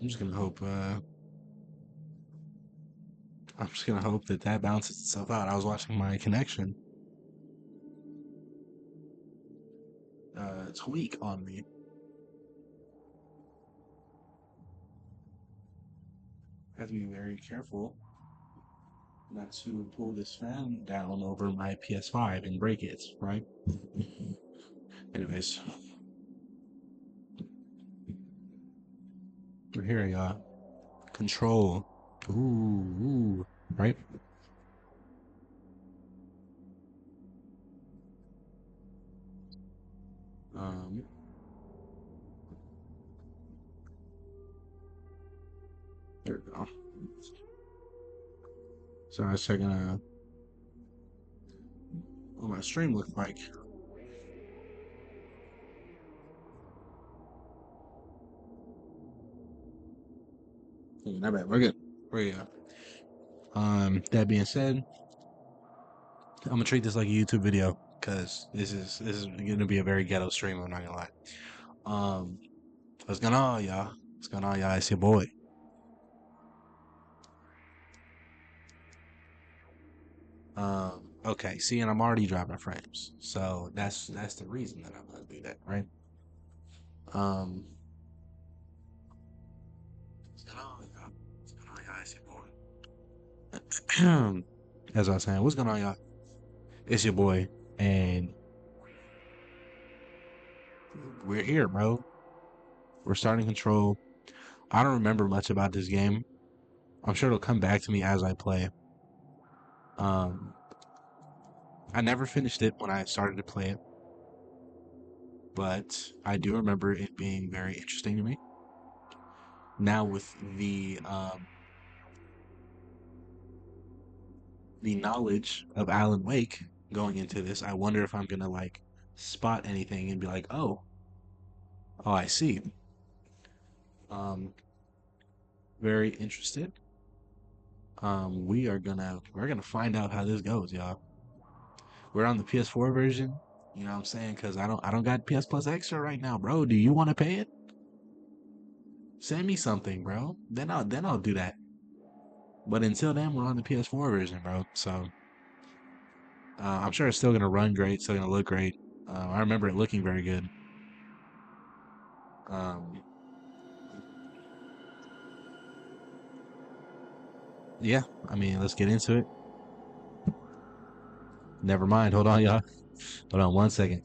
I'm just gonna hope. I'm just gonna hope that that balances itself out. I was watching my connection tweak on me. I have to be very careful not to pull this fan down over my PS5 and break it, right? Anyways, we're here, y'all. Control. Ooh, right? Um, there we go. So I was checking what my stream looked like. Not bad. We're good. We're good. That being said, I'm gonna treat this like a YouTube video because this is gonna be a very ghetto stream. I'm not gonna lie. What's going on, y'all? What's going on, y'all? It's your boy. Okay. See, and I'm already dropping frames, so that's the reason that I'm gonna do that, right? Um, what's going on, y'all? What's going on, y'all? It's your boy. As I was saying, what's going on, y'all? It's your boy, and we're here, bro. We're starting Control. I don't remember much about this game. I'm sure it'll come back to me as I play. Um, I never finished it when I started to play it, but I do remember it being very interesting to me. Now with the knowledge of Alan Wake going into this, I wonder if I'm gonna like spot anything and be like, oh, I see. Um, very interested. We're gonna find out how this goes, y'all. We're on the PS4 version. You know what I'm saying? Cause I don't got PS Plus Extra right now, bro. Do you want to pay it? Send me something, bro. Then I'll do that. But until then, we're on the PS4 version, bro. So I'm sure it's still gonna run great, still gonna look great. I remember it looking very good. Um, yeah, I mean, let's get into it. Never mind. Hold on, y'all. Hold on 1 second.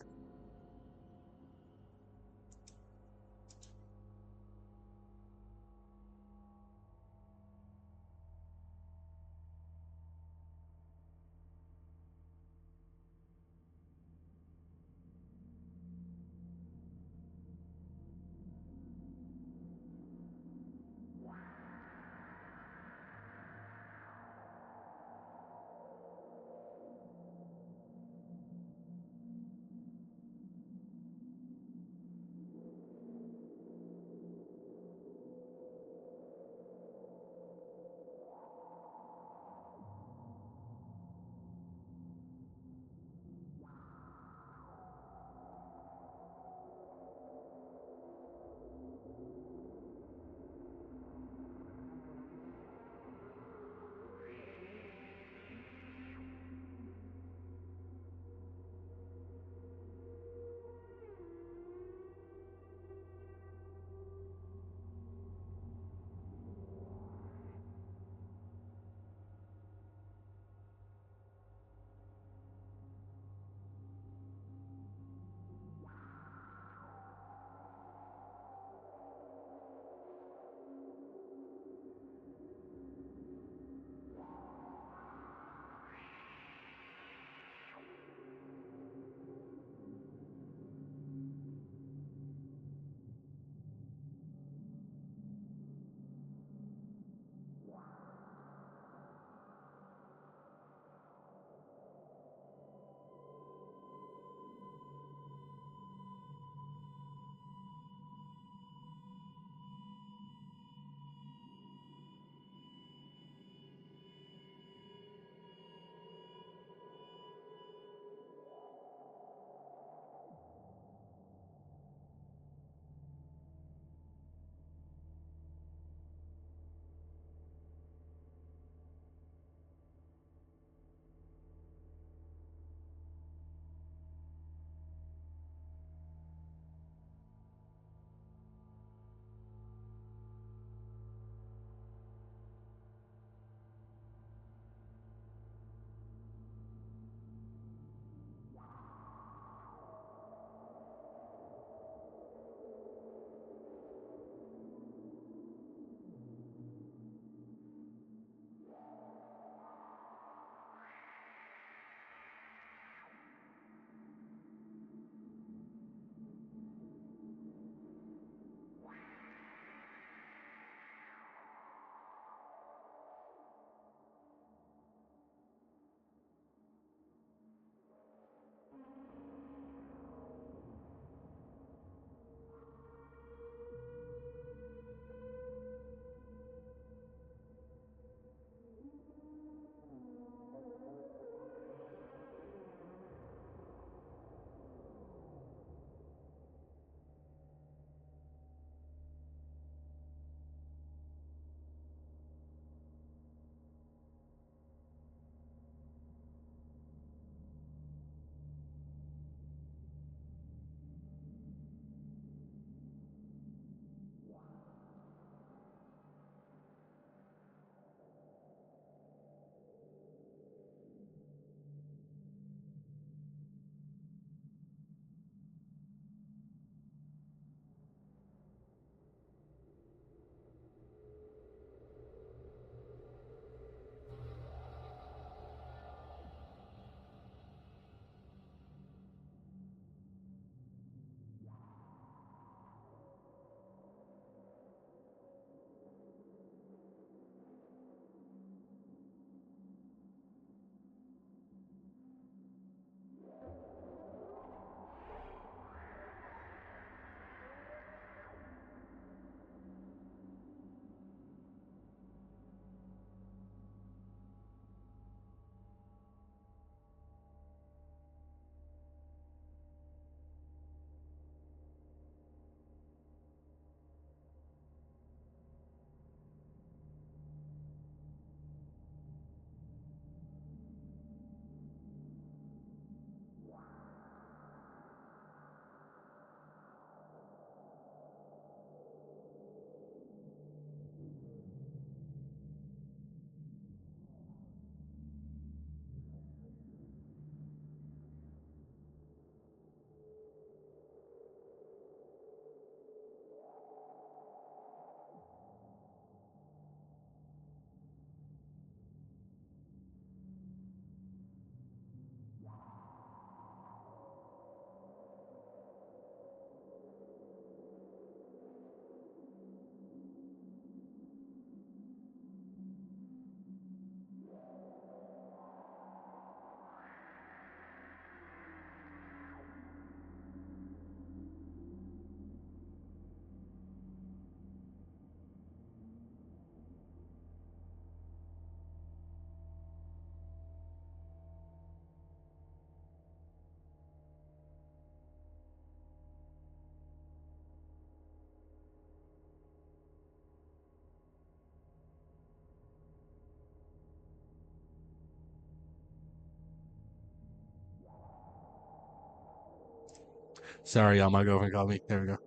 Sorry, y'all. My girlfriend called me. There we go.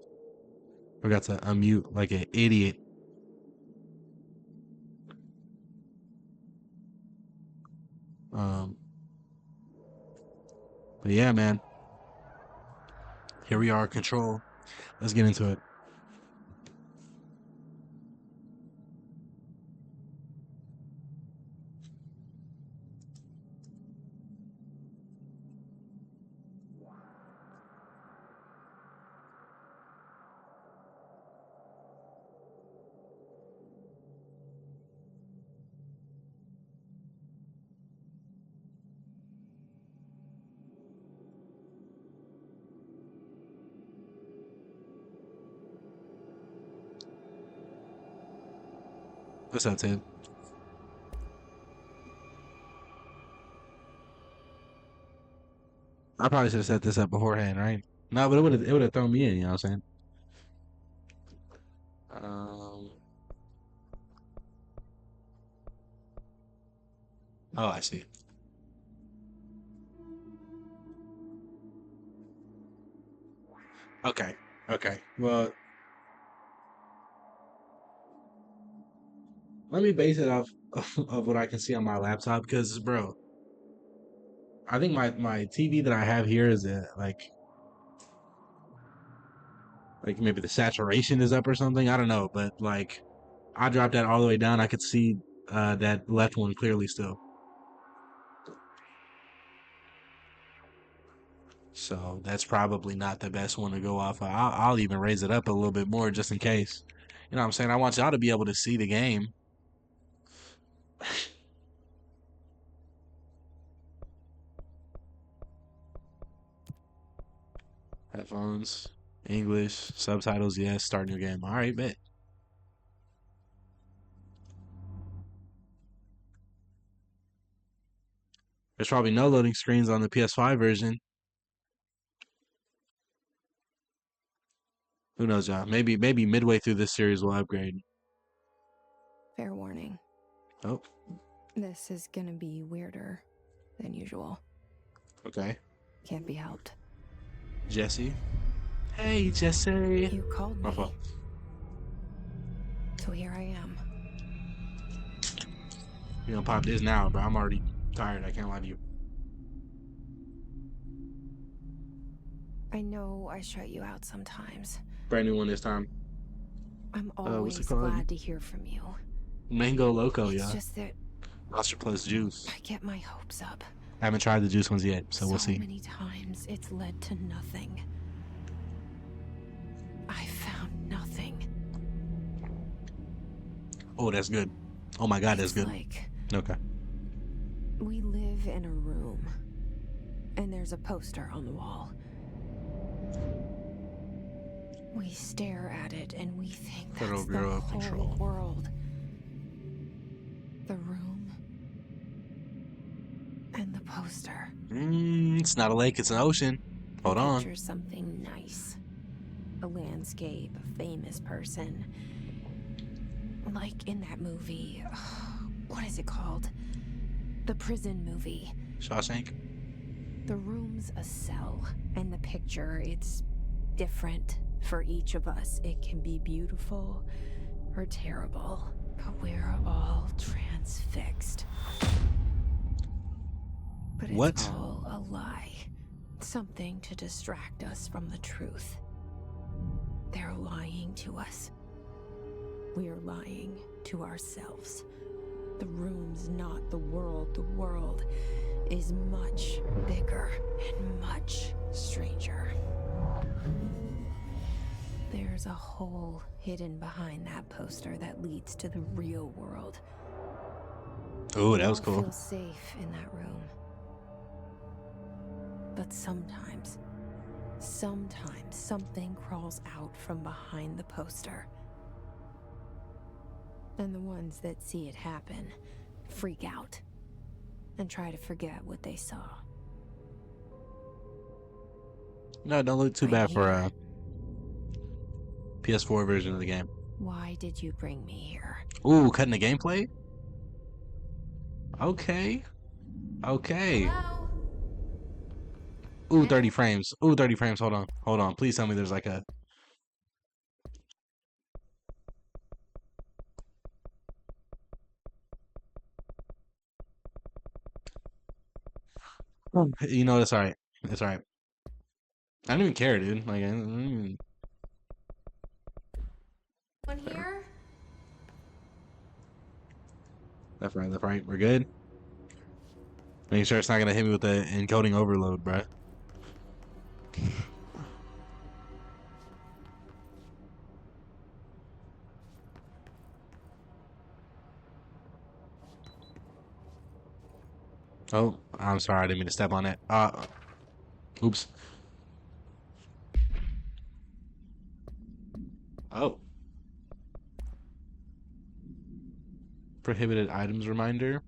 Forgot to unmute like an idiot. Um, but yeah, man. Here we are, Control. Let's get into it. What's up, Ted? I probably should have set this up beforehand, right? No, but it would have thrown me in. You know what I'm saying? Um. Oh, I see. Okay. Okay. Well, let me base it off of what I can see on my laptop because, bro, I think my TV that I have here is like maybe the saturation is up or something. I don't know, but like I dropped that all the way down. I could see that left one clearly still. So that's probably not the best one to go off of. I'll even raise it up a little bit more just in case. You know what I'm saying? I want y'all to be able to see the game. Headphones, English, subtitles, yes, start new game. All right, bet. There's probably no loading screens on the PS5 version. Who knows, y'all? Maybe midway through this series we'll upgrade. Fair warning. Oh, This is gonna be weirder than usual. okay. Can't be helped. Jesse. Hey, Jesse. You called My me. fault. So here I am. You gonna pop this now, bro? I'm already tired. I can't lie to you. I know I shut you out sometimes. Brand new one this time. I'm What's always it called? glad to hear from you. Mango Loco, It's yeah. just that Monster plus juice. I get my hopes up. Haven't tried the juice ones yet, so we'll see. So many times it's led to nothing. I found nothing. Oh, that's good. Oh my god, that's It's good. like Okay. we live in a room, and there's a poster on the wall. We stare at it, and we think Federal that's the Bureau of whole Control. world. The room and the poster. It's not a lake, it's an ocean. Hold I on. picture something nice. A landscape, a famous person. Like in that movie. What is it called? The prison movie. Shawshank. The room's a cell, and the picture, it's different for each of us. It can be beautiful or terrible, but we're all transfixed. But it's What? all a lie. Something to distract us from the truth. They're lying to us. We're lying to ourselves. The room's not the world. The world is much bigger and much stranger. There's a hole hidden behind that poster that leads to the real world. Oh, that was We all cool. feel safe in that room. But sometimes something crawls out from behind the poster. And the ones that see it happen freak out and try to forget what they saw. No, don't look too I'm bad for here. a PS4 version of the game. Why did you bring me here? Ooh, cutting the gameplay? Okay. Okay. Hello? Ooh, 30 frames. Ooh, 30 frames. Hold on. Hold on. Please tell me there's like a... You know, it's alright. It's alright. I don't even care, dude. Like, I don't even... One here? Left, right, left, right. We're good. Making sure it's not gonna hit me with the encoding overload, bruh. Oh, I'm sorry. I didn't mean to step on that. Oops. Oh. Prohibited items reminder.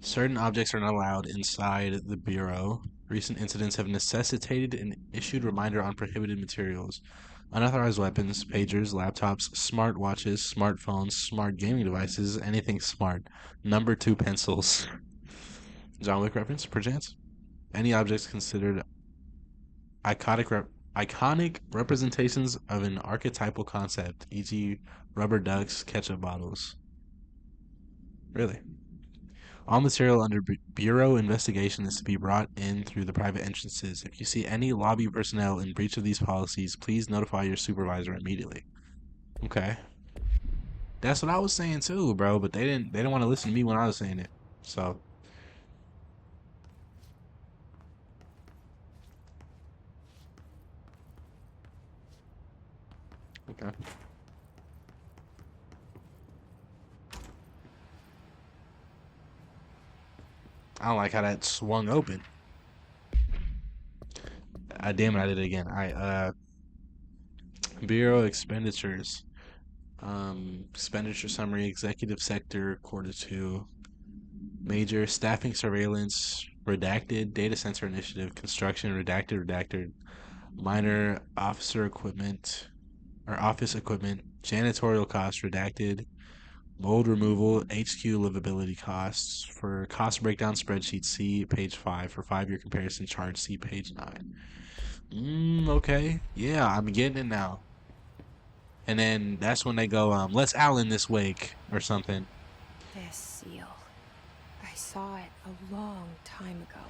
Certain objects are not allowed inside the Bureau. Recent incidents have necessitated an issued reminder on prohibited materials. Unauthorized weapons, pagers, laptops, smartwatches, smartphones, smart gaming devices, anything smart. Number 2 pencils. John Wick reference, perchance? Any objects considered iconic representations of an archetypal concept, e.g., rubber ducks, ketchup bottles. Really? All material under Bureau investigation is to be brought in through the private entrances. If you see any lobby personnel in breach of these policies, please notify your supervisor immediately. Okay. That's what I was saying too, bro, but they didn't want to listen to me when I was saying it. So, okay. I don't like how that swung open. Damn it, I did it again. All right, Bureau expenditures. Expenditure summary, executive sector, quarter two. Major staffing surveillance, redacted, data center initiative, construction, redacted. Minor officer equipment or office equipment, janitorial costs, redacted. Mold removal, HQ livability costs. For cost breakdown spreadsheet, see page 5. For 5-year comparison chart, see page 9. Okay. Yeah, I'm getting it now. And then that's when they go, let's Alan this wake or something. This seal. I saw it a long time ago.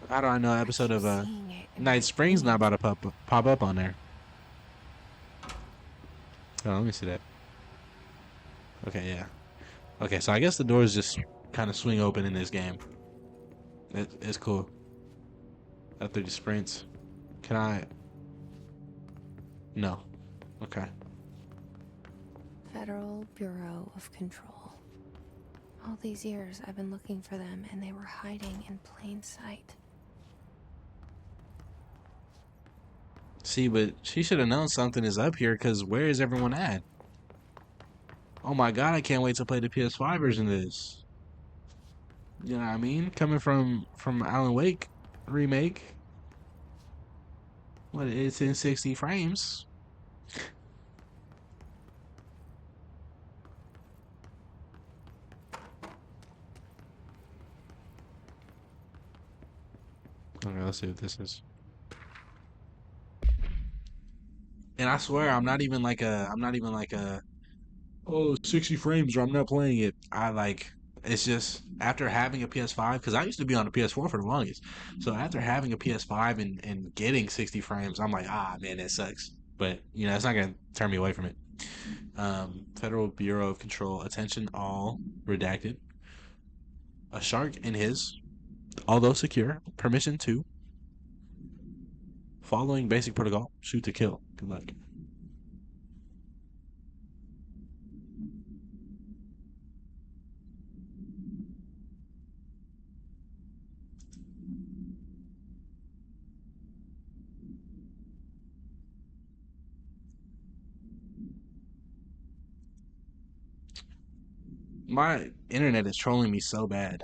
How do I know I episode keep of seeing it in Night my Springs not dreams. about to pop up on there? Oh, let me see that. Okay, yeah. Okay, so I guess the doors just kind of swing open in this game. It's cool. After the sprints. Can I? No. Okay. Federal Bureau of Control. All these years I've been looking for them and they were hiding in plain sight. See, but she should have known something is up here, because where is everyone at? Oh my god, I can't wait to play the PS5 version of this. You know what I mean? Coming from Alan Wake remake. What, it's in 60 frames. Okay, let's see what this is. And I swear I'm not even like a oh 60 frames or I'm not playing it. It's just after having a PS5, because I used to be on a PS4 for the longest. So after having a PS5 and getting 60 frames, I'm like, man, that sucks. But you know, it's not gonna turn me away from it. Federal Bureau of Control, attention all, redacted. A shark in his, although secure, permission to, following basic protocol, shoot to kill. Good luck. My internet is trolling me so bad.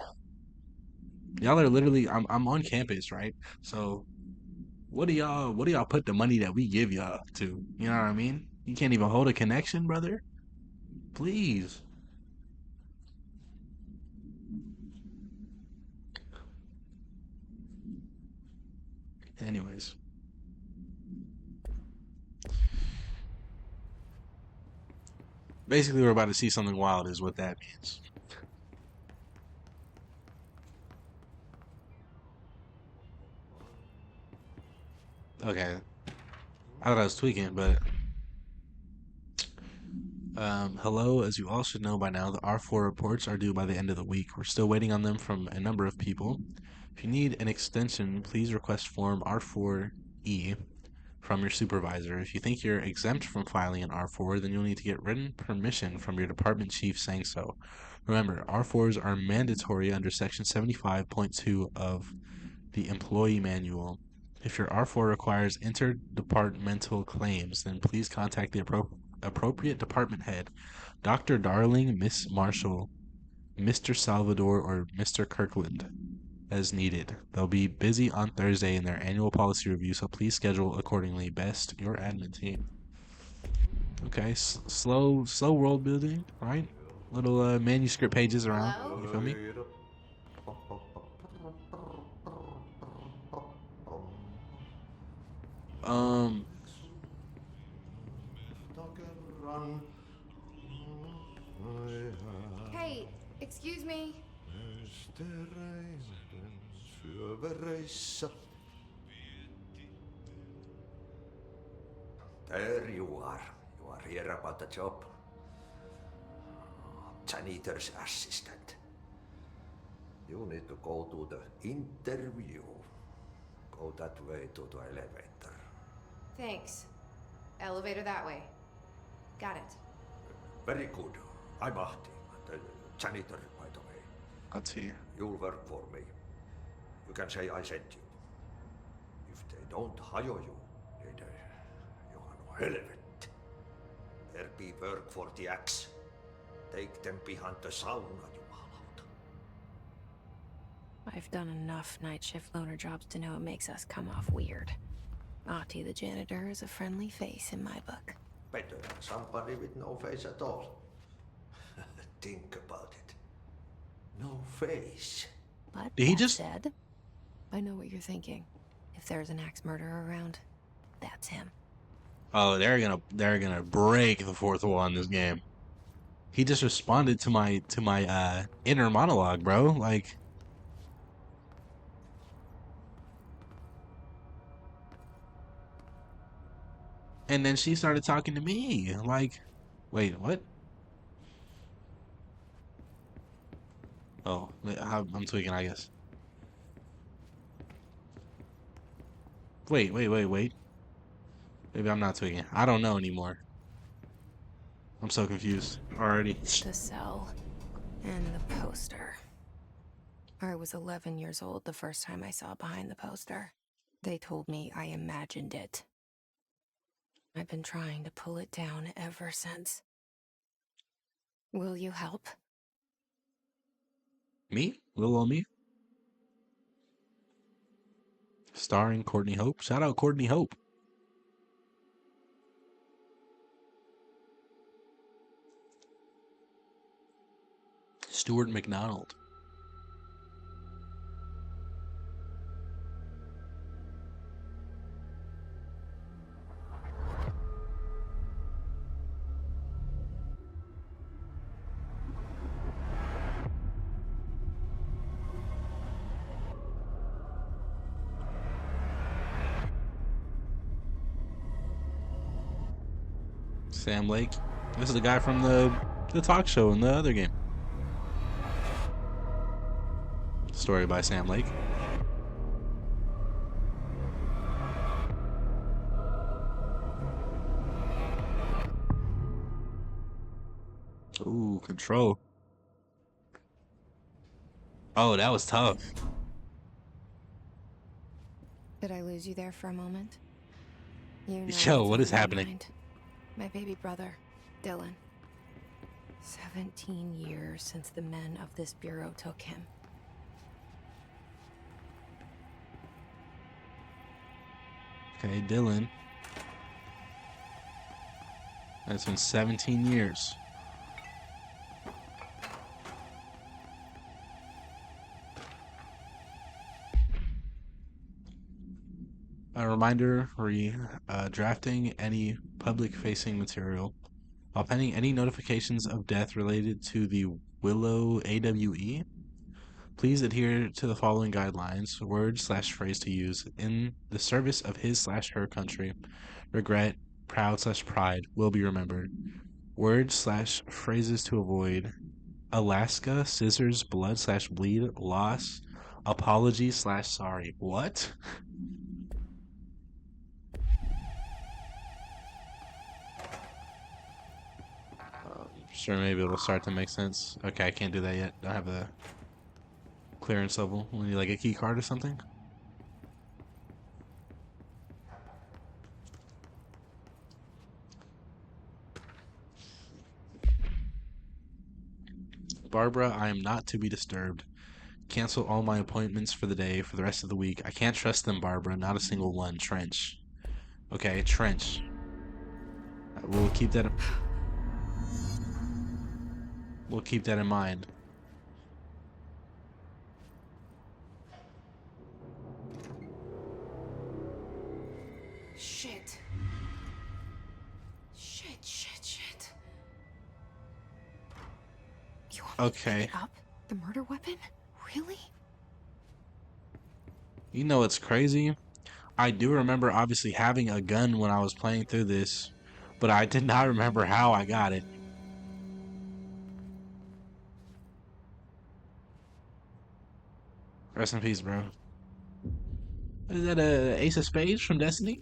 Y'all are literally I'm on campus, right? So what do y'all put the money that we give y'all to? You know what I mean? You can't even hold a connection, brother? Please. Anyways. Basically, we're about to see something wild is what that means. Okay. I thought I was tweaking, but... hello, as you all should know by now, the R4 reports are due by the end of the week. We're still waiting on them from a number of people. If you need an extension, please request form R4E from your supervisor. If you think you're exempt from filing an R4, then you'll need to get written permission from your department chief saying so. Remember, R4s are mandatory under Section 75.2 of the Employee Manual. If your R4 requires interdepartmental claims, then please contact the appropriate department head, Dr. Darling, Miss Marshall, Mr. Salvador, or Mr. Kirkland, as needed. They'll be busy on Thursday in their annual policy review, so please schedule accordingly. Best, your admin team. Okay, slow world building, right? Little manuscript pages around. Hello? You feel me? Um, Hey, excuse me. There you are. You are here about the job. Janitor's assistant. You need to go to the interview. Go that way to the elevator. Thanks. Elevator that way. Got it. Very good. I'm Ahti, the janitor, by the way. let's see. You'll work for me. You can say I sent you. If they don't hire you, then you are no helvet. There be work for the axe. Take them behind the sauna, jumalauta. I've done enough night shift loner jobs to know it makes us come off weird. Ahti the janitor is a friendly face in my book. Better than somebody with no face at all. Think about it. No face. But Did he that just- said, I know what you're thinking. If there's an axe murderer around, that's him. Oh, they're gonna break the fourth wall in this game. He just responded to my inner monologue, bro. Like, and then she started talking to me. Like, wait, what? Oh, I'm tweaking, I guess. Wait. Maybe I'm not tweaking. I don't know anymore. I'm so confused already. The cell and the poster. I was 11 years old the first time I saw behind the poster. They told me I imagined it. I've been trying to pull it down ever since. Will you help? Me? Little old me? Starring Courtney Hope. Shout out Courtney Hope. Stuart McDonald. Sam Lake. This is the guy from the talk show in the other game. Story by Sam Lake. Ooh, control. Oh, that was tough. Did I lose you there for a moment? You know Yo, what's what on is my happening? mind. My baby brother, Dylan. 17 years since the men of this bureau took him. Okay, Dylan. That's been 17 years. reminder, drafting any public-facing material. While pending any notifications of death related to the Willow AWE, please adhere to the following guidelines, word/phrase to use in the service of his/her country. Regret, proud/pride will be remembered. Word/phrases to avoid: Alaska, scissors, blood/bleed, loss, apology/sorry. What? Sure, maybe it'll start to make sense. Okay, I can't do that yet. I don't have the clearance level. We need like a key card or something. Barbara, I am not to be disturbed. Cancel all my appointments for the day, for the rest of the week. I can't trust them, Barbara. Not a single one. Trench. Okay, Trench. We'll keep that. We'll keep that in mind. Shit. Shit. You want me to pick it up? The murder weapon? Really? You know what's crazy? I do remember obviously having a gun when I was playing through this, but I did not remember how I got it. Rest in peace, bro. Is that a Ace of Spades from Destiny?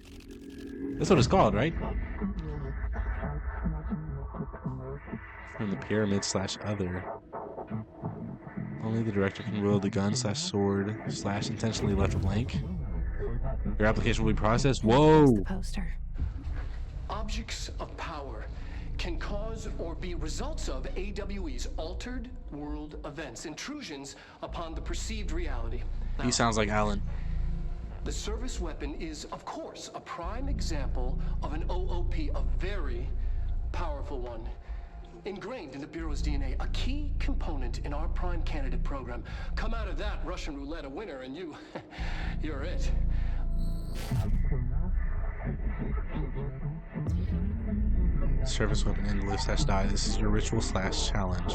That's what it's called, right? From the pyramid/other. Only the director can wield the gun/sword/intentionally left blank. Your application will be processed. Whoa! The poster. Objects of power can cause or be results of AWE's altered world events, intrusions upon the perceived reality. Now, He sounds like Alan. the service weapon is, of course, a prime example of an OOP, a very powerful one. Ingrained in the Bureau's DNA, a key component in our prime candidate program. Come out of that Russian roulette a winner and you're it. Service weapon and live/die. This is your ritual/challenge.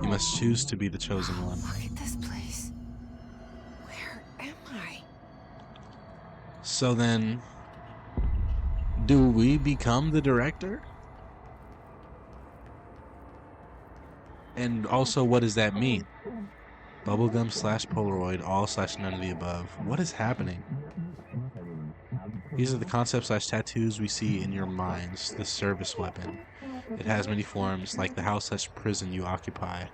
You must choose to be the chosen one. Look at this place. Where am I? So then, do we become the director? And also, what does that mean? Bubblegum/Polaroid, all/none of the above. What is happening? These are the concepts/tattoos we see in your minds. The service weapon. It has many forms, like the house/prison you occupy.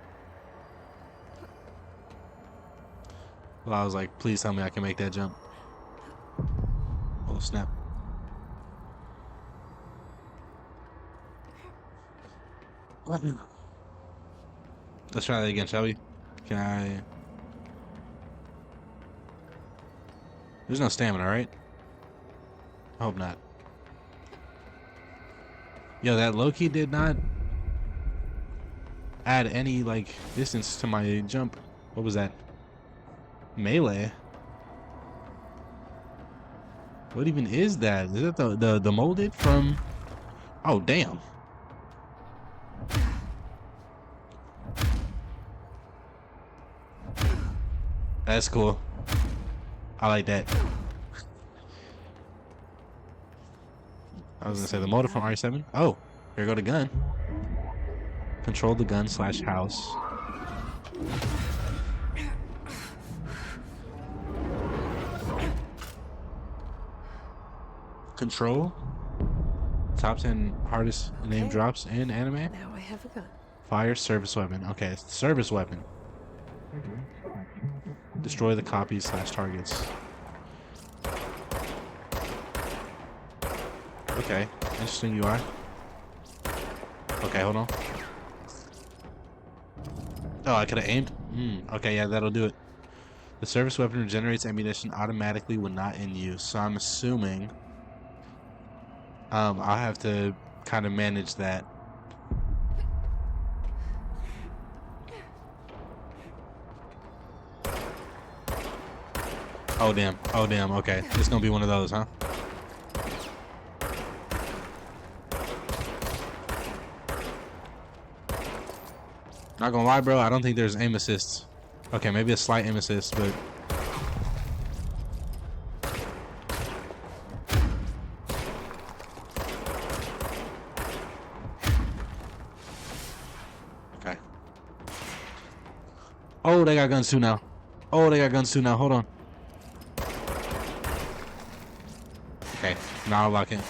Well, I was like, please tell me I can make that jump. Oh, snap. Let's try that again, shall we? Can I... There's no stamina, right? I hope not. Yo, that Loki did not add any, like, distance to my jump. What was that? Melee? What even is that? Is that the molded from... Oh, damn. That's cool. I like that. I was gonna say the motor from R7. Oh, here go the gun. Control the gun/house. Control. Top 10 hardest name drops in anime. Now I have a gun. Fire service weapon. Okay, it's the service weapon. Destroy the copies/targets. Okay, interesting you are. Okay, hold on. Oh, I could have aimed? Okay, yeah, that'll do it. The service weapon regenerates ammunition automatically when not in use. So I'm assuming I'll have to kind of manage that. Oh damn. Oh damn. Okay, it's gonna be one of those, huh? Not gonna lie, bro. I don't think there's aim assist. Okay, maybe a slight aim assist, but okay. Oh, they got guns too now. Oh, they got guns too now. Hold on. Okay, now I'll lock in.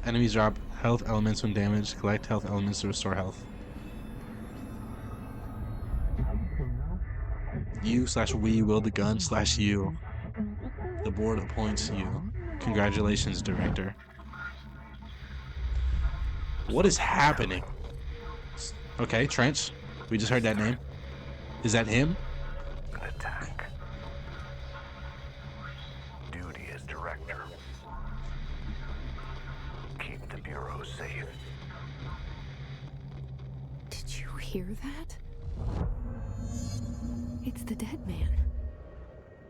Enemies drop health elements when damaged. Collect health elements to restore health. U/we wield the gun/U. The board appoints you. Congratulations, director. What is happening? Okay, Trench. We just heard that name. Is that him? An attack. Duty as director. Keep the Bureau safe. Did you hear that? It's the dead man.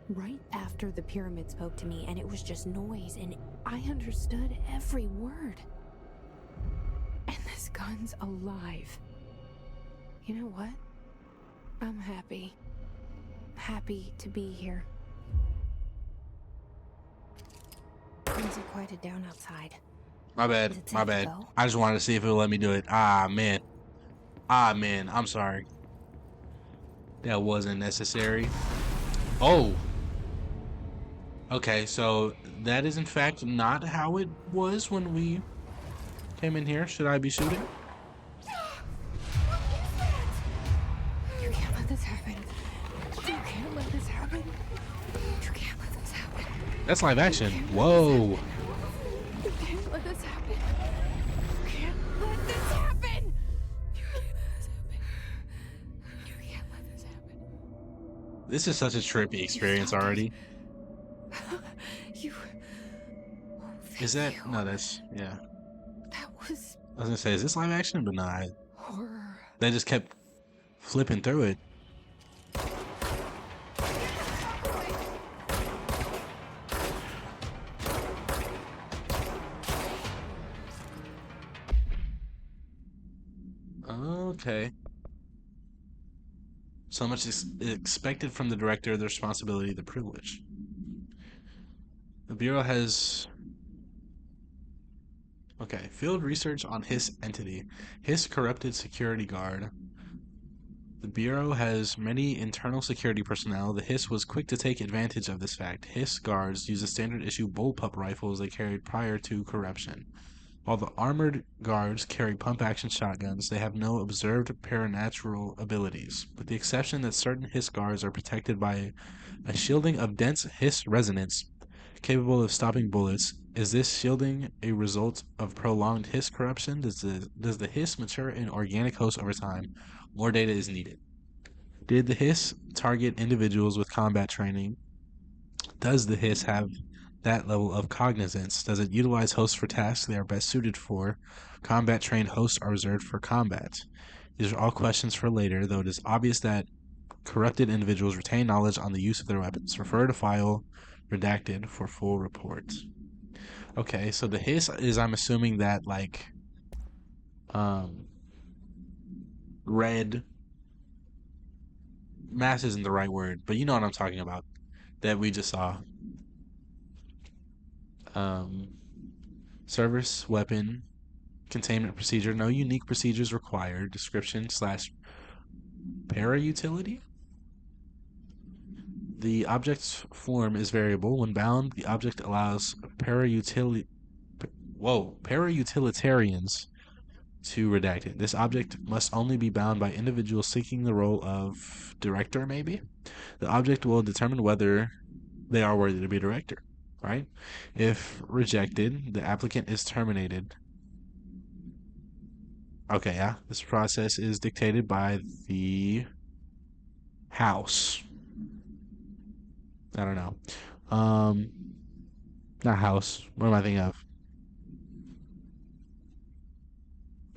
Right after the pyramid spoke to me, and it was just noise, and I understood every word. And this gun's alive. You know what? I'm happy. Happy to be here. Things are quieted down outside. My bad. My bad. I just wanted to see if it'll let me do it. Ah, man. Ah, man. I'm sorry. That wasn't necessary. Oh. Okay, so that is in fact not how it was when we came in here. Should I be shooting? You can't let this happen. You can't let this happen. You can't let this happen. That's live action. Whoa. You can't let this happen. You can't let this happen. You can't let this happen. You can't let this happen. This is such a trippy experience already. You. Is that? No, that's, yeah. That was I was gonna say, is this live action? But nah, horror. they just kept flipping through it. Okay. So much is expected from the director, the responsibility, the privilege. The Bureau has... Okay, field research on Hiss entity. Hiss corrupted security guard. The Bureau has many internal security personnel. The Hiss was quick to take advantage of this fact. Hiss guards use the standard issue bullpup rifles they carried prior to corruption. While the armored guards carry pump-action shotguns, they have no observed paranatural abilities, with the exception that certain Hiss guards are protected by a shielding of dense Hiss resonance capable of stopping bullets. Is this shielding a result of prolonged Hiss corruption? Does the Hiss mature in organic hosts over time? More data is needed. Did the Hiss target individuals with combat training? Does the Hiss have that level of cognizance? Does it utilize hosts for tasks they are best suited for? Combat trained hosts are reserved for combat. These are all questions for later, though it is obvious that corrupted individuals retain knowledge on the use of their weapons. Refer to file redacted for full report. Okay, so the Hiss is, I'm assuming that, like, red mass isn't the right word, but you know what I'm talking about, that we just saw. Service weapon containment procedure. No unique procedures required. Description / para utility. The object's form is variable. When bound, the object allows para-utilitarians to redact it. This object must only be bound by individuals seeking the role of director, maybe? The object will determine whether they are worthy to be director, right? If rejected, the applicant is terminated. Okay, yeah. This process is dictated by the House. I don't know. Not House. What am I thinking of?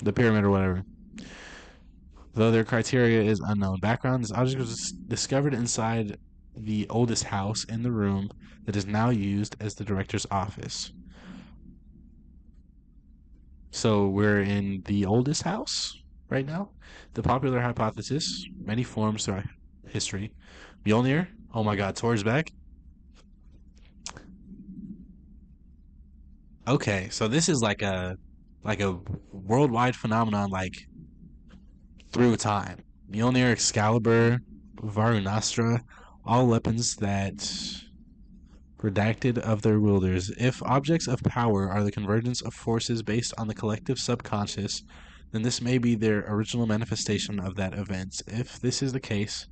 the pyramid or whatever. Though their criteria is unknown. Background: this object was discovered inside the oldest house in the room that is now used as the director's office. So we're in the oldest house right now. The popular hypothesis, many forms throughout history. Mjolnir. Oh my God, Thor's back. Okay, so this is like a worldwide phenomenon, like through time. Mjolnir, Excalibur, Varunastra, all weapons that redacted of their wielders. If objects of power are the convergence of forces based on the collective subconscious, then this may be their original manifestation of that event. If this is the case,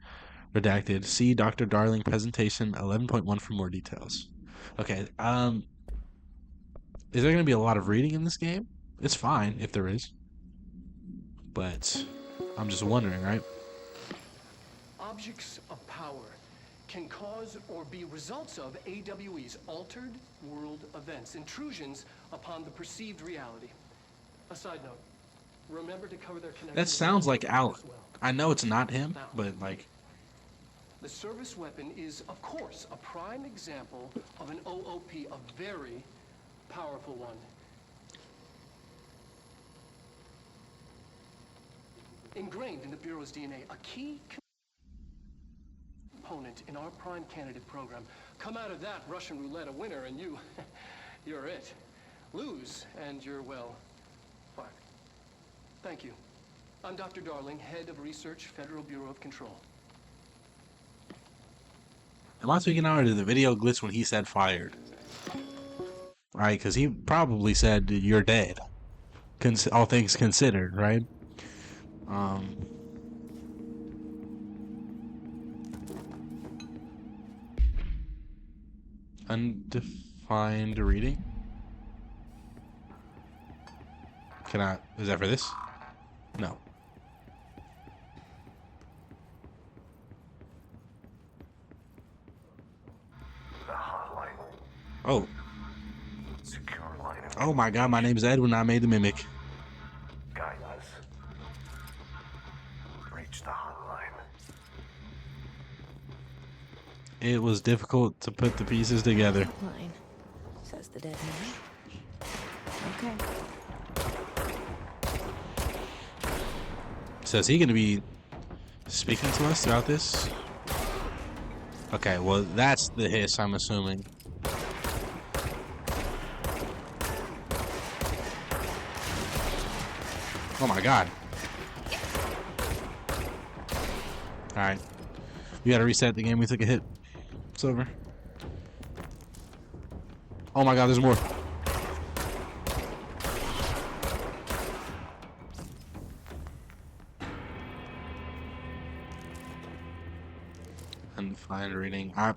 redacted, see Dr. Darling presentation 11.1 for more details. Okay, is there going to be a lot of reading in this game? It's fine if there is. But I'm just wondering, right? Objects of power can cause or be results of AWE's altered world events, intrusions upon the perceived reality. A side note, remember to cover their connection. That sounds like Alan. as well. I know it's not him, but like, The service weapon is, of course, a prime example of an OOP, a very powerful one. Ingrained in the Bureau's DNA, a key component in our prime candidate program. Come out of that Russian roulette a winner and you're it. Lose and you're, well, fired. Thank you. I'm Dr. Darling, Head of Research, Federal Bureau of Control. am I speaking out or did the video glitch when he said fired? Right, because he probably said you're dead. All things considered, right? Undefined reading. Is that for this? No. The hotline. Oh. Secure line of Oh my God, my name's Edwin. I made the mimic. guide us. Reach the hotline. It was difficult to put the pieces together. Line, says the dead man. Okay. So is he going to be speaking to us throughout this? Okay, well, that's the hiss, I'm assuming. Oh my God. Alright. We gotta reset the game. We took a hit. It's over. Oh my God, there's more. Undefined reading. I'm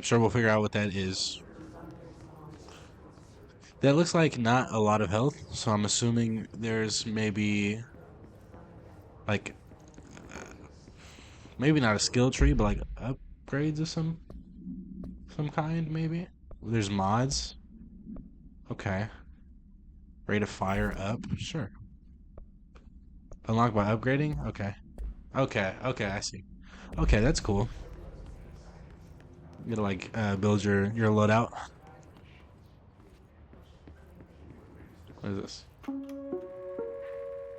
sure we'll figure out what that is. That looks like not a lot of health, so I'm assuming there's maybe like maybe not a skill tree, but like upgrades of some kind, maybe. There's mods. Okay. Rate of fire up. Sure. Unlocked by upgrading? Okay. Okay, I see. Okay, that's cool. You gotta like build your loadout. What is this?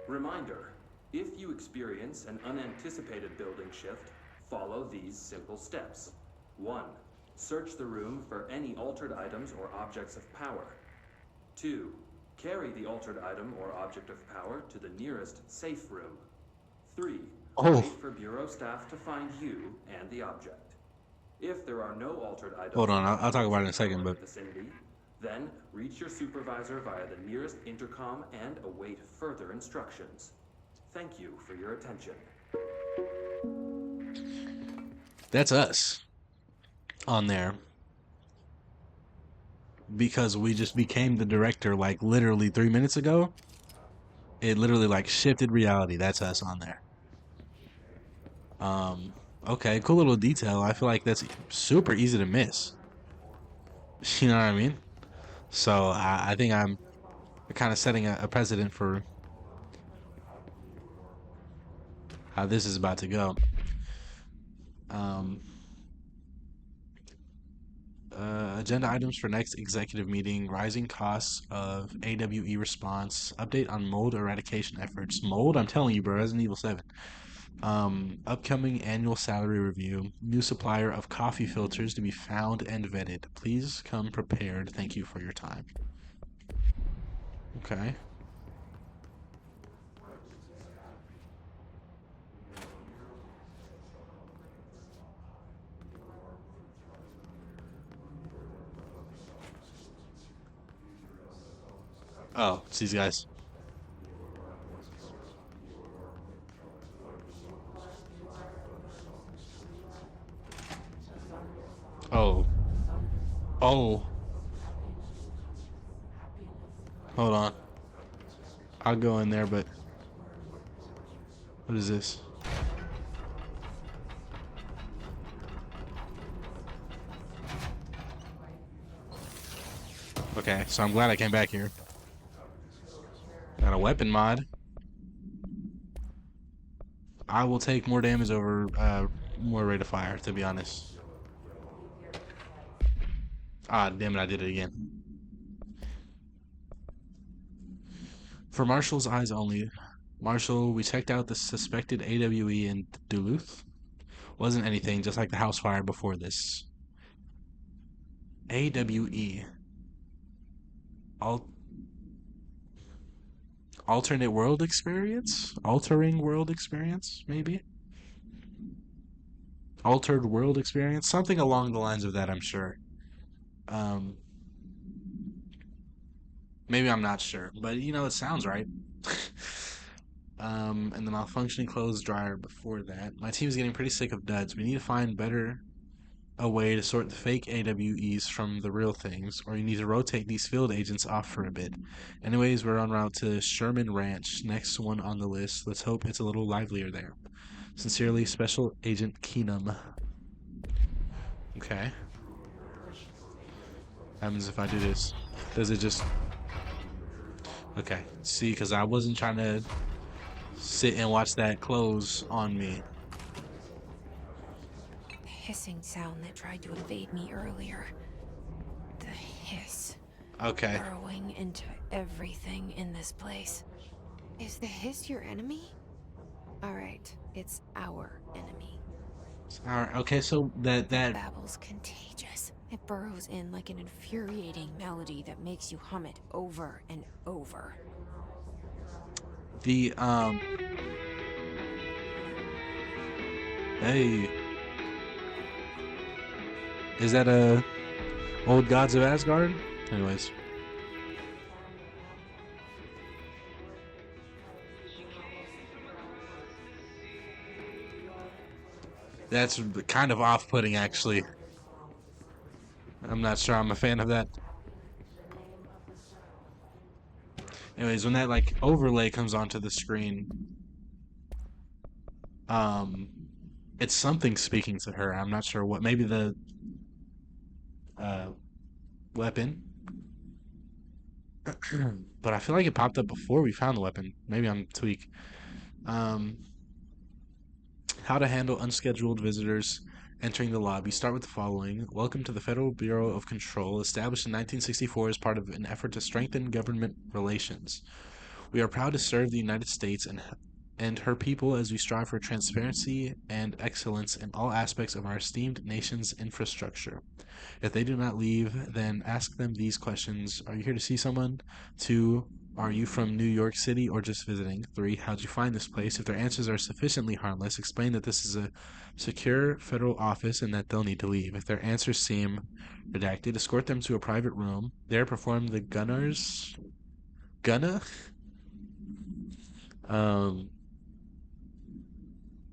Reminder, if you experience an unanticipated building shift, follow these simple steps. 1. Search the room for any altered items or objects of power. 2. Carry the altered item or object of power to the nearest safe room. 3. Oh. Wait for Bureau staff to find you and the object. If there are no altered items... Hold on, I'll talk about it in a second, but... vicinity, then reach your supervisor via the nearest intercom and await further instructions. Thank you for your attention. That's us on there. Because we just became the director like literally 3 minutes ago. It literally like shifted reality. That's us on there. Okay, cool little detail. I feel like that's super easy to miss. You know what I mean? So I think I'm kind of setting a precedent for how this is about to go. Um, Agenda items for next executive meeting: rising costs of AWE response, update on mold eradication efforts. Mold, I'm telling you, bro, Resident Evil 7. Upcoming annual salary review, new supplier of coffee filters to be found and vetted. Please come prepared. Thank you for your time. Okay. Oh, it's these guys. Oh. Oh. Hold on. I'll go in there, but what is this? Okay, so I'm glad I came back here. Got a weapon mod. I will take more damage over more rate of fire, to be honest. Ah, damn it, I did it again. For Marshall's eyes only. Marshall, we checked out the suspected AWE in Duluth. Wasn't anything, just like the house fire before this. AWE. Alternate world experience? Altering world experience, maybe? Altered world experience? Something along the lines of that, I'm sure. Maybe I'm not sure, but you know, it sounds right. And the malfunctioning clothes dryer before that. My team's getting pretty sick of duds. We need to find a way to sort the fake AWEs from the real things, or you need to rotate these field agents off for a bit. Anyways, we're en route to Sherman Ranch, next one on the list. Let's hope it's a little livelier there. Sincerely, Special Agent Keenum. Okay. What happens if I do this? Does it just... Okay. See, because I wasn't trying to sit and watch that close on me. The hissing sound that tried to invade me earlier. The hiss. Okay. Burrowing into everything in this place. Is the hiss your enemy? Alright, it's our enemy. Alright, okay, so that Babble's contagious. It burrows in like an infuriating melody that makes you hum it over and over. the Hey. Is that Old Gods of Asgard? Anyways. That's kind of off-putting, actually. I'm not sure I'm a fan of that. Anyways, when that, like, overlay comes onto the screen, it's something speaking to her. I'm not sure what. Maybe the weapon. But I feel like it popped up before we found the weapon. Maybe I'm tweak. How to handle unscheduled visitors entering the lobby. Start with the following. Welcome to the Federal Bureau of Control, established in 1964 as part of an effort to strengthen government relations. We are proud to serve the United States and her people as we strive for transparency and excellence in all aspects of our esteemed nation's infrastructure. If they do not leave, then ask them these questions. Are you here to see someone? 2. Are you from New York City or just visiting? 3. How'd you find this place? If their answers are sufficiently harmless, explain that this is a secure federal office and that they'll need to leave. If their answers seem redacted, escort them to a private room. There, perform the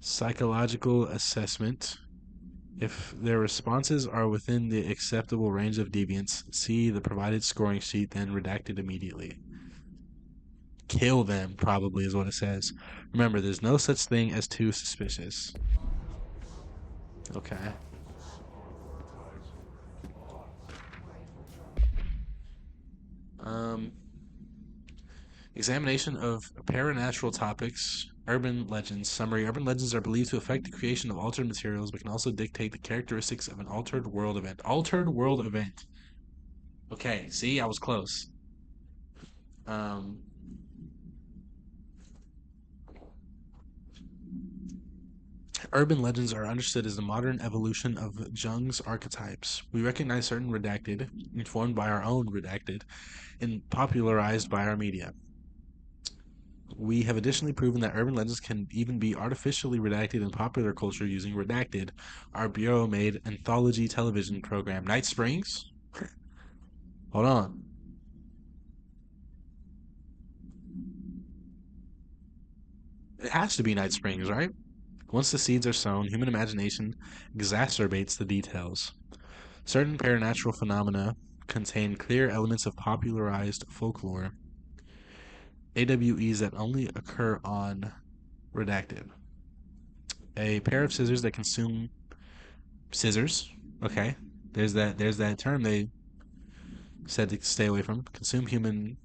psychological assessment. If their responses are within the acceptable range of deviance, see the provided scoring sheet, then redact it immediately. Kill them, probably, is what it says. Remember, there's no such thing as too suspicious. Okay. Um, Examination of paranatural topics. Urban legends. Summary. Urban legends are believed to affect the creation of altered materials, but can also dictate the characteristics of an altered world event. Altered world event. Okay, see, I was close. Um, Urban legends are understood as the modern evolution of Jung's archetypes. We recognize certain redacted, informed by our own redacted, and popularized by our media. We have additionally proven that urban legends can even be artificially redacted in popular culture using Redacted, our bureau-made anthology television program. Night Springs? Hold on. It has to be Night Springs, right? Once the seeds are sown, human imagination exacerbates the details. Certain paranatural phenomena contain clear elements of popularized folklore. AWEs that only occur on Redacted. A pair of scissors that consume scissors. Okay. There's that term they said to stay away from. Consume human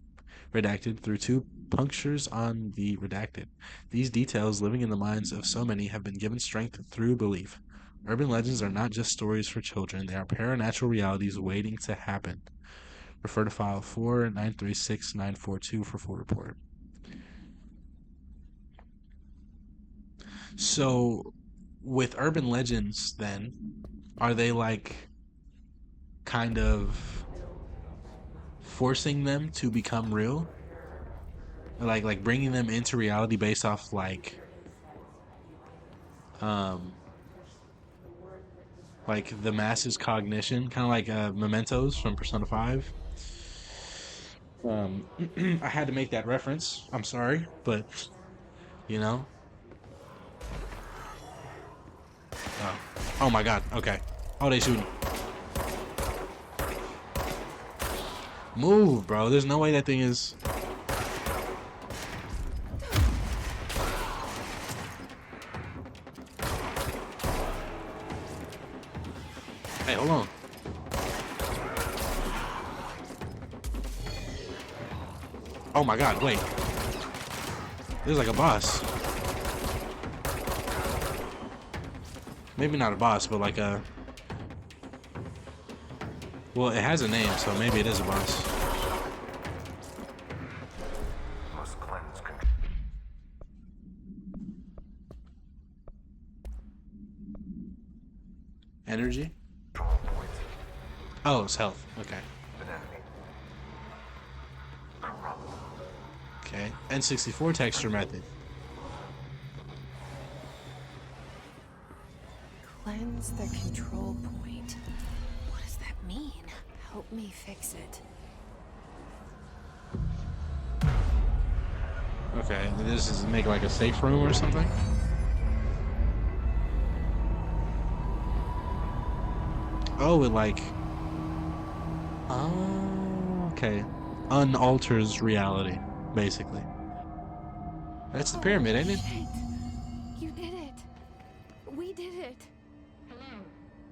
redacted through two punctures on the redacted. These details, living in the minds of so many, have been given strength through belief. Urban legends are not just stories for children, they are paranatural realities waiting to happen. Refer to file 4936942 for full report. So, with urban legends, then, are they like kind of forcing them to become real? Like bringing them into reality based off um like the masses cognition, kind of like Mementos from Persona 5. I had to make that reference. I'm sorry, but you know. Oh, oh my God. Okay. Oh, they shooting. Move, bro. There's no way that thing is. Hey, hold on. Oh my God, wait. This is like a boss. Maybe not a boss, but like a... Well, it has a name, so maybe it is a boss. Must cleanse Energy? control points. Oh, it's health. Okay. An enemy. Corrupt. Okay. N64 texture method. Cleanse the control point. What does that mean? Help me fix it. Okay. This is make like a safe room or something? Oh, it like... Oh, okay. Unalters reality, basically. That's the pyramid, ain't it? Shit. You did it. We did it. Hello,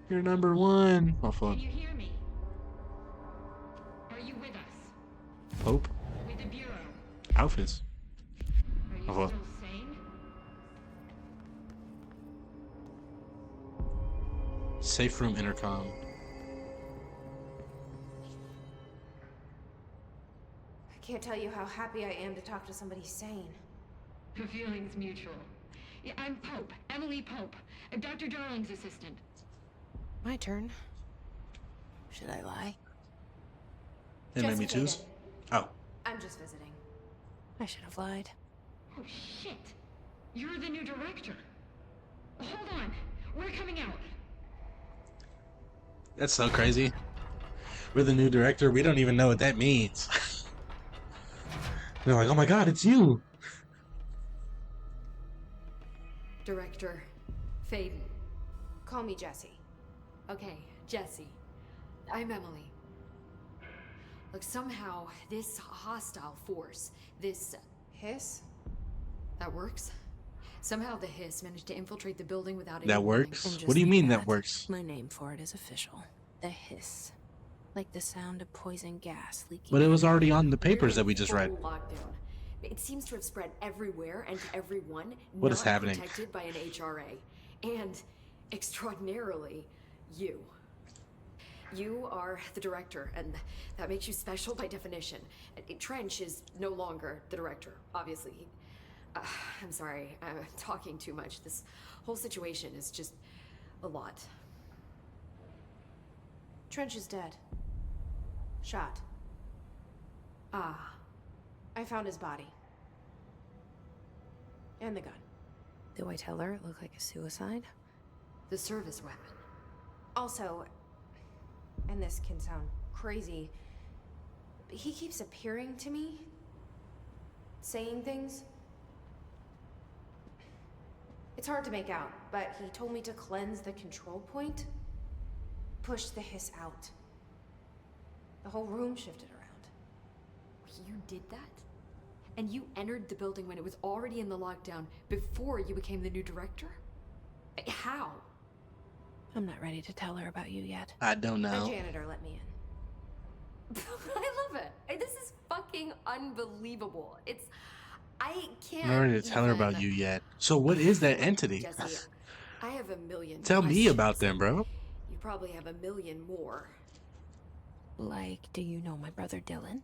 You're number one. Oh, fuck. can you hear me? Are you with us? Pope. With the Bureau? Outfits. Are you Oh, well. still sane? Safe room intercom. I can't tell you how happy I am to talk to somebody sane. The feeling's mutual. Yeah, I'm Pope, Emily Pope, Dr. Darling's assistant. My turn. Should I lie? It made Jesse me choose. Hayden. Oh. I'm just visiting. I should have lied. Oh shit! You're the new director. Hold on, we're coming out. That's so crazy. We're the new director. We don't even know what that means. They're like, oh my God, it's you. Director Faden. Call me Jesse. Okay, Jesse. I'm Emily. Look, somehow this hostile force, this Hiss? that works. Somehow the hiss managed to infiltrate the building without any That warning. works? And just What do you like mean that works? My name for it is official. The Hiss. Like the sound of poison gas leaking. But it was out. already on the We're papers in that we just read. full lockdown. It seems to have spread everywhere and to everyone What not is happening? protected by an HRA. And, extraordinarily, you. You are the director, and that makes you special by definition. Trench is no longer the director, obviously. I'm sorry, I'm talking too much. This whole situation is just a lot. Trench is dead. Shot. Ah, I found his body. And the gun. Do I tell her it looked like a suicide? the service weapon. Also, and this can sound crazy, but he keeps appearing to me, saying things. It's hard to make out, but he told me to cleanse the control point, push the hiss out. The whole room shifted around. You did that? And you entered the building when it was already in the lockdown before you became the new director? How? I'm not ready to tell her about you yet. I don't The know. janitor let me in. I love it. This is fucking unbelievable. I can't. I'm not ready to tell her about you yet. So what is that entity? Jesse, I have a million Tell me questions. about them, bro. You probably have a million more. Like, do you know my brother Dylan?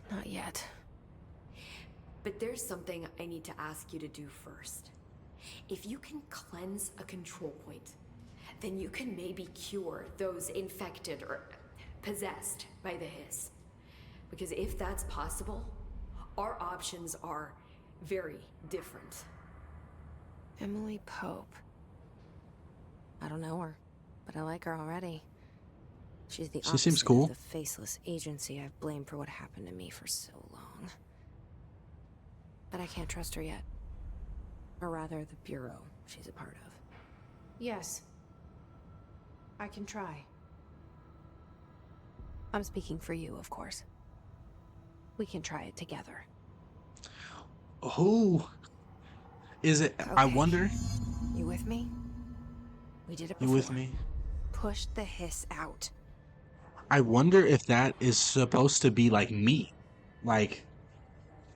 Not yet. But there's something I need to ask you to do first. If you can cleanse a control point, then you can maybe cure those infected or possessed by the hiss. Because if that's possible, our options are very different. Emily Pope. I don't know her, but I like her already. She's the She seems opposite cool. of the faceless agency I've blamed for what happened to me for so long. But I can't trust her yet. Or rather, the Bureau she's a part of. Yes. I can try. I'm speaking for you, of course. We can try it together. Who is it? I Okay. wonder. You with me? We did it You before. with me? Push the hiss out. I wonder if that is supposed to be like me, like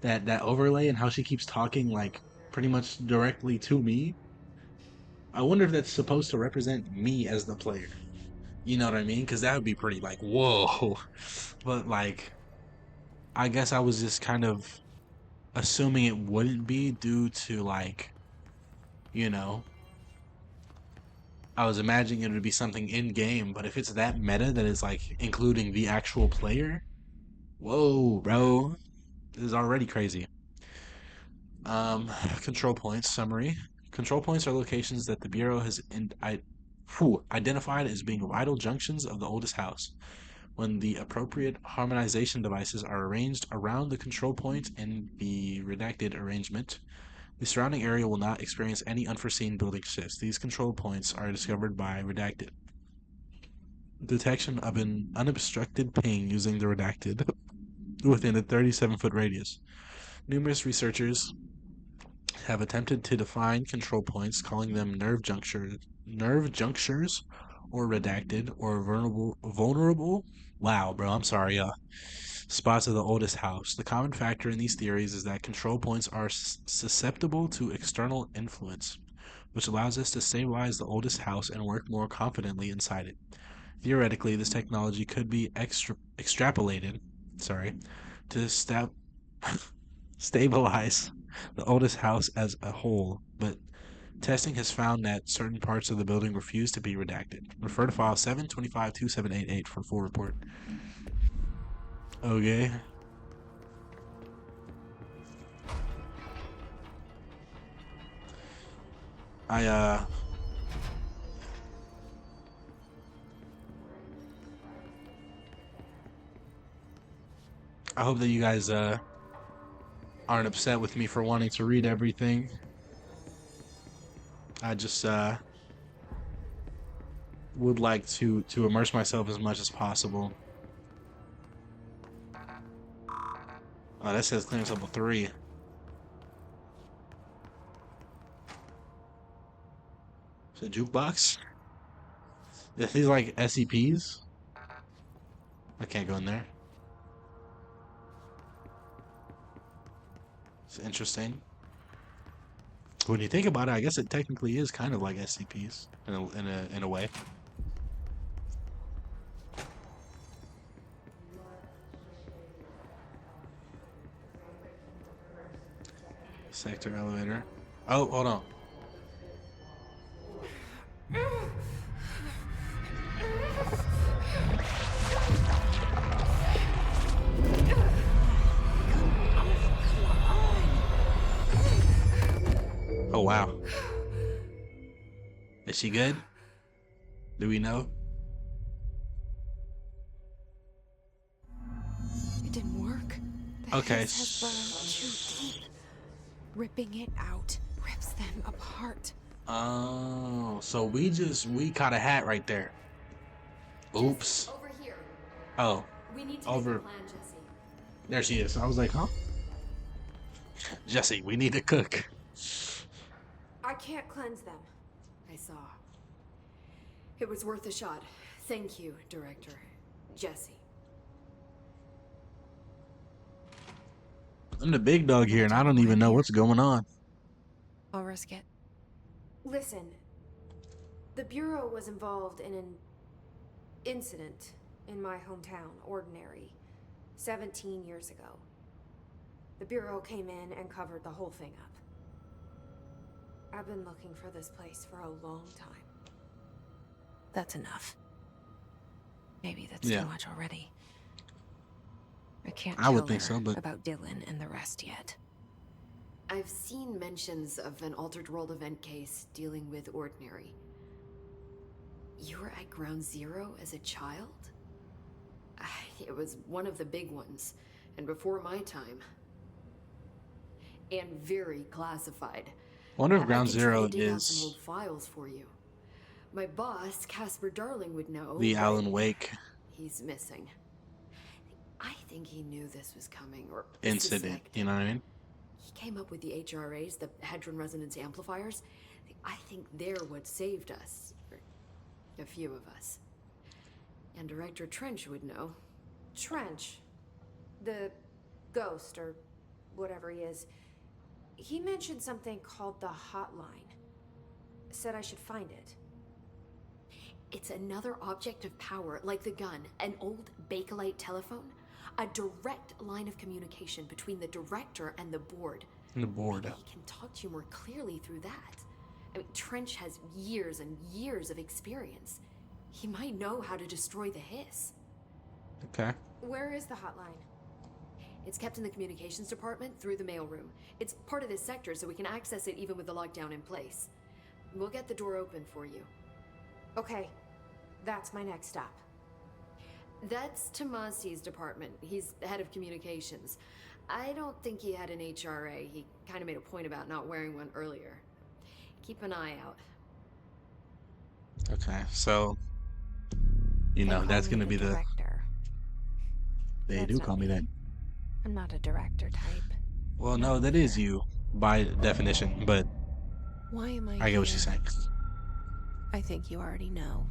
that overlay and how she keeps talking like pretty much directly to me. I wonder if that's supposed to represent me as the player. You know what I mean? Because that would be pretty like whoa. But like, I guess I was just kind of assuming it wouldn't be due to like, you know, I was imagining it would be something in game. But if it's that meta that is like including the actual player, whoa, bro. This is already crazy. Control points summary. Control points are locations that the Bureau has identified as being vital junctions of the oldest house. When the appropriate harmonization devices are arranged around the control point in the redacted arrangement, the surrounding area will not experience any unforeseen building shifts. These control points are discovered by redacted detection of an unobstructed ping using the redacted within a 37-foot radius. Numerous researchers have attempted to define control points, calling them nerve junctures, or redacted, or vulnerable. Wow, bro, I'm sorry. Spots of the oldest house. The common factor in these theories is that control points are susceptible to external influence, which allows us to stabilize the oldest house and work more confidently inside it. Theoretically, this technology could be extrapolated, to stabilize the oldest house as a whole, but testing has found that certain parts of the building refuse to be redacted. Refer to file 7252788 for full report. Okay. I hope that you guys aren't upset with me for wanting to read everything. I just would like to immerse myself as much as possible. Oh, that says clearance level 3. Is it jukebox? Are these like SCPs? I can't go in there. It's interesting. When you think about it, I guess it technically is kind of like SCPs in a way. Sector elevator. Oh, hold on. Oh, wow. Is she good? Do we know? It didn't work. The Okay. hiss has burned too deep. Ripping it out rips them apart. Oh, so we caught a hat right there. Oops. Over here. Oh, We need to over. make a plan, Jesse. There she is. I was like, huh? Jesse, we need to cook. I can't cleanse them. I saw. It was worth a shot. Thank you, Director. Jesse. I'm the big dog here, and I don't even know what's going on. I'll risk it. Listen, the Bureau was involved in an incident in my hometown, Ordinary, 17 years ago. The Bureau came in and covered the whole thing up. I've been looking for this place for a long time. That's enough. Maybe that's Yeah. too much already. I can't I would tell think her so, but about Dylan and the rest yet. I've seen mentions of an Altered World event case dealing with Ordinary. You were at Ground Zero as a child? It was one of the big ones, and before my time. And very classified. I wonder if I Ground can try Zero to dig out some is old files for you. My boss, Casper Darling, would know. the but Alan Wake he's missing. I think he knew this was coming, or incident. suspected. You know what I mean? He came up with the HRAs, the Hadron Resonance Amplifiers. I think they're what saved us. Or a few of us. And Director Trench would know. Trench, the ghost, or whatever he is, he mentioned something called the hotline. Said I should find it. It's another object of power, like the gun, an old Bakelite telephone. A direct line of communication between the director and the board. The board. Maybe he can talk to you more clearly through that. I mean, Trench has years and years of experience. He might know how to destroy the hiss. Okay. Where is the hotline? It's kept in the communications department through the mailroom. It's part of this sector, so we can access it even with the lockdown in place. We'll get the door open for you. Okay, that's my next stop. That's Tomasi's department. He's the head of communications. I don't think he had an HRA. He kind of made a point about not wearing one earlier. Keep an eye out. Okay. So, you They know, call that's me gonna the be the. director. They That's do not call me that. I'm not a director type. Well, no, that is you by definition, but Why am I I get what she's here? saying. I think you already know.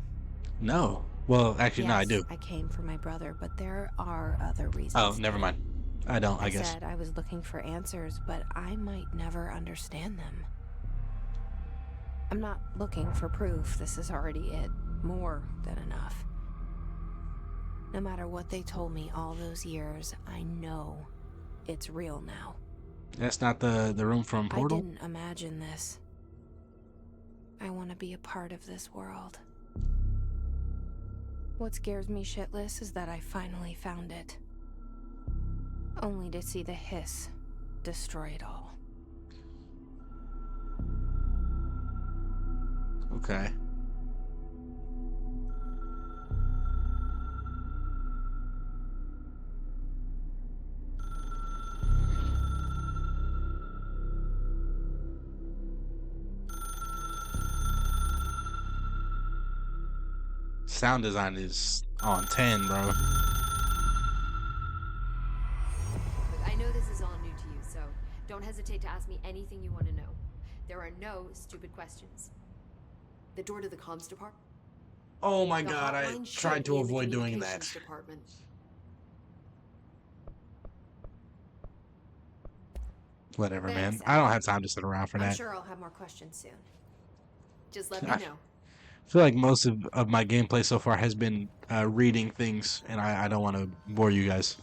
No. Well, actually, no, I do. I came for my brother, but there are other reasons. Oh, never mind. I don't, I guess. said I was looking for answers, but I might never understand them. I'm not looking for proof. This is already it. More than enough. No matter what they told me all those years, I know it's real now. That's not the room from Portal? I didn't imagine this. I want to be a part of this world. What scares me shitless is that I finally found it. Only to see the hiss destroy it all. Okay. Sound design is on 10, bro. Look, I know this is all new to you, so don't hesitate to ask me anything you want to know. There are no stupid questions. The door to the comms department? Oh my The god, I hotline should tried to be in the avoid doing that. communications department. Whatever, man. Thanks, I don't Alan. have time to sit around for I'm that. sure I'll have more questions soon. Just let me I know. feel like most of my gameplay so far has been reading things, and I don't want to bore you guys.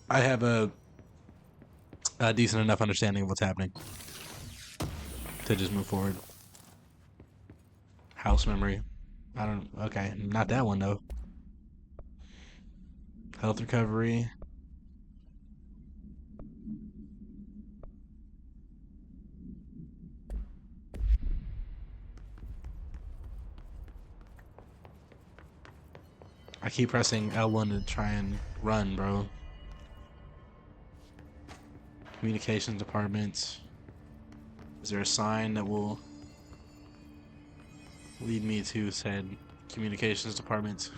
I have a decent enough understanding of what's happening to just move forward. House memory. I don't. Okay, not that one though. Health recovery. I keep pressing L1 to try and run, bro. Communications department. Is there a sign that will lead me to said communications department?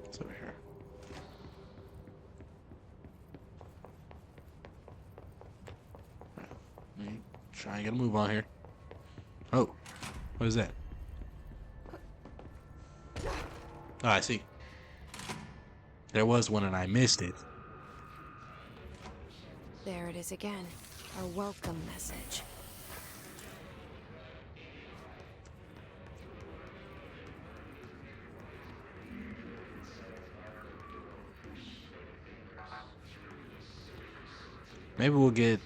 It's over here. Let me try and get a move on here. Oh, what is that? Oh, I see. There was one and I missed it. There it is again. Our welcome message. Maybe we'll get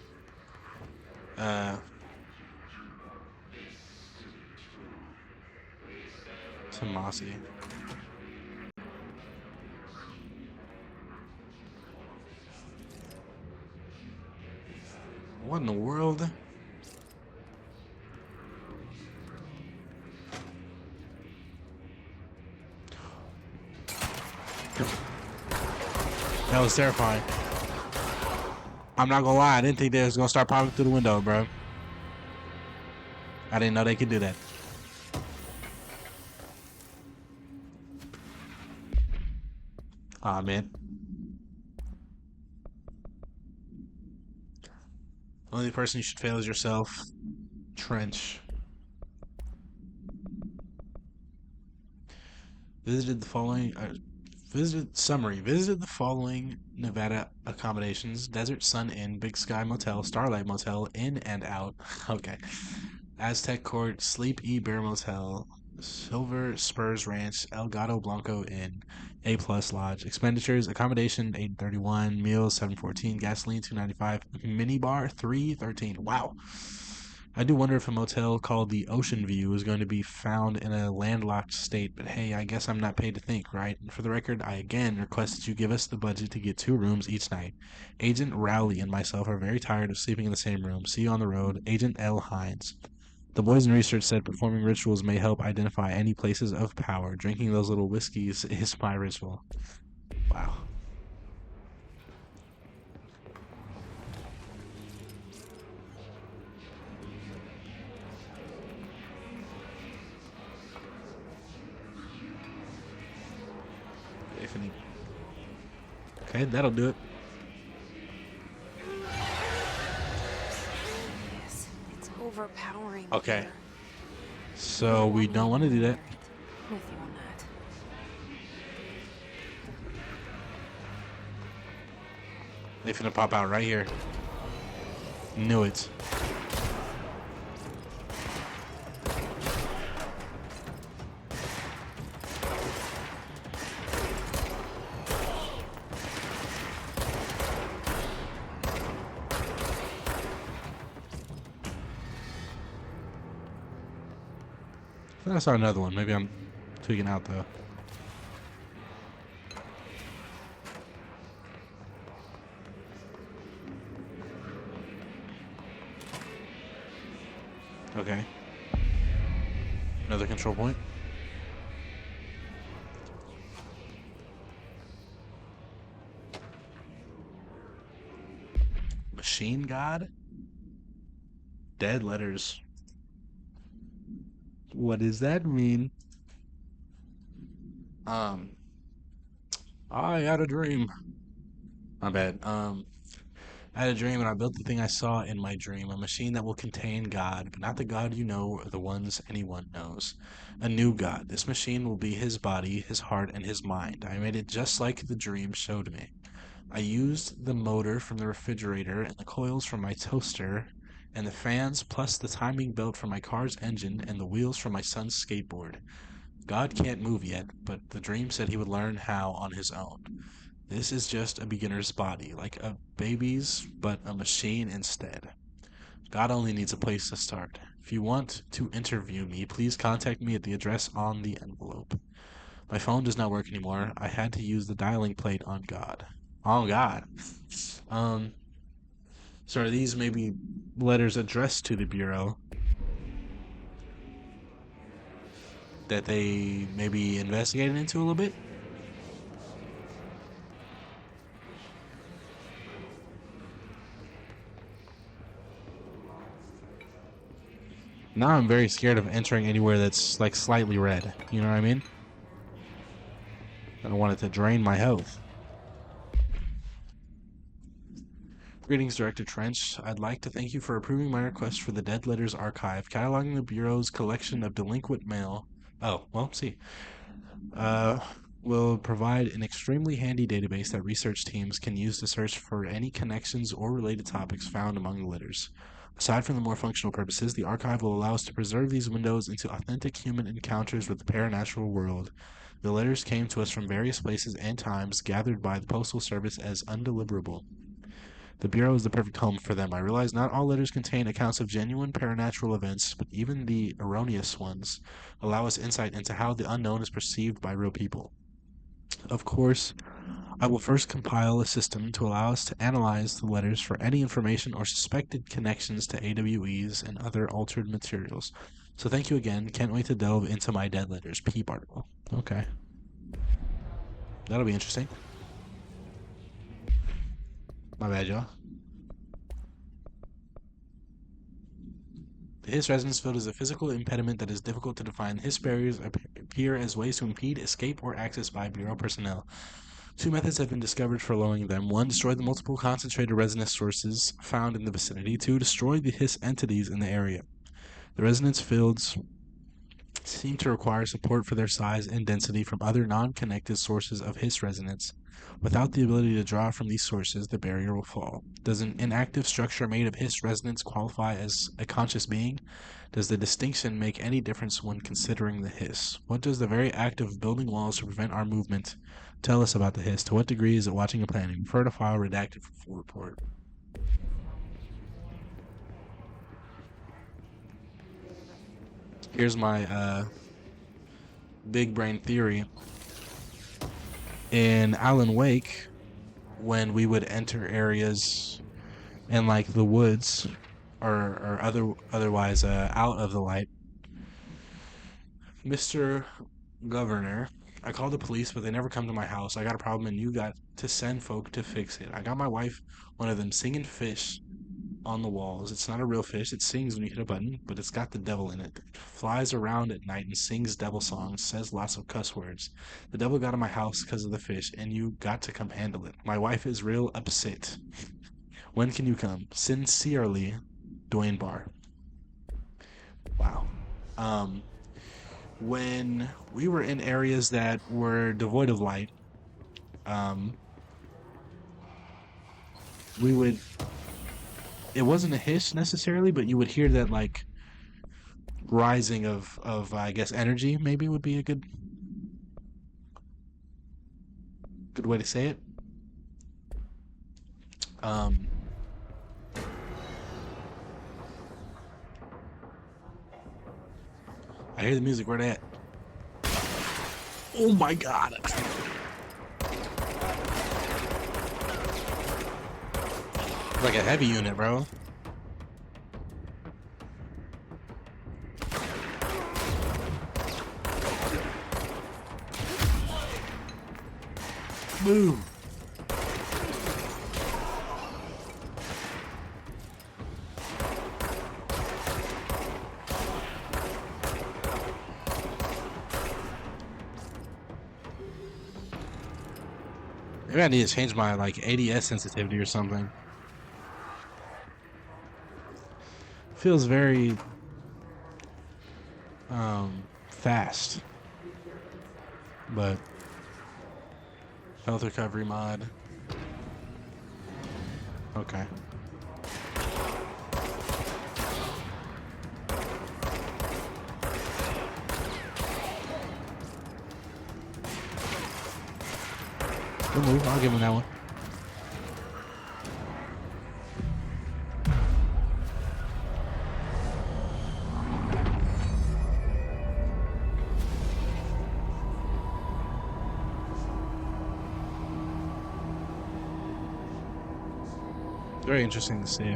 some Mossy. What in the world? That was terrifying. I'm not gonna lie, I didn't think they was gonna start popping through the window, bro. I didn't know they could do that. Aw, man. Only person you should fail is yourself. Trench. Visited the following. Visited the following Nevada accommodations: Desert Sun Inn, Big Sky Motel, Starlight Motel, In and Out. Okay. Aztec Court, Sleep E Bear Motel, Silver Spurs Ranch, El Gato Blanco Inn, A Plus Lodge. Expenditures: accommodation $831, meals $714, gasoline $295, mini bar $313. Wow. I do wonder if a motel called the Ocean View is going to be found in a landlocked state, but hey, I guess I'm not paid to think, right? And for the record, I again request that you give us the budget to get 2 rooms each night. Agent Rowley and myself are very tired of sleeping in the same room. See you on the road. Agent L. Hines. The boys in research said performing rituals may help identify any places of power. Drinking those little whiskeys is my ritual. Wow. Okay, that'll do it. Yes, it's overpowering. Okay. Here. So we don't want to do that. With you on that. They finna pop out right here. Knew it. I saw another one. Maybe I'm tweaking out though. Okay. Another control point. Machine God? Dead letters. What does that mean? I had a dream. My bad. I had a dream and I built the thing I saw in my dream, a machine that will contain God, but not the God you know or the ones anyone knows. A new God. This machine will be his body, his heart, and his mind. I made it just like the dream showed me. I used the motor from the refrigerator and the coils from my toaster and the fans plus the timing belt from my car's engine and the wheels from my son's skateboard. God can't move yet, but the dream said he would learn how on his own. This is just a beginner's body, like a baby's, but a machine instead. God only needs a place to start. If you want to interview me, please contact me at the address on the envelope. My phone does not work anymore. I had to use the dialing plate on God. On God. So are these maybe letters addressed to the Bureau that they maybe investigated into a little bit? Now I'm very scared of entering anywhere that's like slightly red. You know what I mean? I don't want it to drain my health. Greetings, Director Trench. I'd like to thank you for approving my request for the Dead Letters Archive, cataloging the Bureau's collection of delinquent mail. Oh, well, see. Will provide an extremely handy database that research teams can use to search for any connections or related topics found among the letters. Aside from the more functional purposes, the archive will allow us to preserve these windows into authentic human encounters with the paranatural world. The letters came to us from various places and times, gathered by the Postal Service as undeliverable. The Bureau is the perfect home for them. I realize not all letters contain accounts of genuine paranatural events, but even the erroneous ones allow us insight into how the unknown is perceived by real people. Of course, I will first compile a system to allow us to analyze the letters for any information or suspected connections to AWEs and other altered materials. So thank you again. Can't wait to delve into my Dead Letters peep article. Okay. That'll be interesting. My bad, y'all. The Hiss resonance field is a physical impediment that is difficult to define. Hiss barriers appear as ways to impede, escape, or access by Bureau personnel. Two methods have been discovered for lowering them. One, destroy the multiple concentrated resonance sources found in the vicinity. Two, destroy the Hiss entities in the area. The resonance fields seem to require support for their size and density from other non-connected sources of Hiss resonance. Without the ability to draw from these sources, the barrier will fall. Does an inactive structure made of Hiss resonance qualify as a conscious being? Does the distinction make any difference when considering the Hiss? What does the very act of building walls to prevent our movement tell us about the Hiss? To what degree is it watching and planning? Refer to file redacted for full report. Here's my big brain theory. In Alan Wake, when we would enter areas in like the woods or otherwise out of the light, Mr. Governor, I called the police, but they never come to my house. I got a problem, and you got to send folk to fix it. I got my wife one of them singing fish on the walls. It's not a real fish. It sings when you hit a button, but it's got the devil in it. It flies around at night and sings devil songs, says lots of cuss words. The devil got in my house because of the fish, and you got to come handle it. My wife is real upset. When can you come? Sincerely, Dwayne Barr. Wow. When we were in areas that were devoid of light, we would... It wasn't a hiss necessarily, but you would hear that like rising of I guess energy maybe would be a good way to say it. I hear the music. Where they at? Oh my god. Like a heavy unit, bro. Move. Maybe I need to change my like ADS sensitivity or something. feels very fast, but health recovery mod. Okay. Good move. I'll give him that one. Very interesting to see.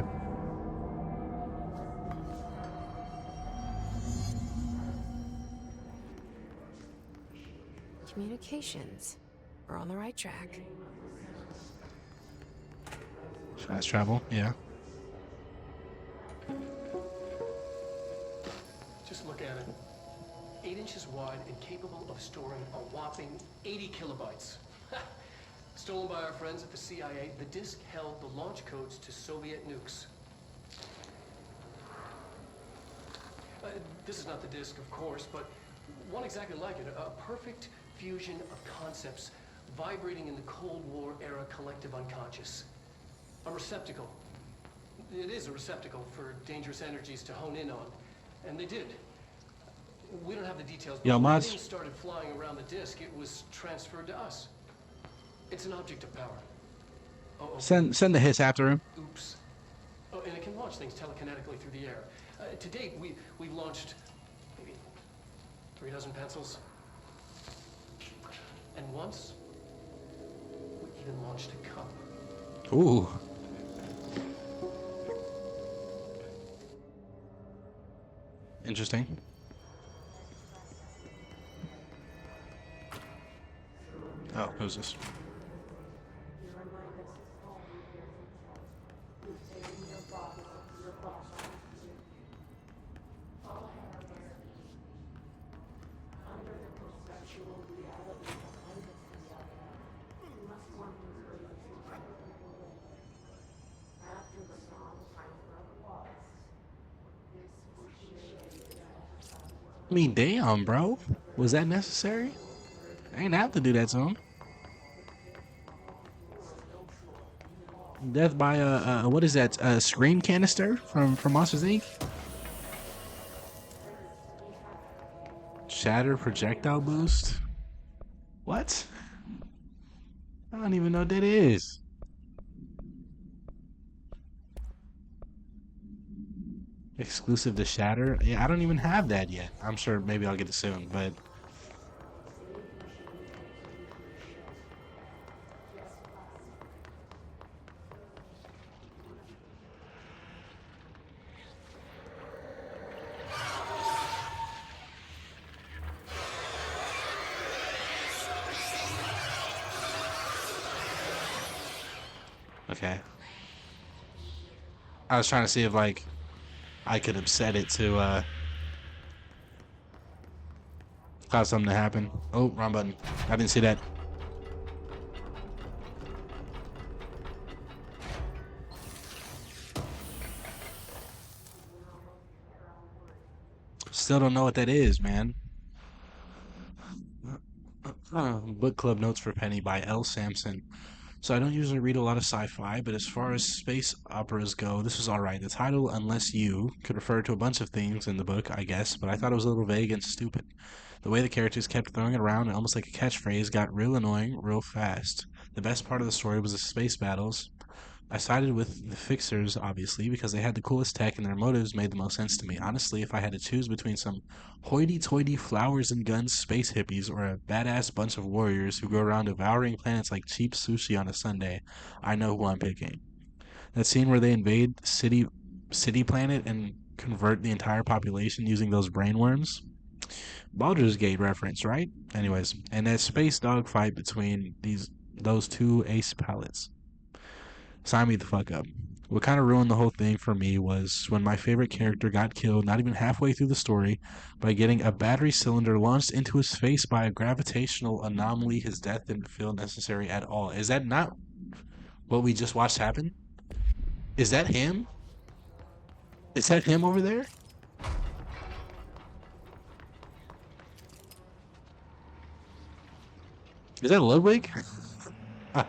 Communications. We're on the right track. Fast travel, yeah. Just look at it. 8 inches wide and capable of storing a whopping 80 kilobytes. Stolen by our friends at the CIA, the disk held the launch codes to Soviet nukes. This is not the disk, of course, but one exactly like it. A perfect fusion of concepts vibrating in the Cold War era collective unconscious. A receptacle. It is a receptacle for dangerous energies to hone in on. And they did. We don't have the details, but Yo, when mods. things started flying around the disk, it was transferred to us. It's an object of power. Oh, Send the hits after him. oops. Oh, and it can launch things telekinetically through the air. To date, we've launched maybe 3 dozen pencils. And once, we even launched a cup. Ooh. Interesting. Oh, who's this? I mean, damn, bro. Was that necessary? I ain't have to do that to him. Death by a what is that? A scream canister from Monsters Inc. Shatter projectile boost. What? I don't even know what that is. Exclusive to Shatter? Yeah, I don't even have that yet. I'm sure maybe I'll get it soon, but okay. I was trying to see if like I could have set it to cause something to happen. Oh, wrong button. I didn't see that. Still don't know what that is, man. Book Club Notes for Penny by L. Sampson. So I don't usually read a lot of sci-fi, but as far as space operas go, this was alright. The title, Unless You, could refer to a bunch of things in the book, I guess, but I thought it was a little vague and stupid. The way the characters kept throwing it around, and almost like a catchphrase, got real annoying real fast. The best part of the story was the space battles. I sided with the Fixers, obviously, because they had the coolest tech and their motives made the most sense to me. Honestly, if I had to choose between some hoity-toity flowers and guns space hippies or a badass bunch of warriors who go around devouring planets like cheap sushi on a Sunday, I know who I'm picking. That scene where they invade city planet and convert the entire population using those brainworms? Baldur's Gate reference, right? Anyways, and that space dogfight between those two ace palettes. Sign me the fuck up. What kind of ruined the whole thing for me was when my favorite character got killed not even halfway through the story by getting a battery cylinder launched into his face by a gravitational anomaly. His death didn't feel necessary at all. Is that not what we just watched happen? Is that him? Is that him over there? Is that Ludwig? Ah.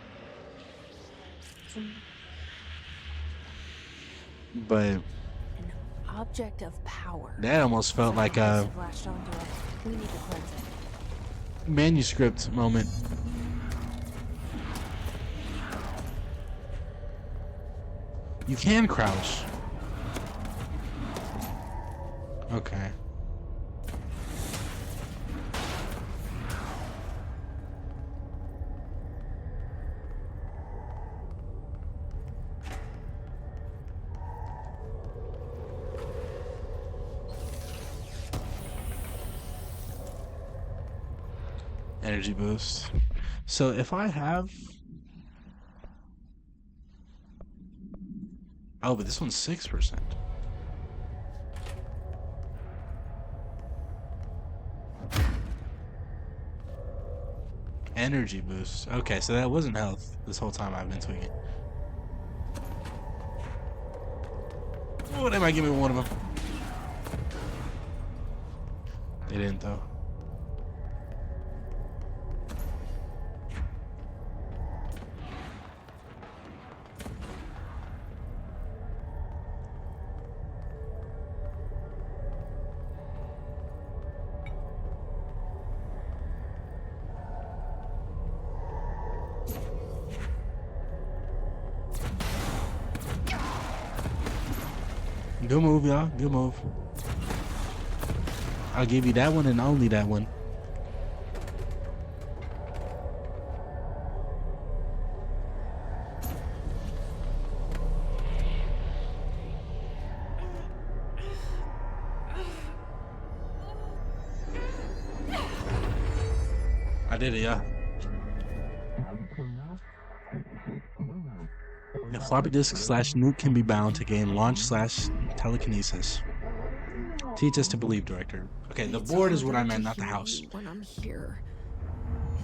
But An object of power. that almost felt like a Latched onto it. We need to cleanse it. manuscript moment. You can crouch. Okay. Energy boost. So if I have... Oh, but this one's 6%. Energy boost. Okay, so that wasn't health this whole time I've been tweaking. Oh, they might give me one of them. They didn't, though. Good move, y'all. Good move. I'll give you that one and only that one. I did it, yeah. The floppy disk / nuke can be bound to gain launch / telekinesis. Teach us to believe, director. Okay, the board is what I meant, not the house. When I'm here,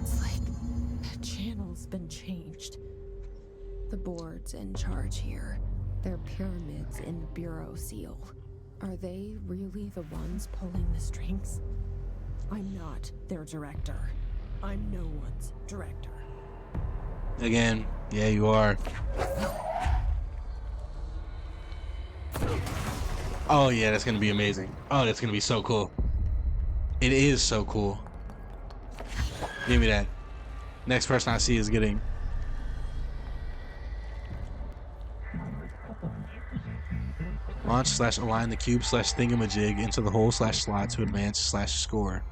it's like the channel's been changed. The board's in charge here. They're pyramids in the Bureau seal. Are they really the ones pulling the strings? I'm not their director. I'm no one's director. Again, yeah, you are. Oh yeah, that's gonna be amazing. Oh, that's gonna be so cool. It is so cool. Give me that. Next person I see is getting. Launch / align the cube / thingamajig into the hole / slot to advance / score.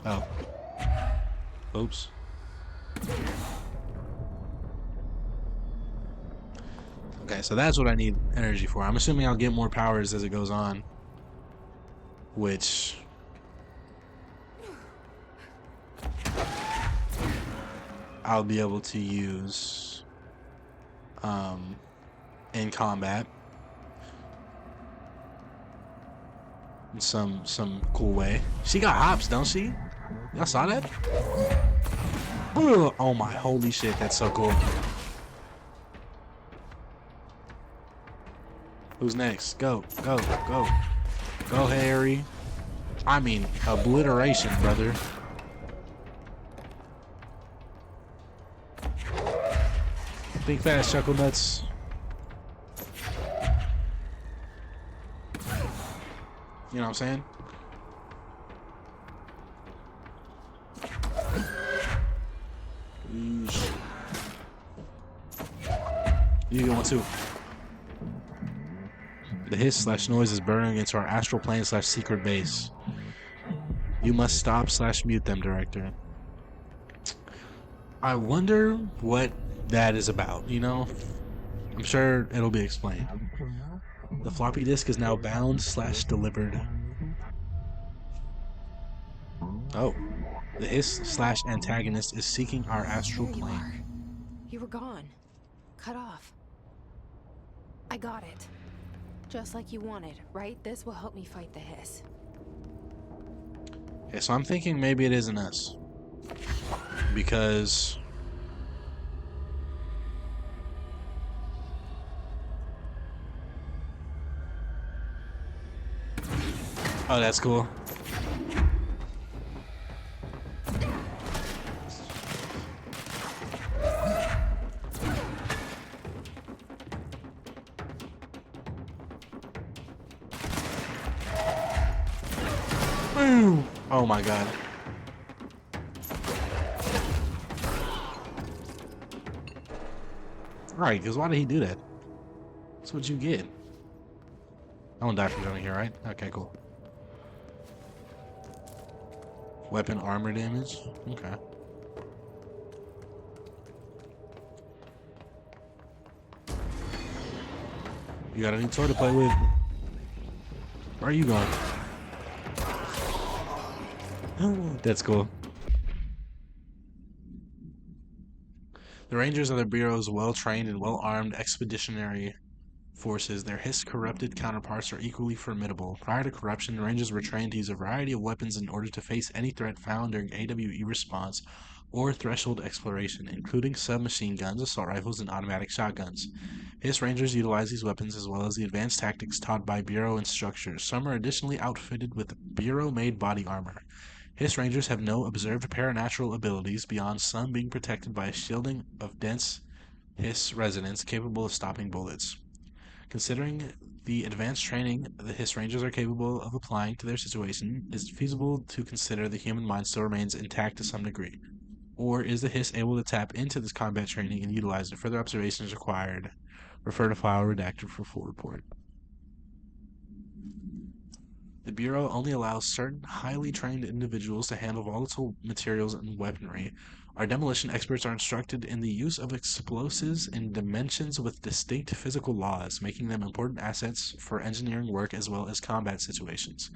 Oh. Oops. Okay, so that's what I need energy for. I'm assuming I'll get more powers as it goes on. Which... I'll be able to use... in combat. In some cool way. She got hops, don't she? Y'all saw that? Oh my holy shit, that's so cool. Who's next? Go, go, go. Go, Harry. I mean, obliteration, brother. Big fast chuckle nuts. You know what I'm saying? You get one too. The hiss / noise is burrowing into our astral plane / secret base. You must stop / mute them, director. I wonder what that is about, you know? I'm sure it'll be explained. The floppy disk is now bound / delivered. Oh. The hiss / antagonist is seeking our astral plane. You were gone. Cut off. I got it. Just like you wanted, right? This will help me fight the hiss. Okay, so I'm thinking maybe it isn't us. Because... Oh, that's cool. Boom! Oh my god. Right, because why did he do that? That's what you get. I won't die from coming here, right? Okay, cool. Weapon armor damage? Okay. You got a new toy to play with? Where are you going? That's cool. The Rangers are the Bureau's well-trained and well-armed expeditionary forces. Their Hiss-corrupted counterparts are equally formidable. Prior to corruption, the Rangers were trained to use a variety of weapons in order to face any threat found during AWE response or threshold exploration, including submachine guns, assault rifles, and automatic shotguns. Hiss Rangers utilize these weapons as well as the advanced tactics taught by Bureau instructors. Some are additionally outfitted with Bureau-made body armor. Hiss Rangers have no observed paranatural abilities beyond some being protected by a shielding of dense Hiss resonance capable of stopping bullets. Considering the advanced training the Hiss Rangers are capable of applying to their situation, is it feasible to consider the human mind still remains intact to some degree? Or is the Hiss able to tap into this combat training and utilize it? Further observations required. Refer to file redacted for full report. The Bureau only allows certain highly trained individuals to handle volatile materials and weaponry. Our demolition experts are instructed in the use of explosives in dimensions with distinct physical laws, making them important assets for engineering work as well as combat situations.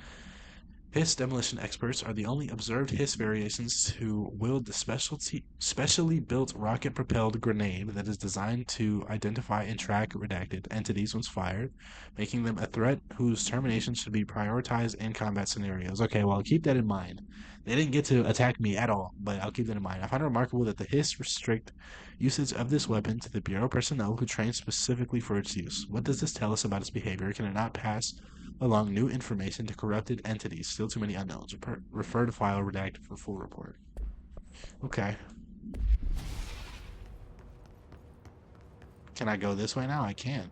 Hiss demolition experts are the only observed Hiss variations to wield the specially built rocket-propelled grenade that is designed to identify and track redacted entities once fired, making them a threat whose termination should be prioritized in combat scenarios. Okay, well, I'll keep that in mind. They didn't get to attack me at all, but I'll keep that in mind. I find it remarkable that the Hiss restrict usage of this weapon to the Bureau personnel who train specifically for its use. What does this tell us about its behavior? Can it not pass along new information to corrupted entities? Still too many unknowns. Refer to file redacted for full report. Okay. Can I go this way now? I can.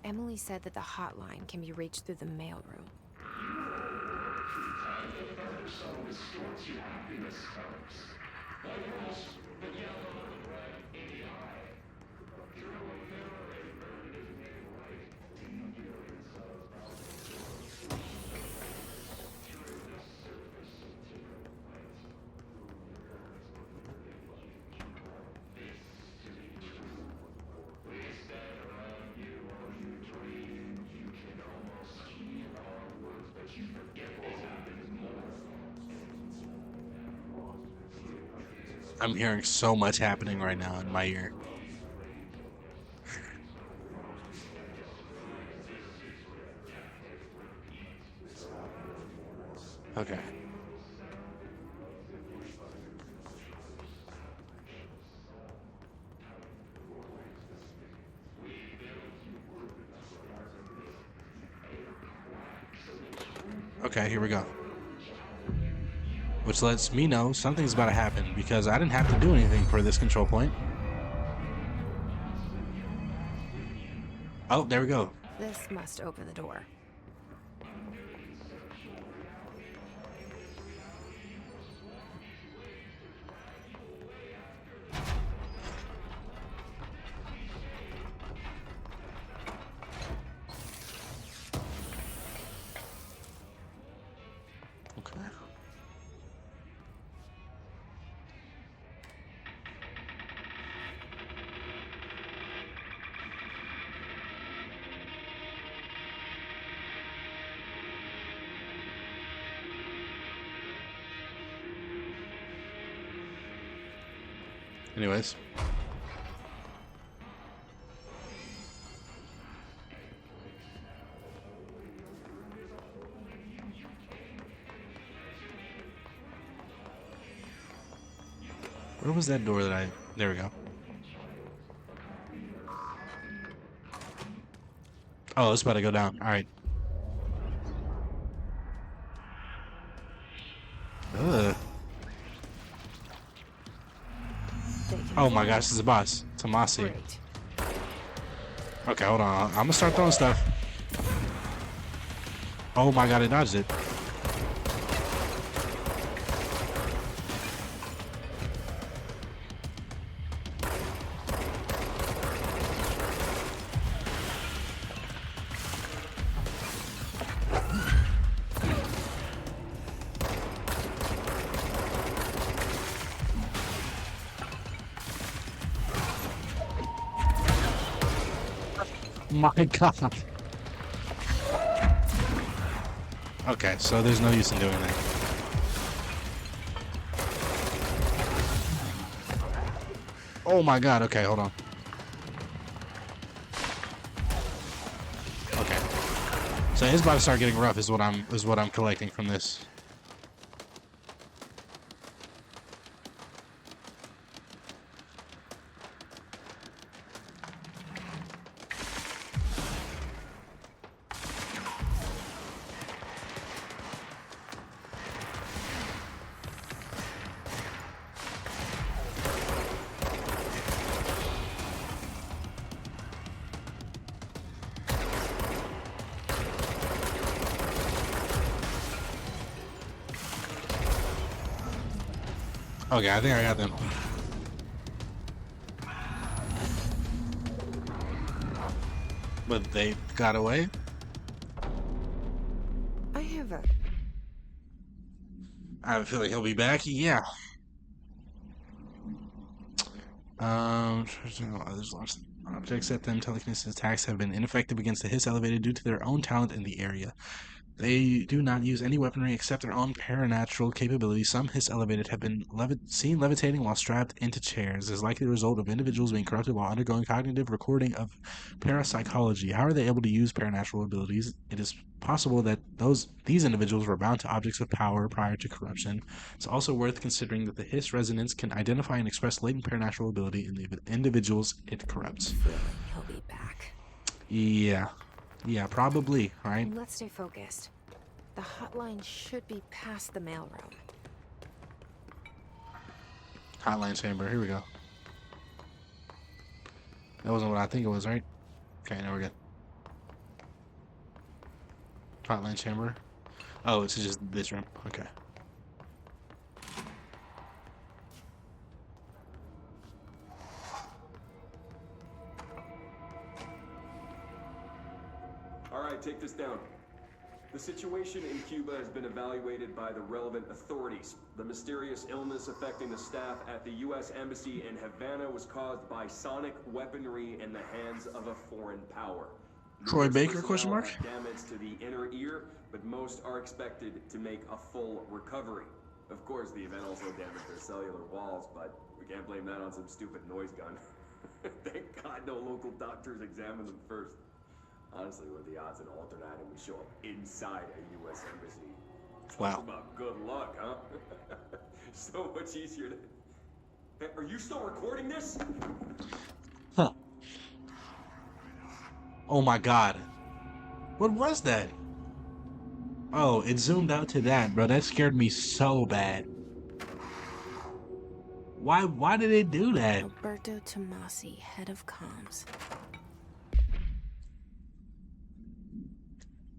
Emily said that the hotline can be reached through the mailroom. I'm hearing so much happening right now in my ear. Okay. Okay, here we go. Which lets me know something's about to happen because I didn't have to do anything for this control point. Oh, there we go. This must open the door. Okay. Anyways. Where was that door that I... There we go. Oh, it's about to go down. Alright. Oh my gosh, this is a boss. Tomasi. Great. Okay, hold on. I'm gonna start throwing stuff. Oh my god, I dodged it. My god. Okay, so there's no use in doing that. Oh my god, okay, hold on. Okay. So it's about to start getting rough is what I'm collecting from this. Okay, I think I got them. But they got away? I have a... I feel like he'll be back. Yeah. Others launched objects at them. Telekinesis attacks have been ineffective against the Hiss Elevated due to their own talent in the area. They do not use any weaponry except their own paranatural capabilities. Some Hiss Elevated have been seen levitating while strapped into chairs. It is likely the result of individuals being corrupted while undergoing cognitive recording of parapsychology. How are they able to use paranatural abilities? It is possible that these individuals were bound to objects of power prior to corruption. It's also worth considering that the Hiss resonance can identify and express latent paranatural ability in the individuals it corrupts. He'll be back. Yeah. Yeah, probably, right? Let's stay focused. The hotline should be past the mailroom. Hotline chamber, here we go. That wasn't what I think it was, right? Okay, now we're good. Hotline chamber. Oh, it's just this room. Okay. Alright, take this down. The situation in Cuba has been evaluated by the relevant authorities. The mysterious illness affecting the staff at the U.S. Embassy in Havana was caused by sonic weaponry in the hands of a foreign power. Troy Numerous Baker, personnel question mark? have damage to the inner ear, but most are expected to make a full recovery. Of course, the event also damaged their cellular walls, but we can't blame that on some stupid noise gun. Thank God no local doctors examined them first. Honestly, what are the odds an alternating we show up inside a U.S. embassy? Wow. Talk about good luck, huh? So much easier to... Hey, are you still recording this? Huh. Oh my god. What was that? Oh, it zoomed out to that, bro. That scared me so bad. Why did it do that? Alberto Tomasi, head of comms.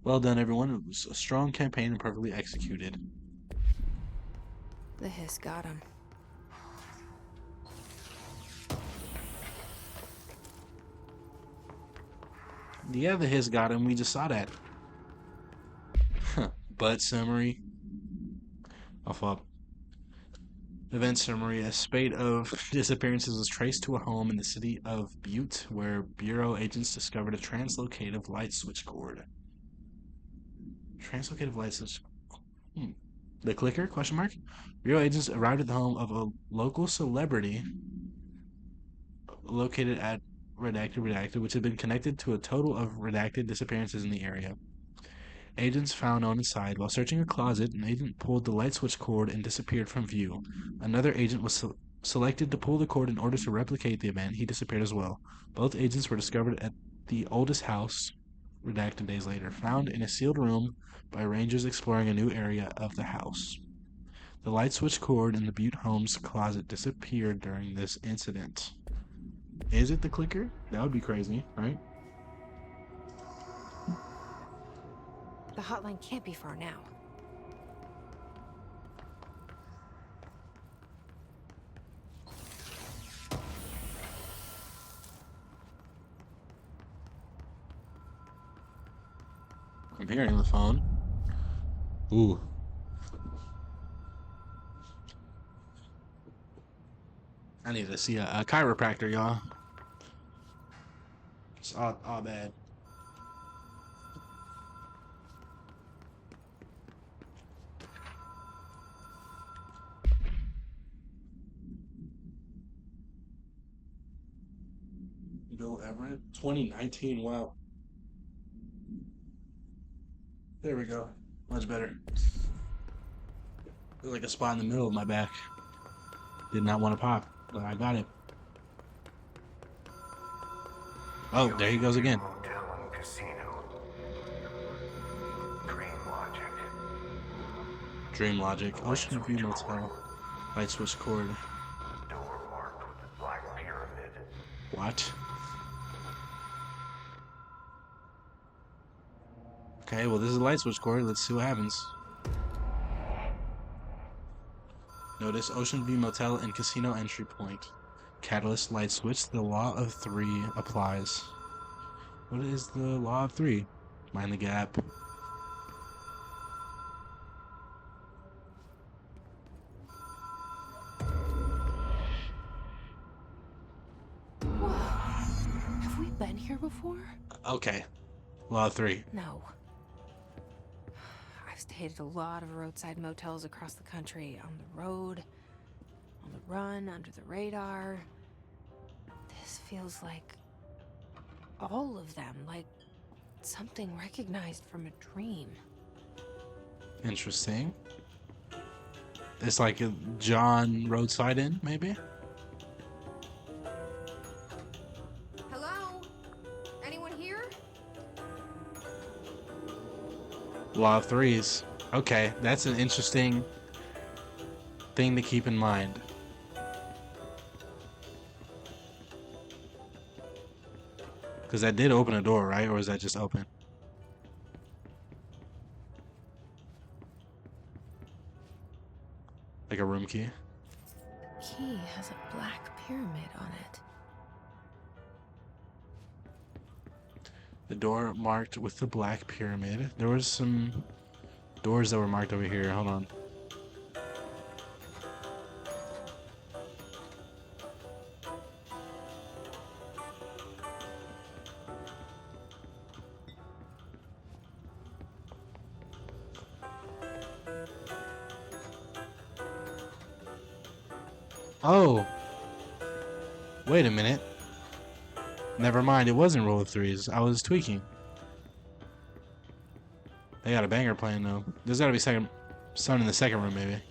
Well done, everyone. It was a strong campaign and perfectly executed. The Hiss got him. Yeah, the Hiss got him. We just saw that. But summary. Off up. Event summary. A spate of disappearances was traced to a home in the city of Butte, where Bureau agents discovered a translocative light switch cord. Translocative light switch. The clicker? Question mark. Bureau agents arrived at the home of a local celebrity located at redacted, which had been connected to a total of redacted disappearances in the area. Agents found no one inside. While searching a closet, an agent pulled the light switch cord and disappeared from view. Another agent was selected to pull the cord in order to replicate the event. He disappeared as well. Both agents were discovered at the oldest house, redacted days later, found in a sealed room by rangers exploring a new area of the house. The light switch cord in the Butte home's closet disappeared during this incident. Is it the clicker? That would be crazy, right? The hotline can't be far now. I'm hearing the phone. Ooh. I need to see a chiropractor, y'all. It's all bad. Bill Everett, 2019. Wow. There we go. Much better. There's like a spot in the middle of my back. Did not want to pop, but I got it. Oh, there he goes again. Hotel and casino. Dream logic. Dream Logic. Ocean View Motel. Light switch cord. Door marked with the black pyramid. What? Okay, well, this is a light switch cord. Let's see what happens. Notice Ocean View Motel and Casino entry point. Catalyst light switch. The law of three applies. What is the law of three? Mind the gap. Whoa. Have we been here before? Okay. Law of three. No. I've stayed at a lot of roadside motels across the country, on the road, on the run, under the radar. This feels like all of them, like something recognized from a dream. Interesting. It's like a John Roadside Inn, maybe? Hello? Anyone here? Law of threes. Okay, that's an interesting thing to keep in mind. Because that did open a door, right? Or was that just open? Like a room key? Key has a black pyramid on it. The door marked with the black pyramid. There was some doors that were marked over here. Hold on. Oh. Wait a minute. Never mind, it wasn't roll of threes. I was tweaking. They got a banger playing though. There's gotta be some in the second room maybe.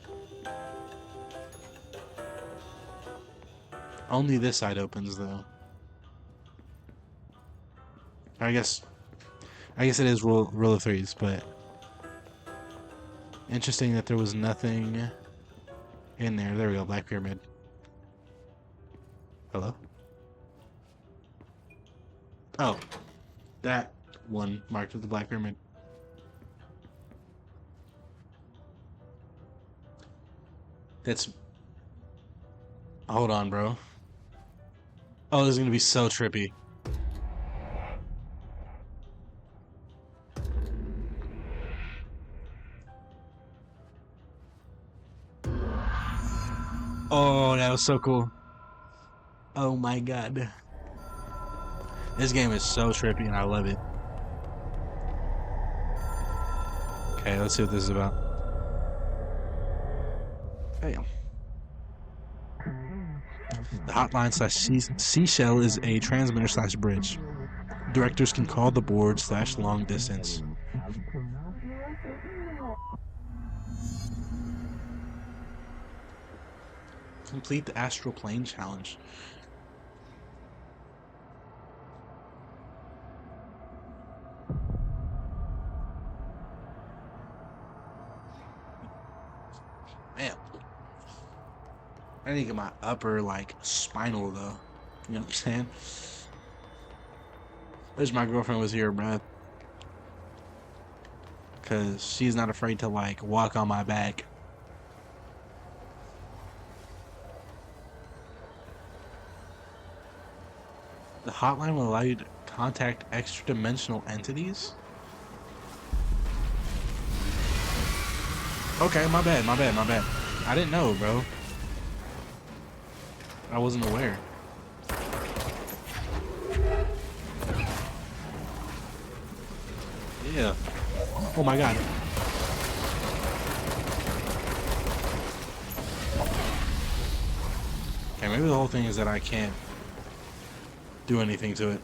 Only this side opens though. I guess it is roll of threes, but interesting that there was nothing in there. There we go, black pyramid. Hello? Oh, that one marked with the black pyramid. That's... Hold on, bro. Oh, this is gonna be so trippy. Oh, that was so cool. Oh my god. This game is so trippy and I love it. Okay, let's see what this is about. Bam. The hotline / seashell is a transmitter / bridge. Directors can call the board / long distance. Complete the astral plane challenge. Man. I need to get my upper, like, spinal, though. You know what I'm saying? Wish my girlfriend was here, bruh. Because she's not afraid to, like, walk on my back. The hotline will allow you to contact extra-dimensional entities? Okay, my bad. I didn't know, bro. I wasn't aware. Yeah. Oh my god. Okay, maybe the whole thing is that I can't do anything to it.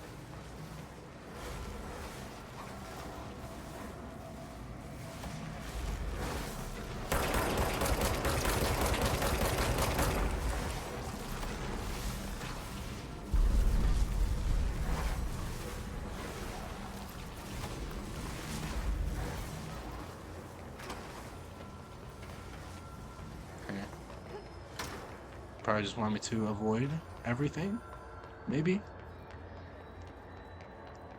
Probably just want me to avoid everything, maybe.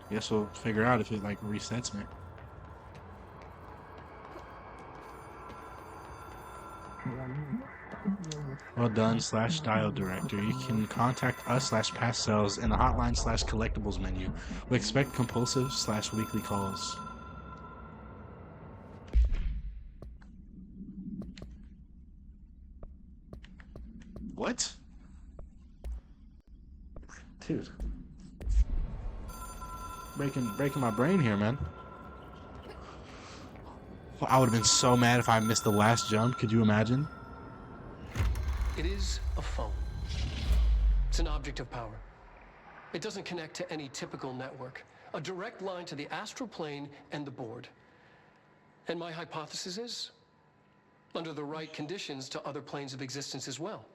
Guess we'll figure out if it like resets me. Well done / dial director. You can contact us / past sales in the hotline / collectibles menu. We expect compulsive / weekly calls. What? Dude. Breaking my brain here, man. Well, I would have been so mad if I missed the last jump. Could you imagine? It is a phone. It's an object of power. It doesn't connect to any typical network. A direct line to the astral plane and the board. And my hypothesis is, under the right conditions, to other planes of existence as well.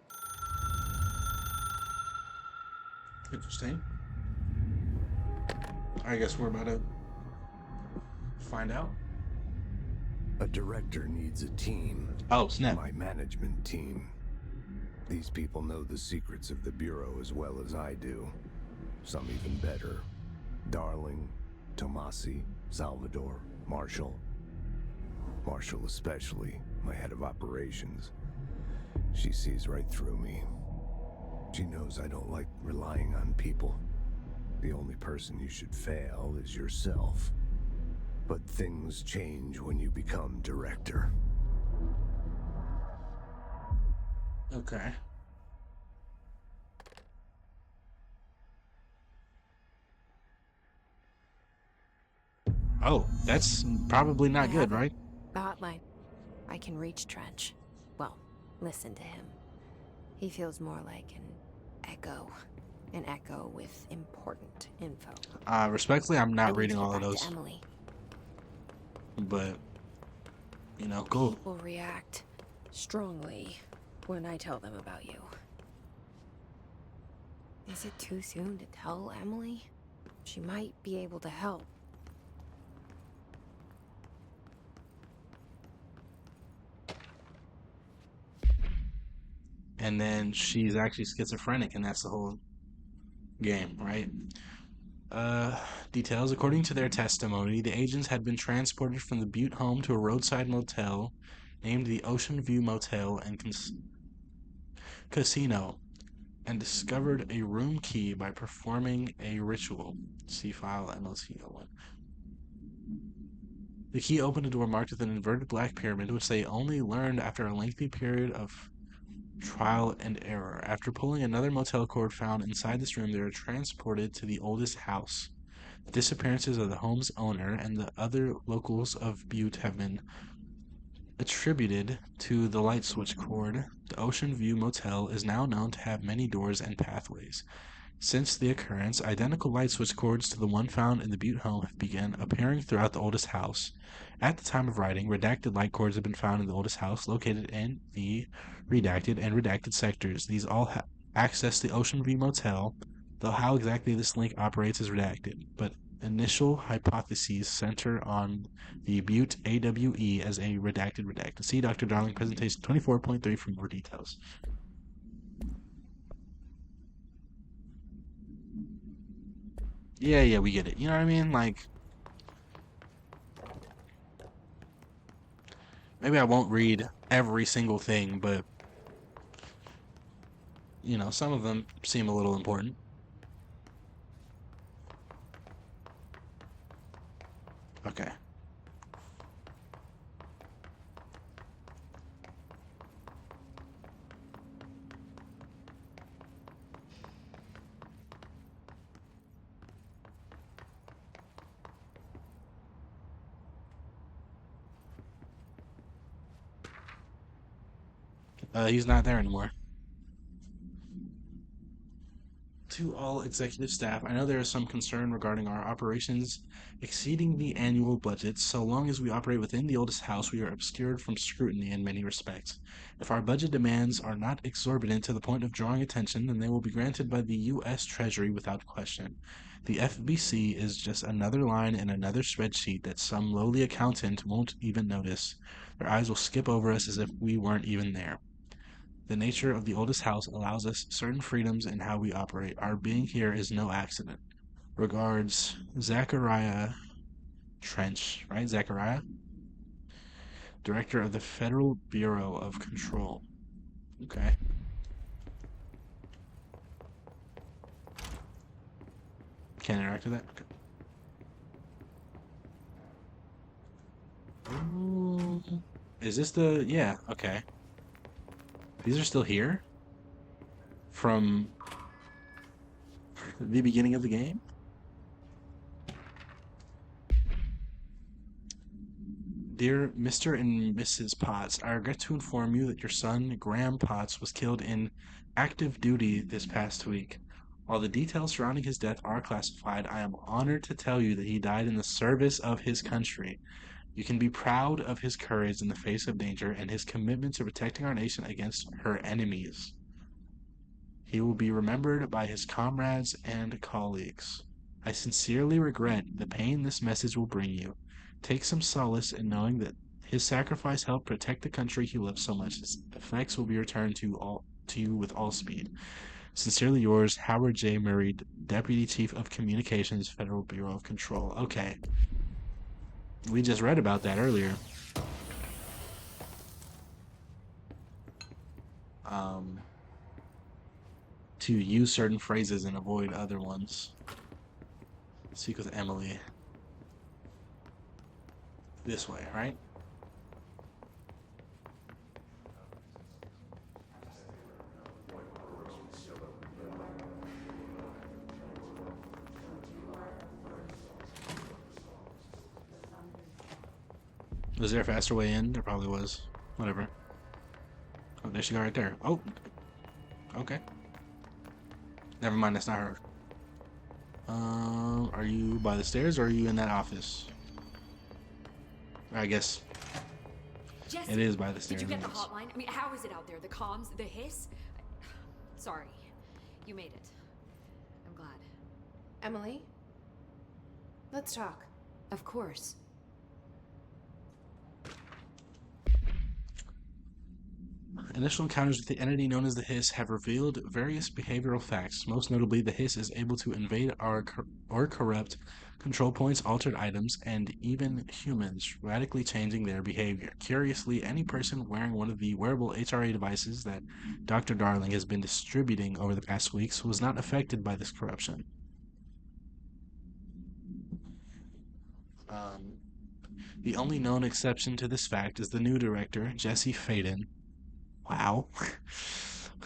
Interesting. I guess we're about to find out. A director needs a team. Oh, snap. My management team. These people know the secrets of the Bureau as well as I do. Some even better. Darling, Tomasi, Salvador, Marshall. Marshall especially, my head of operations. She sees right through me. She knows I don't like relying on people. The only person you should fail is yourself. But things change when you become director. Okay. Oh, that's probably not good, right? The hotline. I can reach Trench. Well, listen to him. He feels more like an echo. An echo with important info. Respectfully, I'm I not need reading to get all of back those. to Emily. But, you know, cool. People react strongly when I tell them about you. Is it too soon to tell Emily? She might be able to help. And then she's actually schizophrenic, and that's the whole game, right? Details. According to their testimony, the agents had been transported from the Butte home to a roadside motel named the Ocean View Motel and Casino, and discovered a room key by performing a ritual. See file MLT01. The key opened a door marked with an inverted black pyramid, which they only learned after a lengthy period of trial and error. After pulling another motel cord found inside this room, they were transported to the oldest house. The disappearances of the home's owner and the other locals of Butte have been attributed to the light switch cord. The Ocean View Motel is now known to have many doors and pathways. Since the occurrence, identical light switch cords to the one found in the Butte home have begun appearing throughout the oldest house. At the time of writing, redacted light cords have been found in the oldest house, located in the redacted and redacted sectors. These all access the Ocean View Motel, though how exactly this link operates is redacted. But initial hypotheses center on the Butte AWE as a redacted. See Dr. Darling presentation 24.3 for more details. Yeah, we get it. You know what I mean? Like, maybe I won't read every single thing, but, you know, some of them seem a little important. Okay. He's not there anymore. To all executive staff, I know there is some concern regarding our operations exceeding the annual budget. So long as we operate within the oldest house, we are obscured from scrutiny in many respects. If our budget demands are not exorbitant to the point of drawing attention, then they will be granted by the U.S. Treasury without question. The FBC is just another line in another spreadsheet that some lowly accountant won't even notice. Their eyes will skip over us as if we weren't even there. The nature of the oldest house allows us certain freedoms in how we operate. Our being here is no accident. Regards, Zachariah Trench, right? Zachariah? Director of the Federal Bureau of Control. Okay. Can't interact with that? Okay. Ooh. Is this the... Yeah, okay. These are still here? From the beginning of the game? Dear Mr. and Mrs. Potts, I regret to inform you that your son, Graham Potts, was killed in active duty this past week. While the details surrounding his death are classified, I am honored to tell you that he died in the service of his country. You can be proud of his courage in the face of danger and his commitment to protecting our nation against her enemies. He will be remembered by his comrades and colleagues. I sincerely regret the pain this message will bring you. Take some solace in knowing that his sacrifice helped protect the country he loves so much. His effects will be returned to you with all speed. Sincerely yours, Howard J. Murray, Deputy Chief of Communications, Federal Bureau of Control. Okay. We just read about that earlier. To use certain phrases and avoid other ones. Speak with Emily. This way, right? Was there a faster way in? There probably was. Whatever. Oh, there she go right there. Oh. Okay. Never mind, that's not her. Are you by the stairs or are you in that office? I guess Jesse, it is by the stairs. did you get the hotline? I mean, how is it out there? The comms, the hiss? Sorry, you made it. I'm glad. Emily? Let's talk. Of course. Initial encounters with the entity known as the Hiss have revealed various behavioral facts. Most notably, the Hiss is able to invade or corrupt control points, altered items, and even humans, radically changing their behavior. Curiously, any person wearing one of the wearable HRA devices that Dr. Darling has been distributing over the past weeks was not affected by this corruption. The only known exception to this fact is the new director, Jesse Faden. Wow.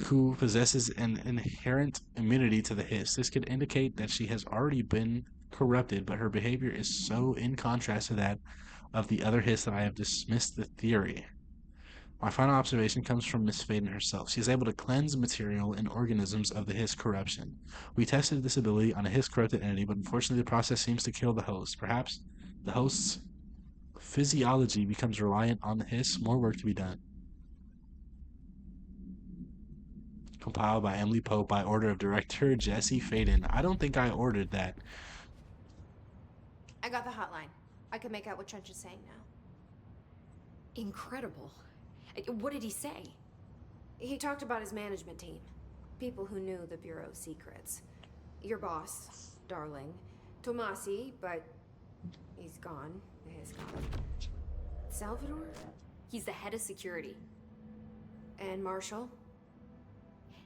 Who possesses an inherent immunity to the Hiss. This could indicate that she has already been corrupted, but her behavior is so in contrast to that of the other Hiss that I have dismissed the theory. My final observation comes from Miss Faden herself. She is able to cleanse material and organisms of the Hiss corruption. We tested this ability on a Hiss corrupted entity, but unfortunately the process seems to kill the host. Perhaps the host's physiology becomes reliant on the Hiss. More work to be done. Compiled by Emily Pope by order of director Jesse Faden. I don't think I ordered that. I got the hotline. I can make out what Trench is saying now. Incredible. What did he say? He talked about his management team. People who knew the Bureau's secrets. Your boss, Darling, Tomasi, but he's gone. He's gone. Salvador? He's the head of security. And Marshall?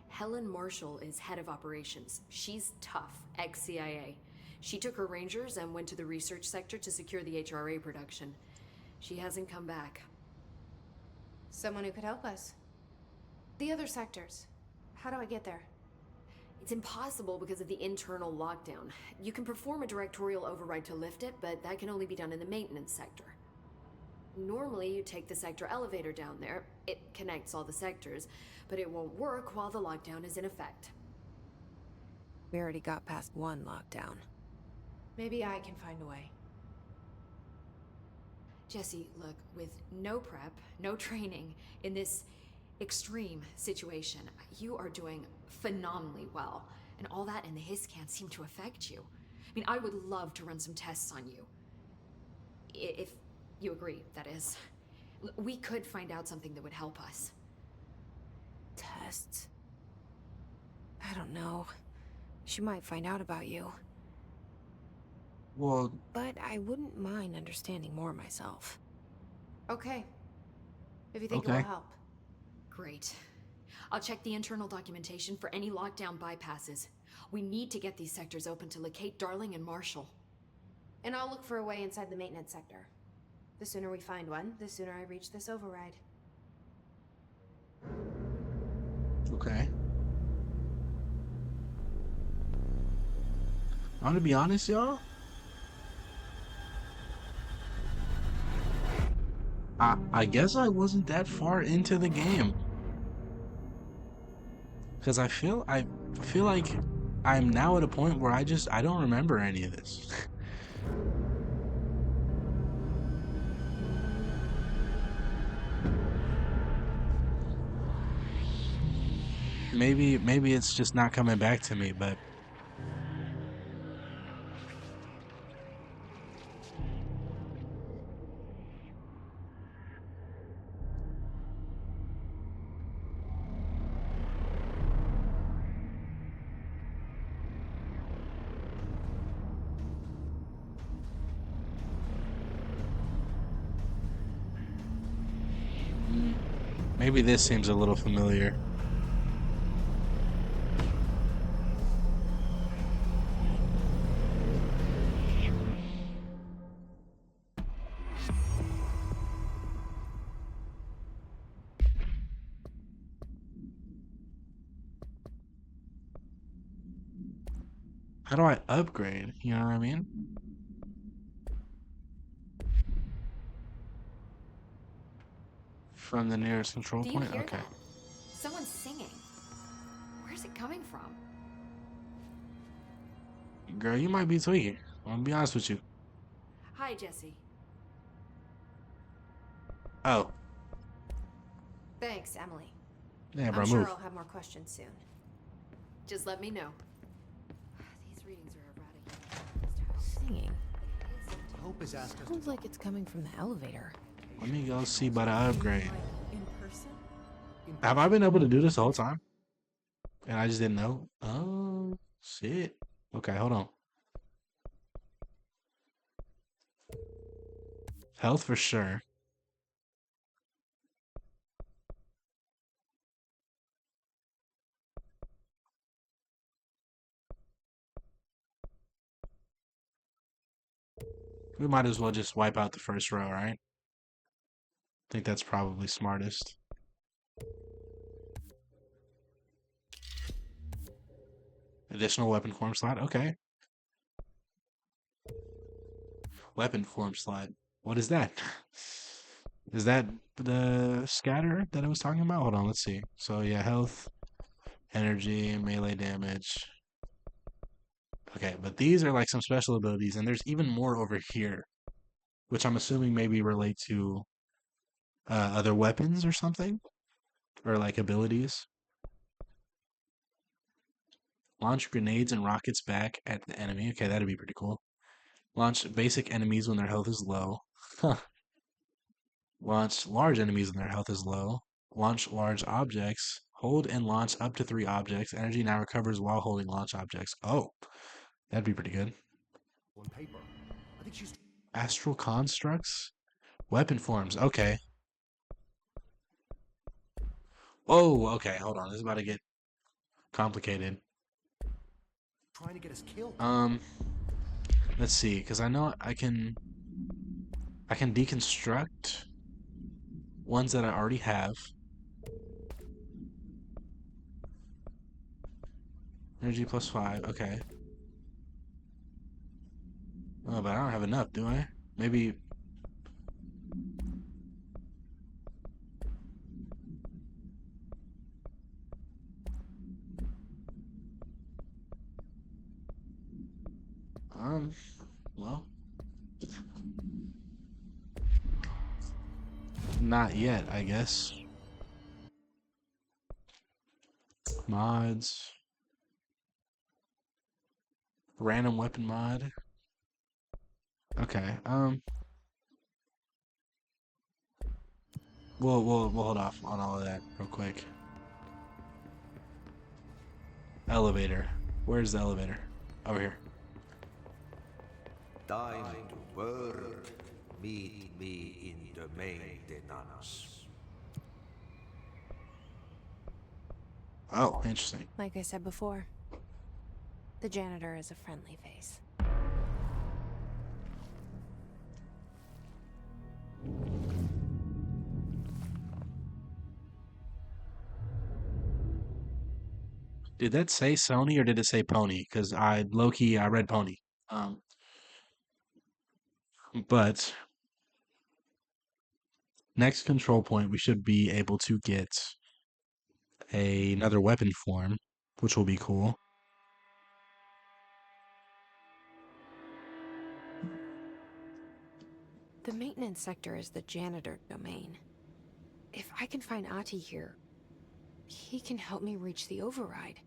Helen Marshall is head of operations. She's tough, ex-CIA. She took her rangers and went to the research sector to secure the HRA production. She hasn't come back. Someone who could help us. The other sectors. How do I get there? It's impossible because of the internal lockdown. You can perform a directorial override to lift it, but that can only be done in the maintenance sector. Normally, you take the sector elevator down there. It connects all the sectors, but it won't work while the lockdown is in effect. We already got past one lockdown. Maybe I can find a way. Jesse, look, with no prep, no training, in this extreme situation, you are doing phenomenally well. And all that and the hiss can't seem to affect you. I mean, I would love to run some tests on you. If you agree, that is. We could find out something that would help us. Tests? I don't know. She might find out about you. Well, But I wouldn't mind understanding more myself. Okay. If you think it Okay. will help. Great. I'll check the internal documentation for any lockdown bypasses. We need to get these sectors open to locate Darling and Marshall. And I'll look for a way inside the maintenance sector. The sooner we find one, the sooner I reach this override. okay. I'm gonna be honest, y'all. I guess I wasn't that far into the game. Because I feel like I'm now at a point where I don't remember any of this. Maybe it's just not coming back to me, but maybe this seems a little familiar. How do I upgrade? You know what I mean? From the nearest control Do you point? hear Okay. that? Someone's singing. Where's it coming from? Girl, you might be tweaking. I'm gonna be honest with you. Hi, Jesse. Oh, Thanks, Emily. yeah, I'm bro, sure move. I'll have more questions soon. Just let me know. These readings are erratic. Singing. Hope has asked us Sounds like it's coming from the elevator. Let me go see about an upgrade. In person? Have I been able to do this the whole time? And I just didn't know? Oh, shit. Okay, hold on. Health for sure. We might as well just wipe out the first row, right? I think that's probably smartest. Additional weapon form slot. Okay. Weapon form slot. What is that? Is that the scatter that I was talking about? Hold on, let's see. So yeah, health, energy, melee damage. Okay, but these are like some special abilities, and there's even more over here, which I'm assuming maybe relate to other weapons or something, or like abilities. Launch grenades and rockets back at the enemy. Okay, that'd be pretty cool. Launch basic enemies when their health is low. Launch large enemies when their health is low. Launch large objects. Hold and launch up to 3 objects. Energy now recovers while holding launch objects. Oh, that'd be pretty good. on paper. I think she's Astral constructs? Weapon forms. Okay. Oh, okay. Hold on. This is about to get complicated. trying to get us killed. Let's see, because I know I can deconstruct ones that I already have. Energy plus 5, okay. Oh, but I don't have enough, do I? Maybe. Well. Not yet, I guess. Mods. Random weapon mod. Okay, we'll hold off on all of that real quick. Elevator. Where's the elevator? Over here. Time to work. Meet me in the maintenance. Oh, interesting. Like I said before, the janitor is a friendly face. Did that say Sony or did it say Pony? Because I low-key I read Pony. But next control point we should be able to get another weapon form, which will be cool. The maintenance sector is the janitor domain. If I can find Ahti here, he can help me reach the override.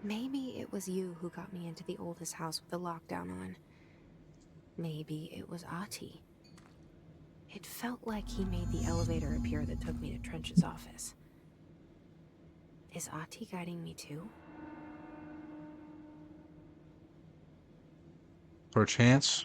Maybe it was you who got me into the oldest house with the lockdown on. Maybe it was Ahti. It felt like he made the elevator appear that took me to Trench's office. Is Ahti guiding me too? For a chance.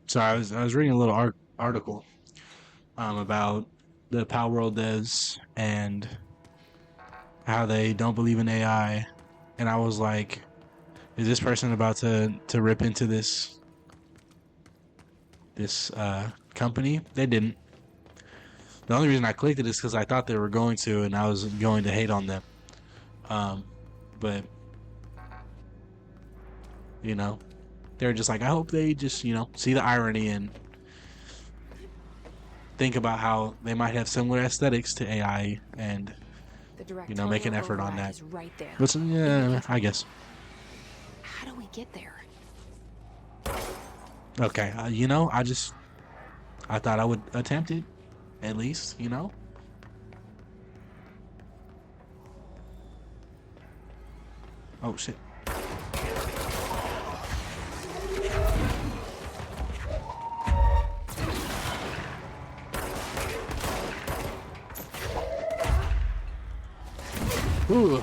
So I was reading a little article about the Power World devs and how they don't believe in AI, and I was like, is this person about to rip into this company? They didn't. The only reason I clicked it is because I thought they were going to, and I was going to hate on them. But you know, they're just like, I hope they just, see the irony and think about how they might have similar aesthetics to AI and, make an effort on that. Is right there. But yeah, I guess. How do we get there? Okay, I thought I would attempt it, at least, Oh, shit. Ooh.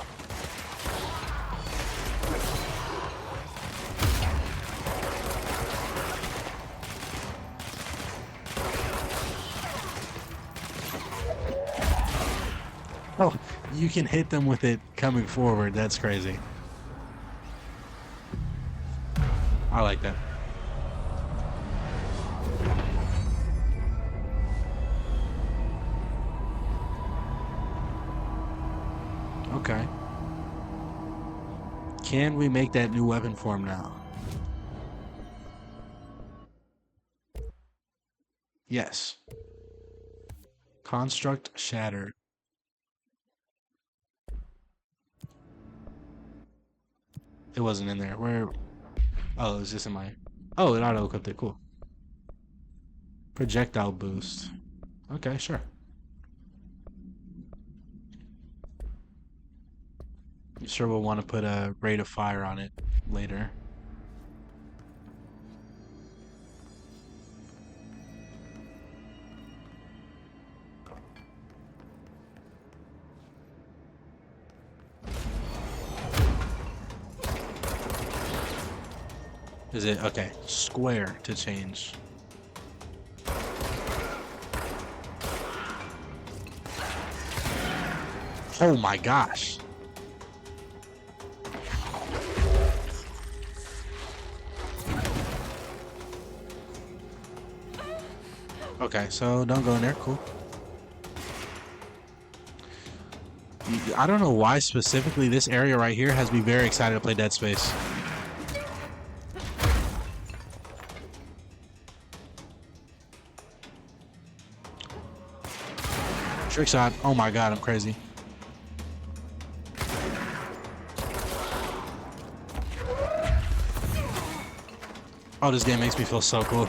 Oh, You can hit them with it coming forward. That's crazy. I like that. Okay. Can we make that new weapon form now? Yes. Construct shatter. It wasn't in there. Where? Oh, it was just in my... Oh, it auto-equipped it. Cool. Projectile boost. Okay, sure. I'm sure we'll want to put a rate of fire on it later. Is it? Okay. Square to change. Oh my gosh. Okay, so don't go in there. Cool. I don't know why specifically this area right here has me very excited to play Dead Space. Trick shot. Oh my god, I'm crazy. Oh, this game makes me feel so cool.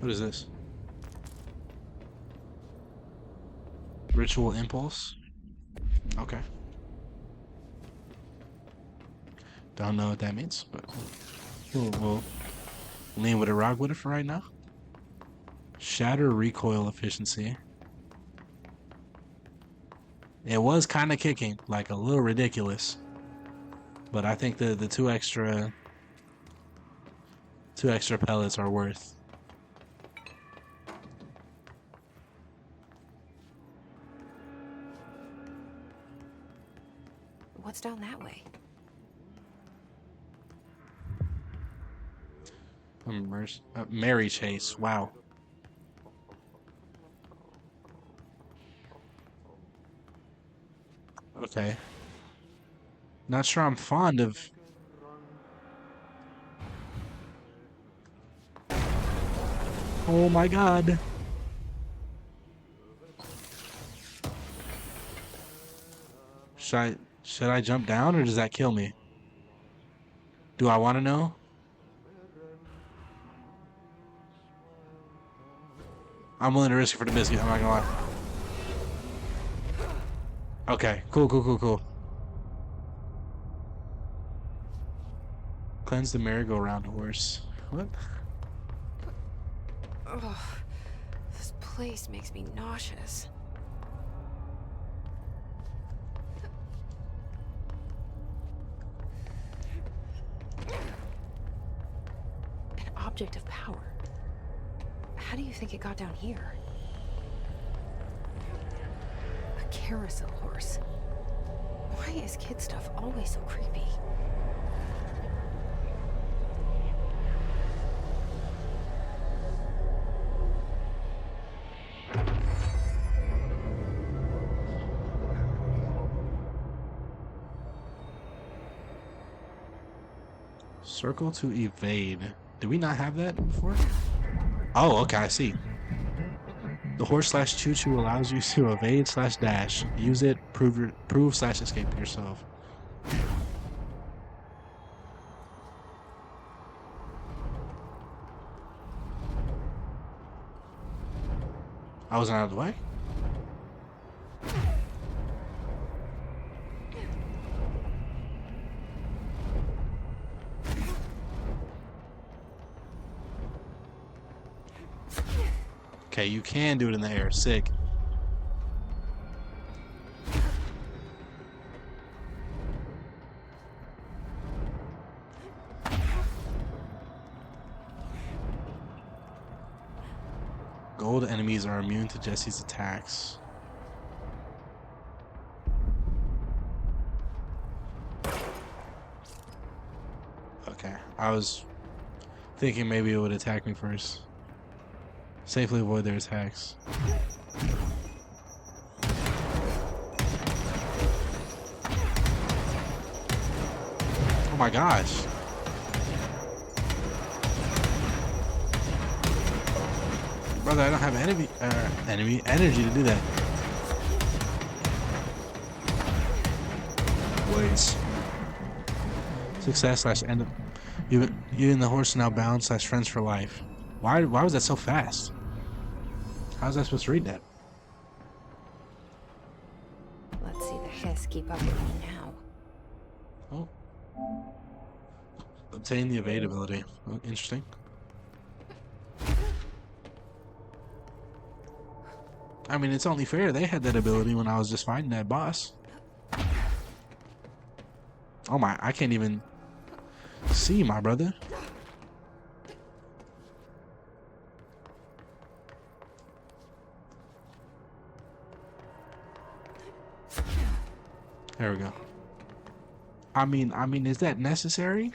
What is this? Ritual impulse? Okay. Don't know what that means, but we'll lean with a rock with it for right now. Shatter recoil efficiency. It was kind of kicking, like a little ridiculous. But I think the two extra pellets are worth. What's down that way? Mary Chase. Wow. Okay. Not sure I'm fond of... Oh my god. Should I jump down or does that kill me? Do I want to know? I'm willing to risk it for the biscuit, I'm not gonna lie. Okay, cool. Cleanse the merry-go-round horse. What? Ugh, this place makes me nauseous. An object of power. How do you think it got down here? A carousel horse. Why is kid stuff always so creepy? Circle to evade. Did we not have that before? Oh, okay, I see. The horse / choo-choo allows you to evade / dash. Use it, prove / escape yourself. I wasn't out of the way? Okay, you can do it in the air. Sick. Gold enemies are immune to Jesse's attacks. Okay, I was thinking maybe it would attack me first. Safely avoid their attacks. Oh my gosh. Brother, I don't have energy to do that. Ways. Success / end up. You and the horse are now bound / friends for life. Why was that so fast? How was I supposed to read that? Let's see the hiss keep up with me now. Oh. Obtain the evade ability. Oh, interesting. I mean, it's only fair they had that ability when I was just fighting that boss. Oh my, I can't even see my brother. There we go. I mean, is that necessary?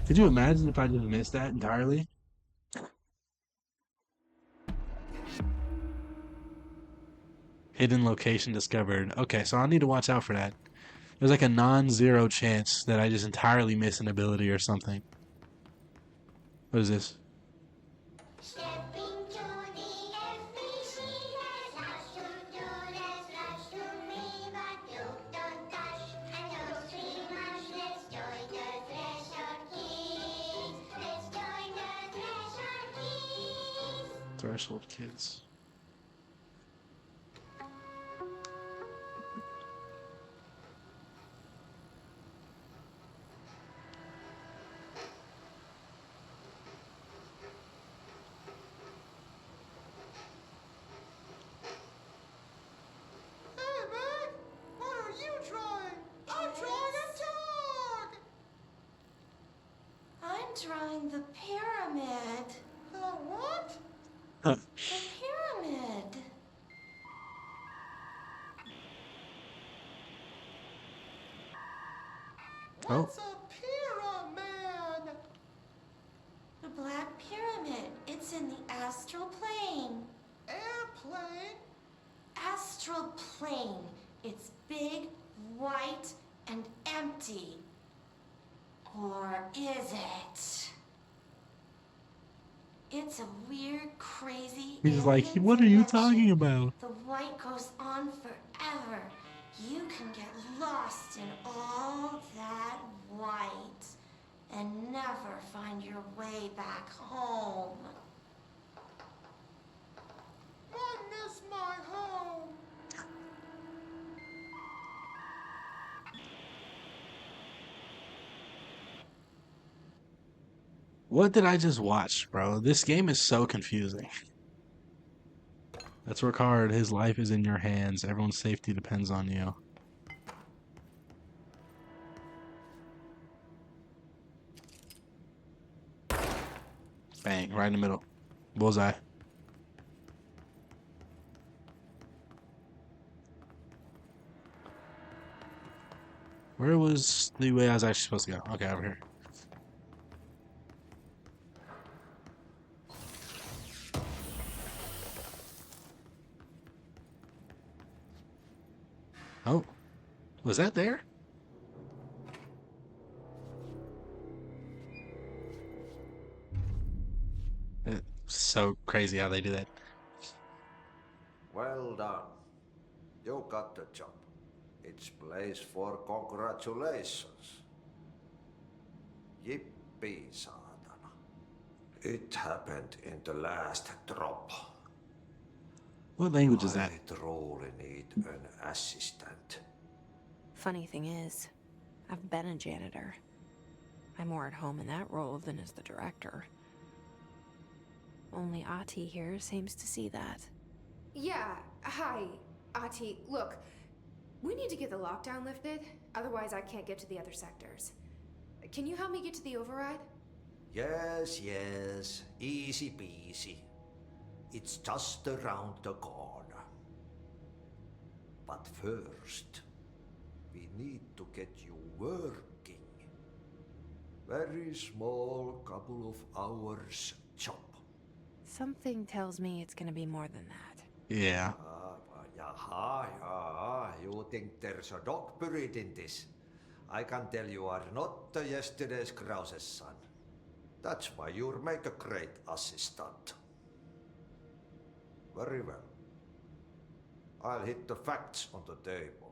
Could you imagine if I just missed that entirely? Hidden location discovered. Okay, so I need to watch out for that. There's like a non-zero chance that I just entirely miss an ability or something. What is this? Threshold kids. Drawing the pyramid. The what? Huh. The pyramid. Oh. What's a pyramid? The Black Pyramid. It's in the astral plane. Airplane? Astral plane. It's big, white, and empty. Or is it? It's a weird, crazy. He's like, what are you talking about? The white goes on forever. You can get lost in all that white and never find your way back home. I miss my home. What did I just watch, bro? This game is so confusing. Let's work hard. His life is in your hands. Everyone's safety depends on you. Bang, right in the middle. Bullseye. Where was the way I was actually supposed to go? Okay, over here. Oh, was that there? It's so crazy how they do that. Well done. You got the job. It's place for congratulations. Yippee, saatana. It happened in the last drop. What language is that? I truly need an assistant. Funny thing is, I've been a janitor. I'm more at home in that role than as the director. Only Ahti here seems to see that. Yeah, hi, Ahti. Look, we need to get the lockdown lifted, otherwise I can't get to the other sectors. Can you help me get to the override? Yes, yes. Easy peasy. It's just around the corner. But first, we need to get you working. Very small, couple of hours job. Something tells me it's gonna be more than that. Yeah. Yaha. You think there's a dog buried in this? I can tell you are not yesterday's Krause's son. That's why you'll make a great assistant. Very well. I'll hit the facts on the table.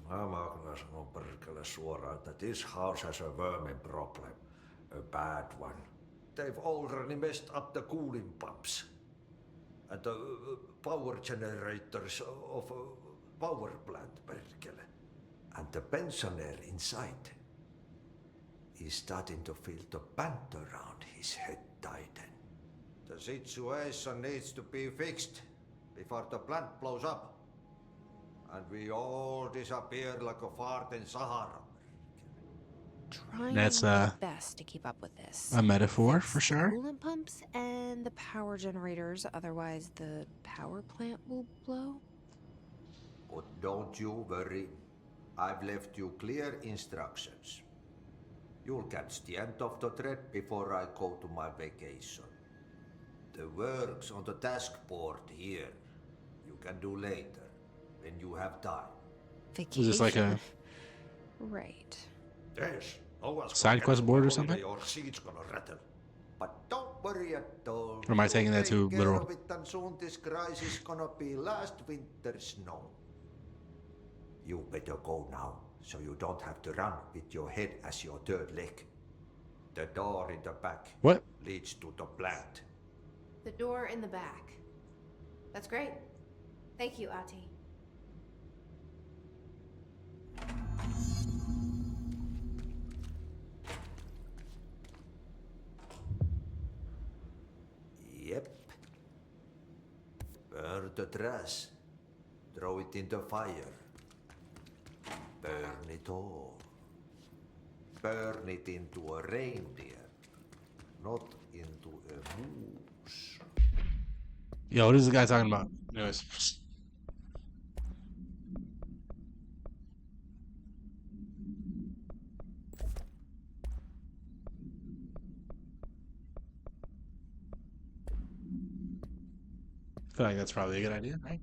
Mä kyllä sanon perkele suoraan, että this house has a vermin problem. A bad one. They've already messed up the cooling pumps. And the power generators of a power plant, perkele. And the pensioner inside is starting to feel the band around his head tighten. The situation needs to be fixed before the plant blows up. And we all disappear like a fart in Sahara. Trying That's, my best to keep up with this. a metaphor Fix for the sure. coolant pumps and the power generators, otherwise the power plant will blow. But don't you worry. I've left you clear instructions. You'll catch the end of the thread before I go to my vacation. The work's on the task board here. You can do later, when you have time. Vacation. Is this like a Right. Yes. side quest board or something? Your seat's gonna rattle. But don't worry at all. Or am I taking that too Take care literal? of it, and soon this crisis is gonna be last winter's snow. You better go now, so you don't have to run with your head as your third leg. The door in the back What? leads to the plant. The door in the back. That's great. Thank you, Ati. Yep. Burn the trash. Throw it in the fire. Burn it all. Burn it into a reindeer, not into a moose. Yo, what is the guy talking about? Anyways. I feel like that's probably a good idea, right?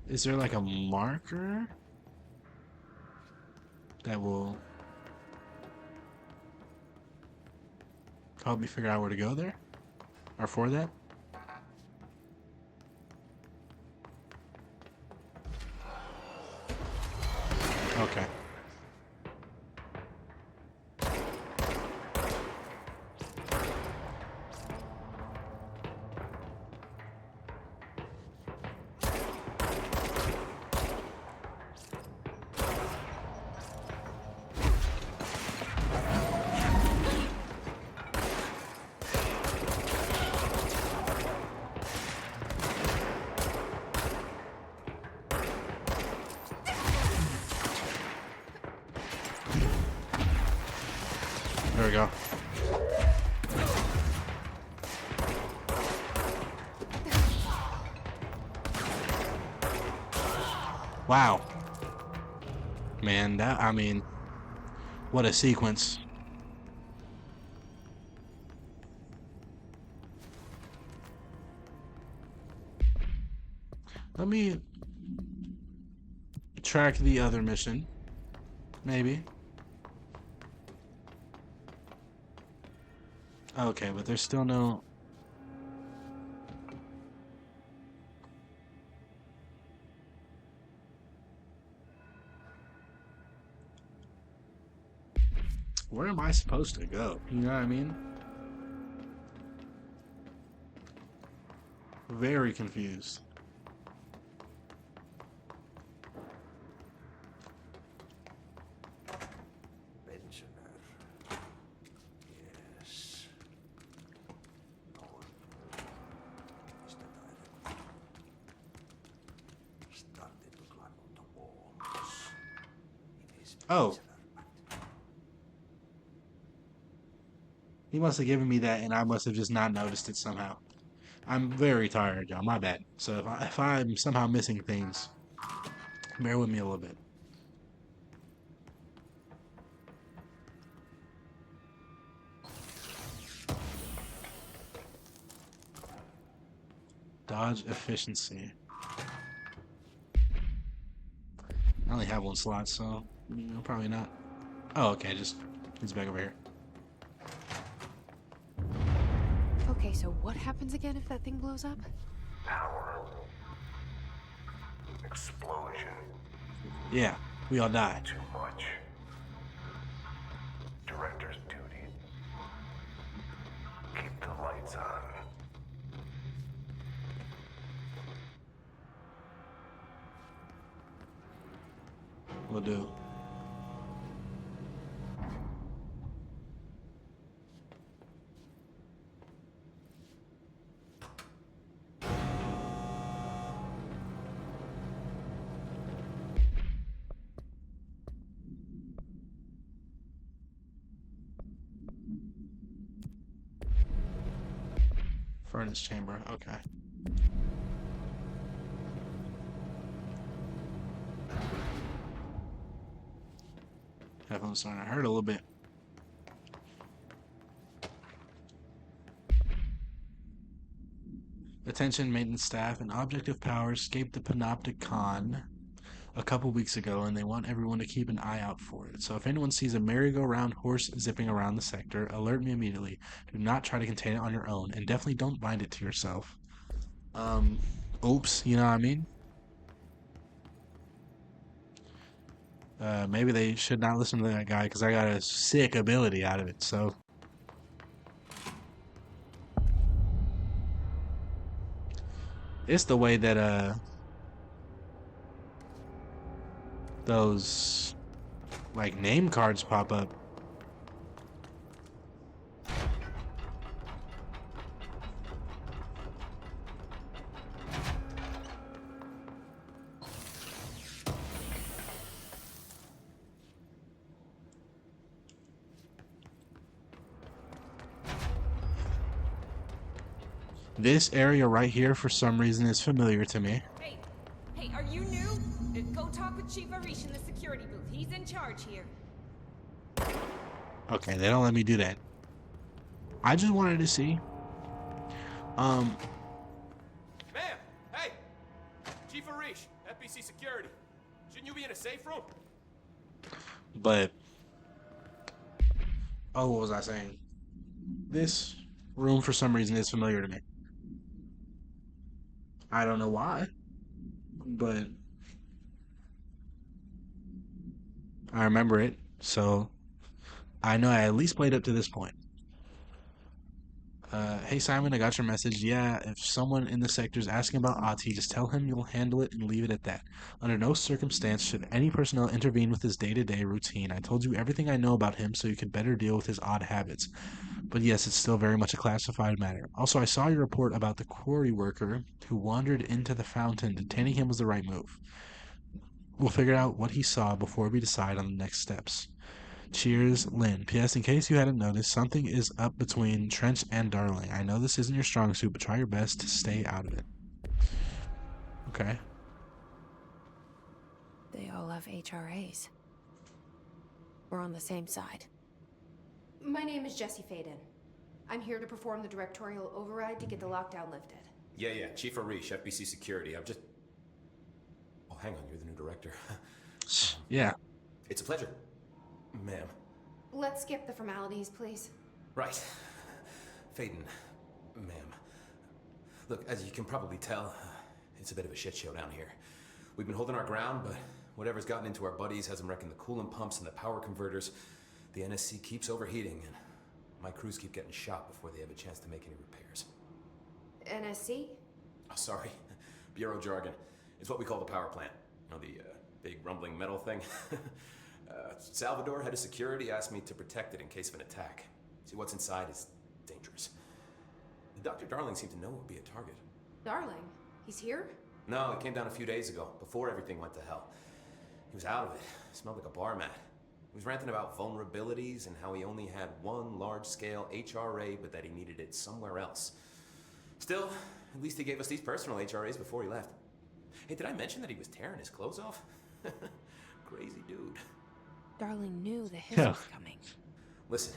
Is there like a marker that will help me figure out where to go there? Or for that? Okay. There we go. Wow. Man, that, I mean, what a sequence. Let me track the other mission. Maybe. Okay, but there's still no... Where am I supposed to go? You know what I mean? Very confused. Pensioner. Yes. No. Is that direct? Started to climb on the Oh. He must have given me that, and I must have just not noticed it somehow. I'm very tired, y'all. My bad. So if I'm somehow missing things, bear with me a little bit. Dodge efficiency. I only have one slot, so probably not. Oh, okay. Just it's back over here. Okay, so what happens again if that thing blows up? Power. Explosion. Yeah, we all die. Too much. Director's duty. Keep the lights on. We'll do. Furnace chamber, okay. Headphones starting to hurt a little bit. Attention maintenance staff, an object of power escaped the Panopticon a couple weeks ago, and they want everyone to keep an eye out for it. So if anyone sees a merry-go-round horse zipping around the sector, alert me immediately. Do not try to contain it on your own, and definitely don't bind it to yourself. Oops, you know what I mean? Maybe they should not listen to that guy, because I got a sick ability out of it, so... It's the way that, those, like, name cards pop up. This area right here, for some reason, is familiar to me. Hey, are you new? Go talk with Chief Arish in the security booth. He's in charge here. Okay, they don't let me do that. I just wanted to see. Ma'am! Hey! Chief Arish, FBC Security. Shouldn't you be in a safe room? But... Oh, what was I saying? This room, for some reason, is familiar to me. I don't know why, but I remember it, so I know I at least played up to this point. Hey Simon, I got your message. Yeah, if someone in the sector is asking about Ati, just tell him you'll handle it and leave it at that. Under no circumstance should any personnel intervene with his day-to-day routine. I told you everything I know about him so you could better deal with his odd habits. But yes, it's still very much a classified matter. Also, I saw your report about the quarry worker who wandered into the fountain. Detaining him was the right move. We'll figure out what he saw before we decide on the next steps. Cheers, Lynn. P.S. In case you hadn't noticed, something is up between Trench and Darling. I know this isn't your strong suit, but try your best to stay out of it. Okay. They all have HRAs. We're on the same side. My name is Jesse Faden. I'm here to perform the directorial override to get the lockdown lifted. Yeah, Chief Arish, FBC Security. I'm just... Oh, hang on, you're the new director. Yeah. It's a pleasure, ma'am. Let's skip the formalities, please. Right. Faden, ma'am. Look, as you can probably tell, it's a bit of a shit show down here. We've been holding our ground, but whatever's gotten into our buddies has them wrecking the coolant pumps and the power converters. The NSC keeps overheating, and my crews keep getting shot before they have a chance to make any repairs. NSC? Oh, sorry. Bureau jargon. It's what we call the power plant. You know, the big rumbling metal thing? Salvador, head of security, asked me to protect it in case of an attack. See, what's inside is dangerous. Dr. Darling seemed to know it would be a target. Darling? He's here? No, he came down a few days ago, before everything went to hell. He was out of it. Smelled like a bar mat. He was ranting about vulnerabilities and how he only had one large-scale HRA, but that he needed it somewhere else. Still, at least he gave us these personal HRAs before he left. Hey, did I mention that he was tearing his clothes off? Crazy dude. Darling knew the hiss Yeah. was coming. Listen,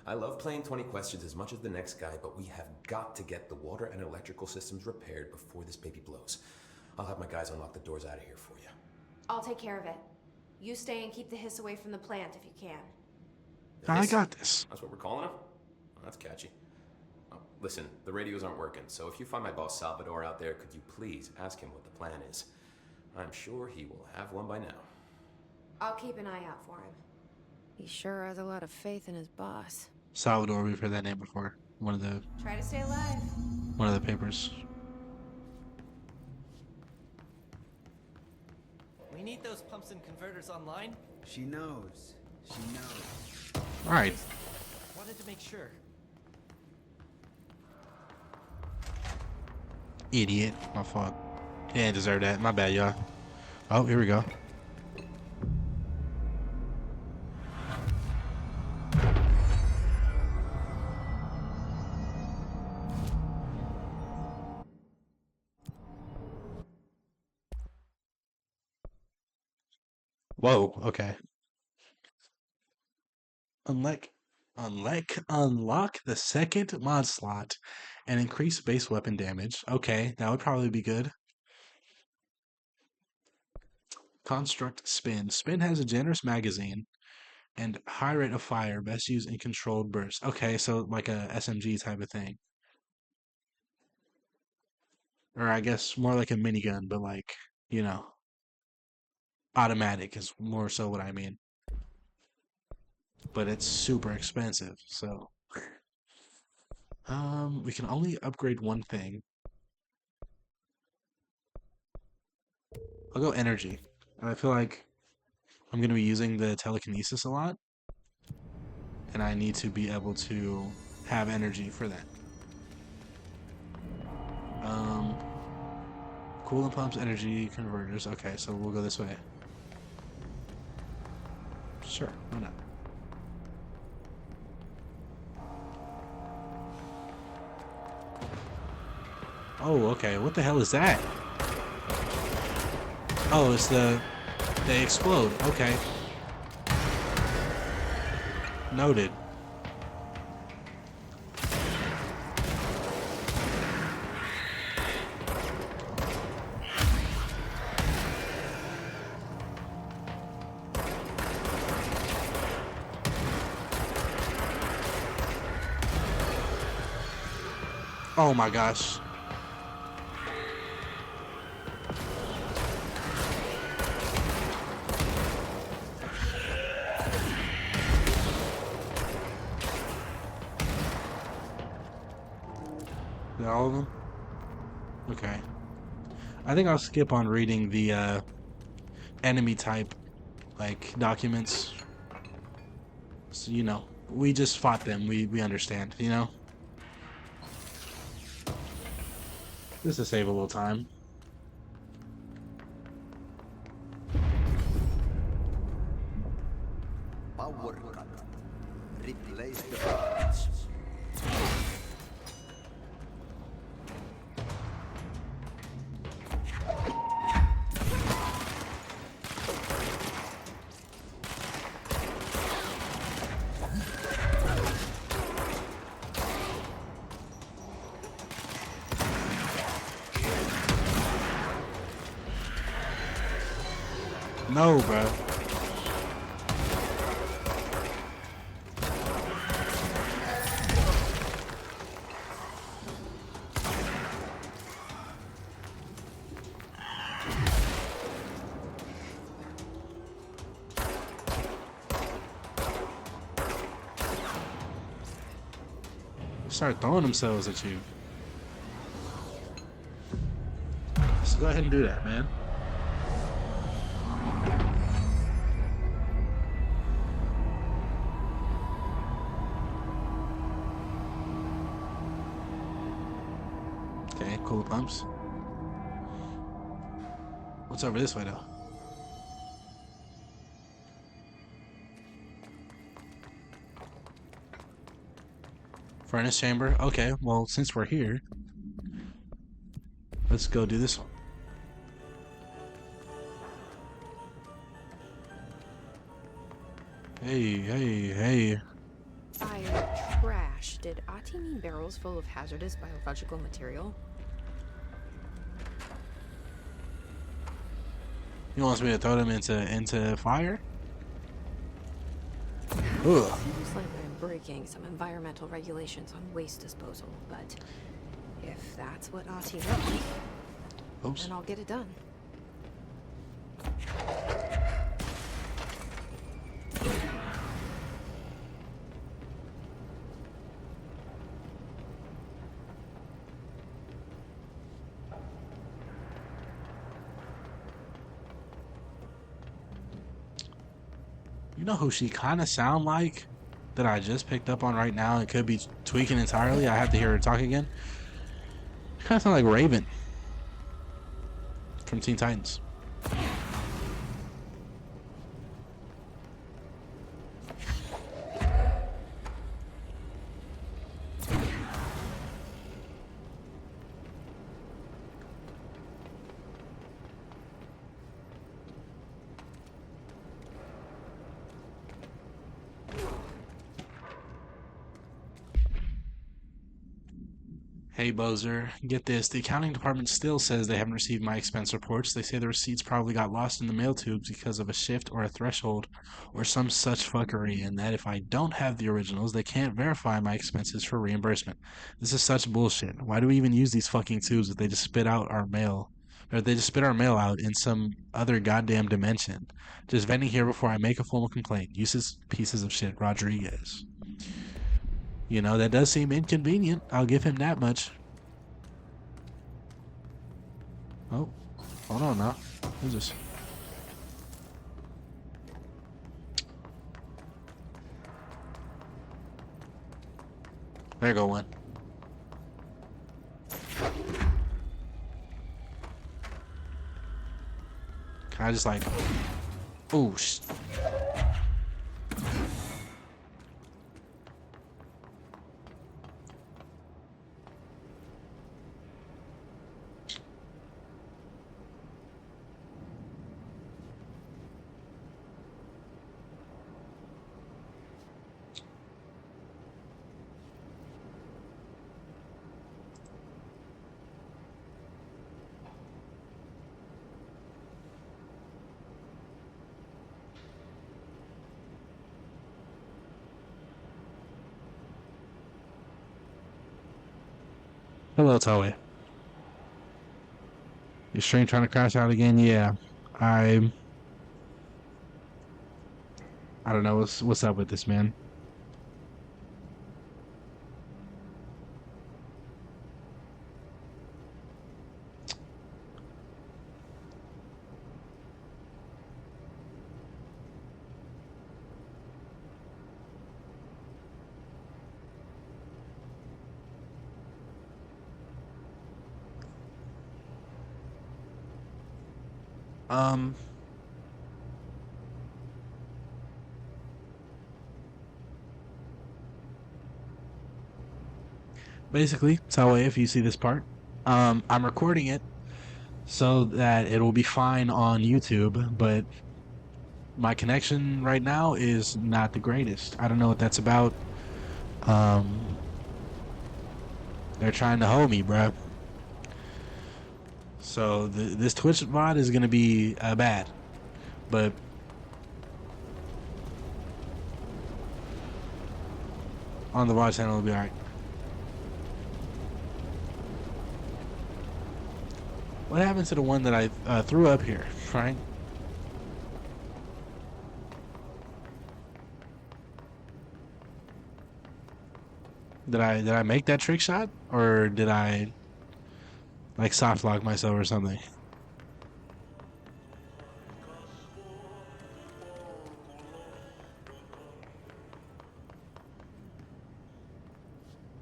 I love playing 20 questions as much as the next guy, but we have got to get the water and electrical systems repaired before this baby blows. I'll have my guys unlock the doors out of here for you. I'll take care of it. You stay and keep the hiss away from the plant if you can. I got this. That's what we're calling him? Oh, that's catchy. Oh, listen, the radios aren't working, so if you find my boss Salvador out there, could you please ask him what the plan is? I'm sure he will have one by now. I'll keep an eye out for him. He sure has a lot of faith in his boss. Salvador, we've heard that name before. One of the Try to stay alive. papers. We need those pumps and converters online. She knows. She knows. All right. Wanted to make sure. Idiot. My fault. He didn't deserve that. My bad, y'all. Oh, here we go. Whoa, okay. Unlock the second mod slot and increase base weapon damage. Okay, that would probably be good. Construct Spin. Spin has a generous magazine and high rate of fire, best used in controlled bursts. Okay, so like a SMG type of thing. Or I guess more like a minigun, but like, you know, automatic is more so what I mean. But it's super expensive, so we can only upgrade one thing. I'll go energy. I feel like I'm gonna be using the telekinesis a lot, and I need to be able to have energy for that. Coolant pumps, energy converters. Okay, so we'll go this way. Sure, why not? Oh, okay. What the hell is that? Oh, it's they explode. Okay. Noted. Oh my gosh. Is that all of them? Okay. I think I'll skip on reading the enemy type like documents. So you know, we just fought them. We understand, you know? Just to save a little time. Power cut. Replace the parts. No, bro. Start throwing themselves at you. Let's go ahead and do that, man. Okay, cool pumps. What's over this way, though? Furnace chamber. Okay, well, since we're here, let's go do this one. Hey. By trash, did Ati mean barrels full of hazardous biological material? He wants me to throw them into fire? Ugh. Seems like I'm breaking some environmental regulations on waste disposal, but if that's what Ati wants, then I'll get it done. You know who she kind of sound like that I just picked up on right now? It could be tweaking entirely. I have to hear her talk again. Kind of sound like Raven from Teen Titans. Hey Bozer, get this. The accounting department still says they haven't received my expense reports. They say the receipts probably got lost in the mail tubes because of a shift or a threshold or some such fuckery, and that if I don't have the originals, they can't verify my expenses for reimbursement. This is such bullshit. Why do we even use these fucking tubes if they just spit out our mail? Or they just spit our mail out in some other goddamn dimension? Just venting here before I make a formal complaint. Useless pieces of shit, Rodriguez. You know, that does seem inconvenient. I'll give him that much. Oh, hold on now. Who's this? There go one. Can I just like... Oh, hello, Toei. Your stream trying to crash out again? Yeah. I don't know what's up with this, man. Basically, Toei, if you see this part, I'm recording it so that it will be fine on YouTube, but my connection right now is not the greatest. I don't know what that's about. They're trying to hold me, bruh. So this Twitch VOD is gonna be bad, but on the VOD channel it'll be alright. What happened to the one that I threw up here, right? Did I make that trick shot, or did I like soft lock myself or something?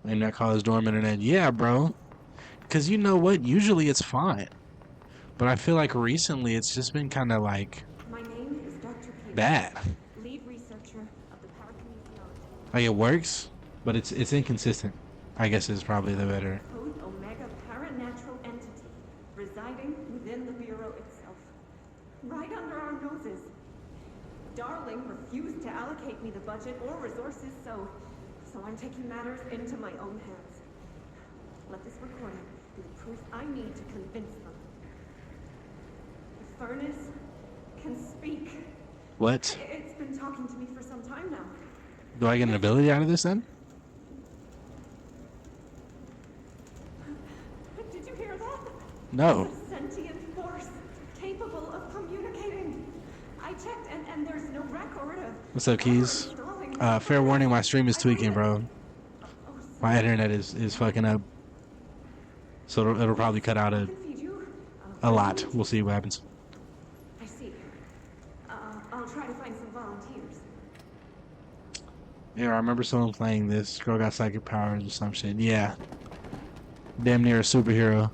Name that call is dorm internet. Yeah, bro. Cause you know what? Usually it's fine, but I feel like recently it's just been kind of like My name is Dr. Peter, bad. lead researcher of the parakinesiology. Like it works. but it's inconsistent, I guess, is probably the better. Code Omega paranatural entity residing within the Bureau itself. Right under our noses. Darling refused to allocate me the budget or resources, so I'm taking matters into my own hands. Let this recording be the proof I need to convince them. The furnace can speak. What? It's been talking to me for some time now. Do I get an ability out of this then? Did you hear that? No. It's a sentient force capable of communicating. I checked and there's no record of... What's up, Keys? Fair warning, my stream is tweaking, bro. My internet is fucking up. So it'll probably cut out a lot. We'll see what happens. I see. I'll try to find some volunteers. Yeah, I remember someone playing this. Girl got psychic powers or some shit. Yeah. Damn near a superhero.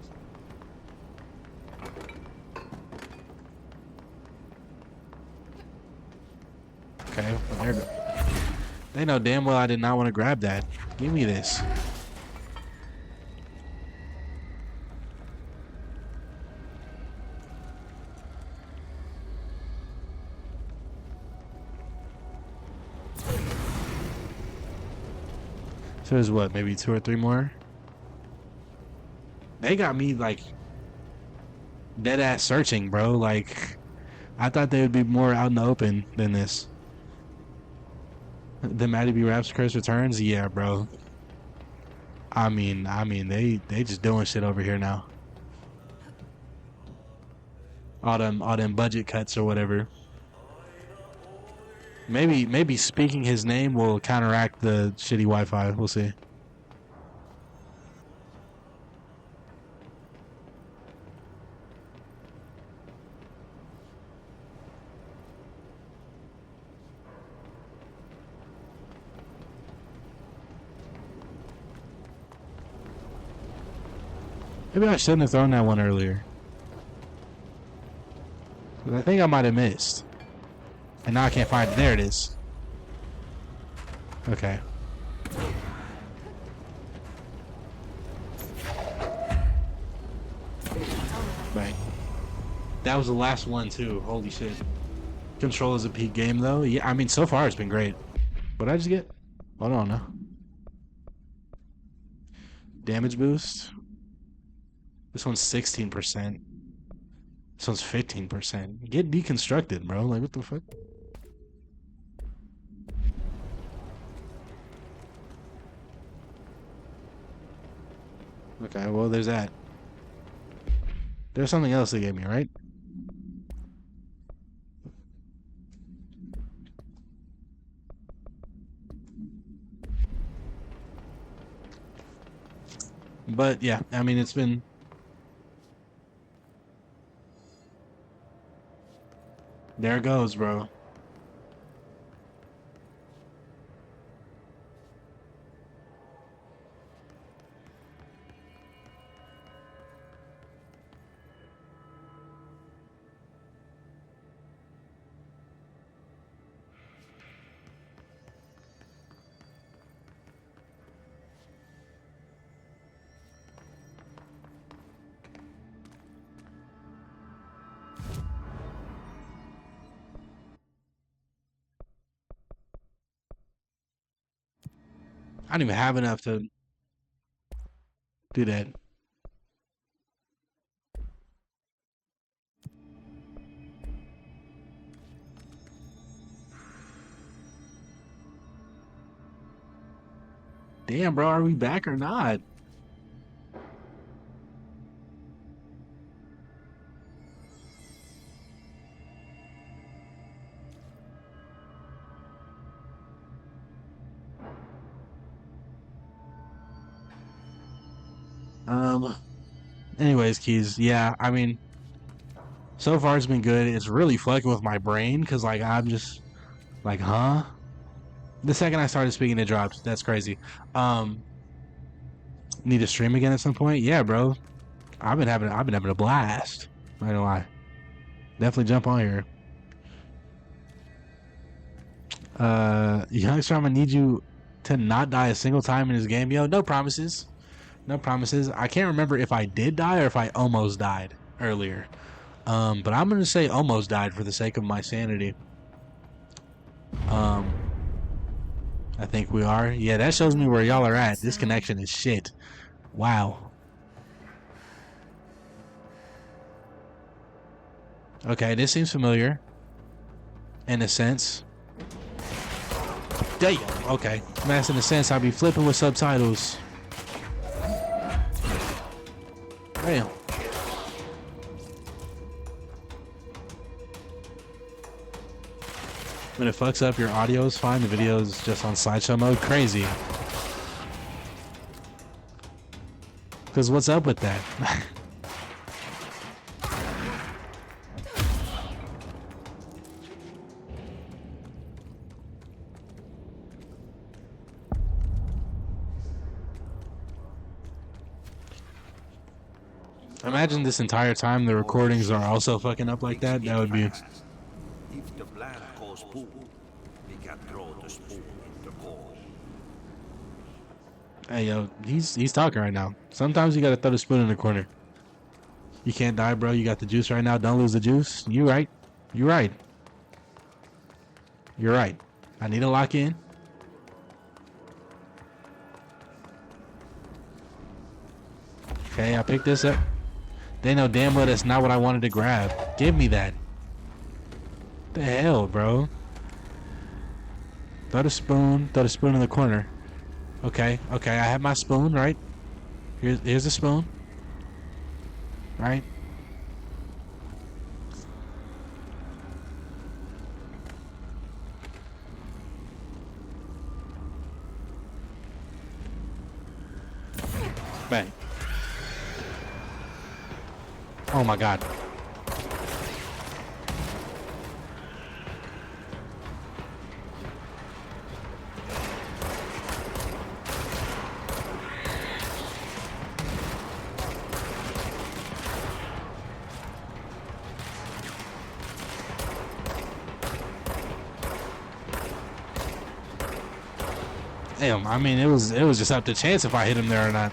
Okay, well, there we go. They know damn well I did not want to grab that. Give me this. So there's what, maybe 2 or 3 more? They got me like dead ass searching, bro. Like, I thought they would be more out in the open than this. The Maddie B Raps Curse returns? Yeah, bro. I mean, they just doing shit over here now. All them budget cuts or whatever. Maybe speaking his name will counteract the shitty Wi-Fi. We'll see. Maybe I shouldn't have thrown that one earlier. But I think I might have missed. And now I can't find it. There it is. Okay. Right. That was the last one too. Holy shit. Control is a peak game though. Yeah, I mean so far it's been great. What did I just get? Hold on now. Damage boost. This one's 16%. This one's 15%. Get deconstructed, bro. Like, what the fuck? Okay, well, there's that. There's something else they gave me, right? But, yeah, I mean, it's been... There it goes, bro. I don't even have enough to do that. Damn, bro, are we back or not? Anyways, Keys, yeah, I mean, so far it's been good. It's really fucking with my brain, because, like, I'm just, like, huh? The second I started speaking, it dropped. That's crazy. Need to stream again at some point? Yeah, bro. I've been having a blast. Not gonna lie. Definitely jump on here. Youngster, I'm gonna need you to not die a single time in this game. Yo, no promises. No promises. I can't remember if I did die or if I almost died earlier. But I'm gonna say almost died for the sake of my sanity. I think we are. Yeah, that shows me where y'all are at. This connection is shit. Wow. Okay, this seems familiar. In a sense. Damn. Okay. Mass in a sense, I'll be flipping with subtitles. Damn. When it fucks up, your audio is fine. The video is just on slideshow mode. Crazy. Because what's up with that? Imagine this entire time the recordings are also fucking up like that. That would be... If the plant goes boom, we can throw the spoon in the bowl. Hey, yo, he's talking right now. Sometimes you gotta throw the spoon in the corner. You can't die, bro. You got the juice right now. Don't lose the juice. You right. You right. You're right. I need to lock in. Okay, I picked this up. They know damn well that's not what I wanted to grab. Give me that. The hell, bro? Throw the spoon in the corner. Okay, okay, I have my spoon, right? Here's the spoon. Right? Bang. Oh my god. Damn, I mean it was just up to chance if I hit him there or not.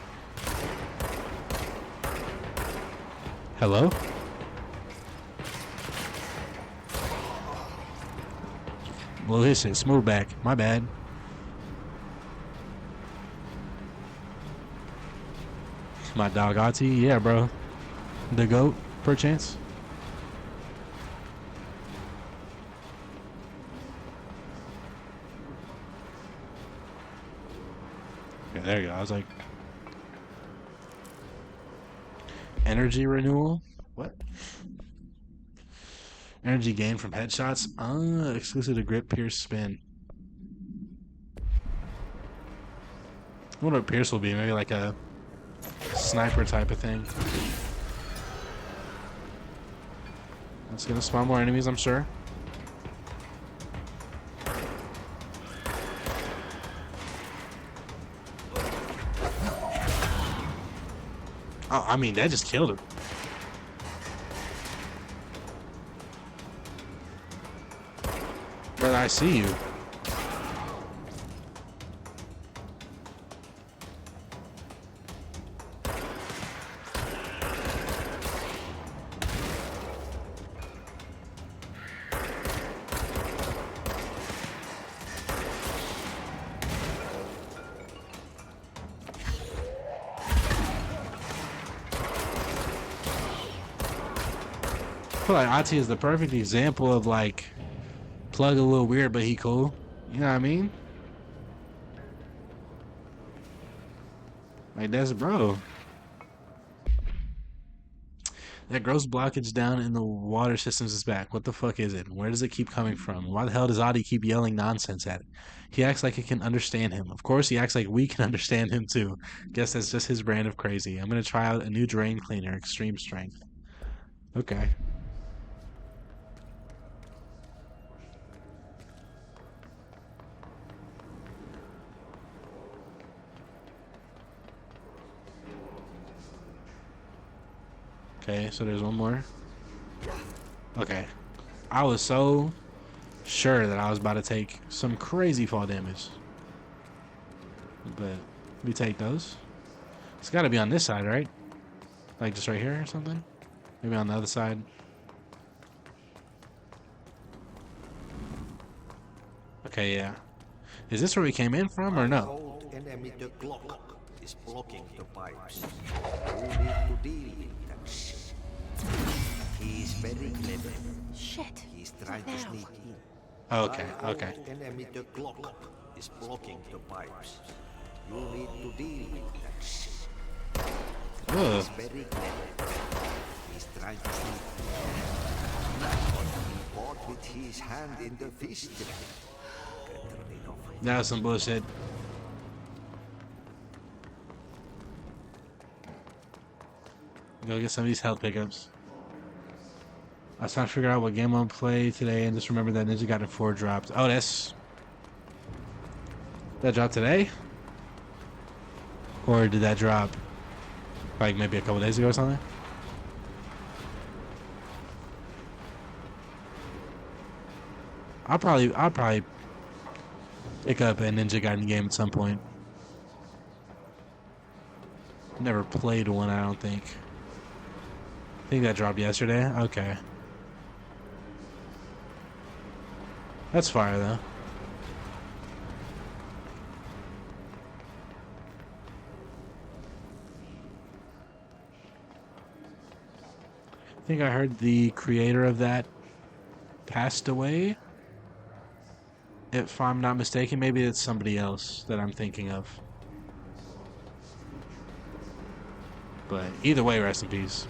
Hello? Blow his shit. Smooth back. My bad. My dog Ati? Yeah, bro. The GOAT, perchance? Yeah, there you go. I was like... Energy renewal? What? Energy gain from headshots? Exclusive to grip, pierce, spin. I wonder what pierce will be. Maybe like a sniper type of thing. That's gonna spawn more enemies, I'm sure. Oh, I mean, that just killed him. Brother, I see you. I feel like Ati is the perfect example of like plug a little weird, but he cool. You know what I mean? Like that's bro. That gross blockage down in the water systems is back. What the fuck is it? Where does it keep coming from? Why the hell does Adi keep yelling nonsense at it? He acts like it can understand him. Of course, he acts like we can understand him too. Guess that's just his brand of crazy. I'm gonna try out a new drain cleaner, extreme strength. Okay. Okay, so there's one more. Okay. I was so sure that I was about to take some crazy fall damage. but we take those. It's got to be on this side, right? Like just right here or something? Maybe on the other side. Okay, yeah. Is this where we came in from or no? Cold enemy the Glock is blocking the pipes. You need to deal with that shit. He's very clever. Shit. He's trying to sneak in. Okay, okay. Enemy the Glock is blocking the pipes. You need to deal with that shit. Ugh. He's very clever. He's trying to sneak in. He fought with his hand in the fist. That was some bullshit. Go get some of these health pickups. I was trying to figure out what game I'm gonna play today and just remember that Ninja Gaiden 4 dropped. Oh, that dropped today? Or did that drop like maybe a couple days ago or something? I'll probably pick up a Ninja Gaiden game at some point. Never played one, I don't think. I think that dropped yesterday. Okay. That's fire, though. I think I heard the creator of that passed away. If I'm not mistaken, maybe it's somebody else that I'm thinking of. But either way, rest in peace.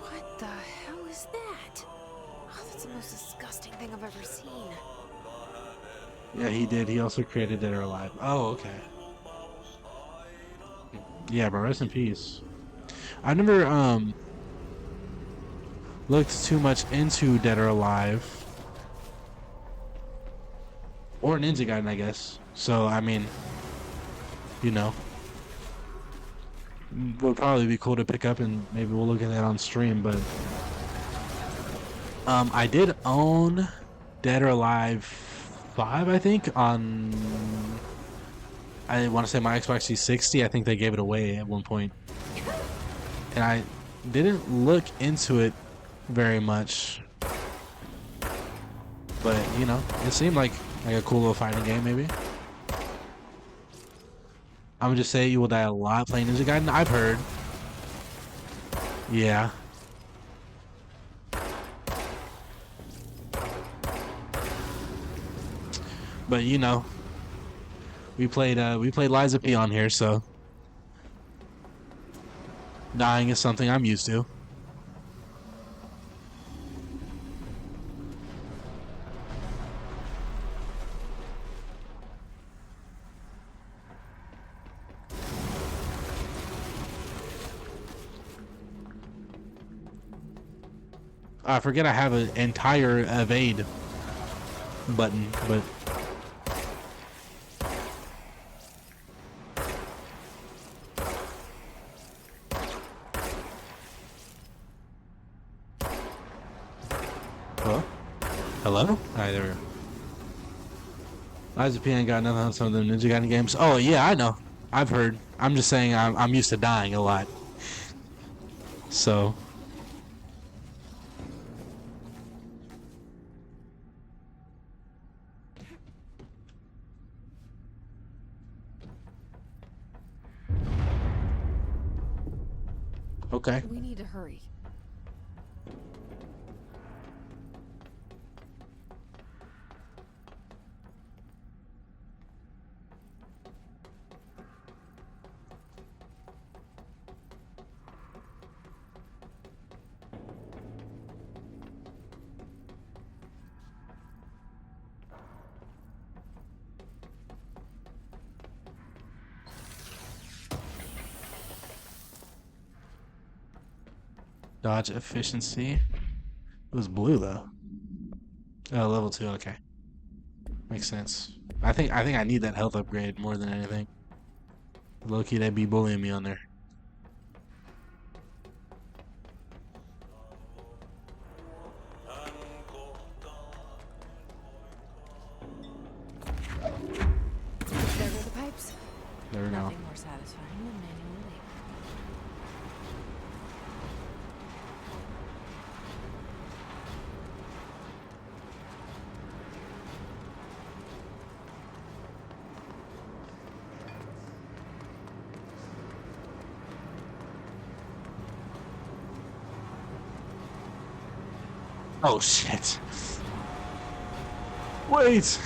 What the hell is that? Oh, that's the most disgusting thing I've ever seen. Yeah, he did. He also created Dead or Alive. Oh, okay. Yeah, bro, rest in peace. I never looked too much into Dead or Alive. Or Ninja Gaiden, I guess. So, I mean, you know. Would probably be cool to pick up and maybe we'll look at that on stream, but I did own Dead or Alive 5, I think, on I want to say my Xbox 360. I think they gave it away at one point. And I didn't look into it very much. But, you know, it seemed like a cool little fighting game, maybe. I'm gonna just say you will die a lot playing Ninja Gaiden. I've heard. Yeah. But you know, we played Lies of P on here, so dying is something I'm used to. I forget I have an entire evade button, but hello? Hello? Alright, there we go. Lies of P ain't got nothing on some of the Ninja Gaiden games. Oh yeah, I know. I've heard. I'm just saying I'm used to dying a lot. So okay. We need to hurry. Dodge efficiency. It was blue though. Oh, level 2. Okay, makes sense. I think I need that health upgrade more than anything. Low key, they be bullying me on there. There go the pipes. There we go. Nothing more satisfying than manual labor. Oh shit. Wait.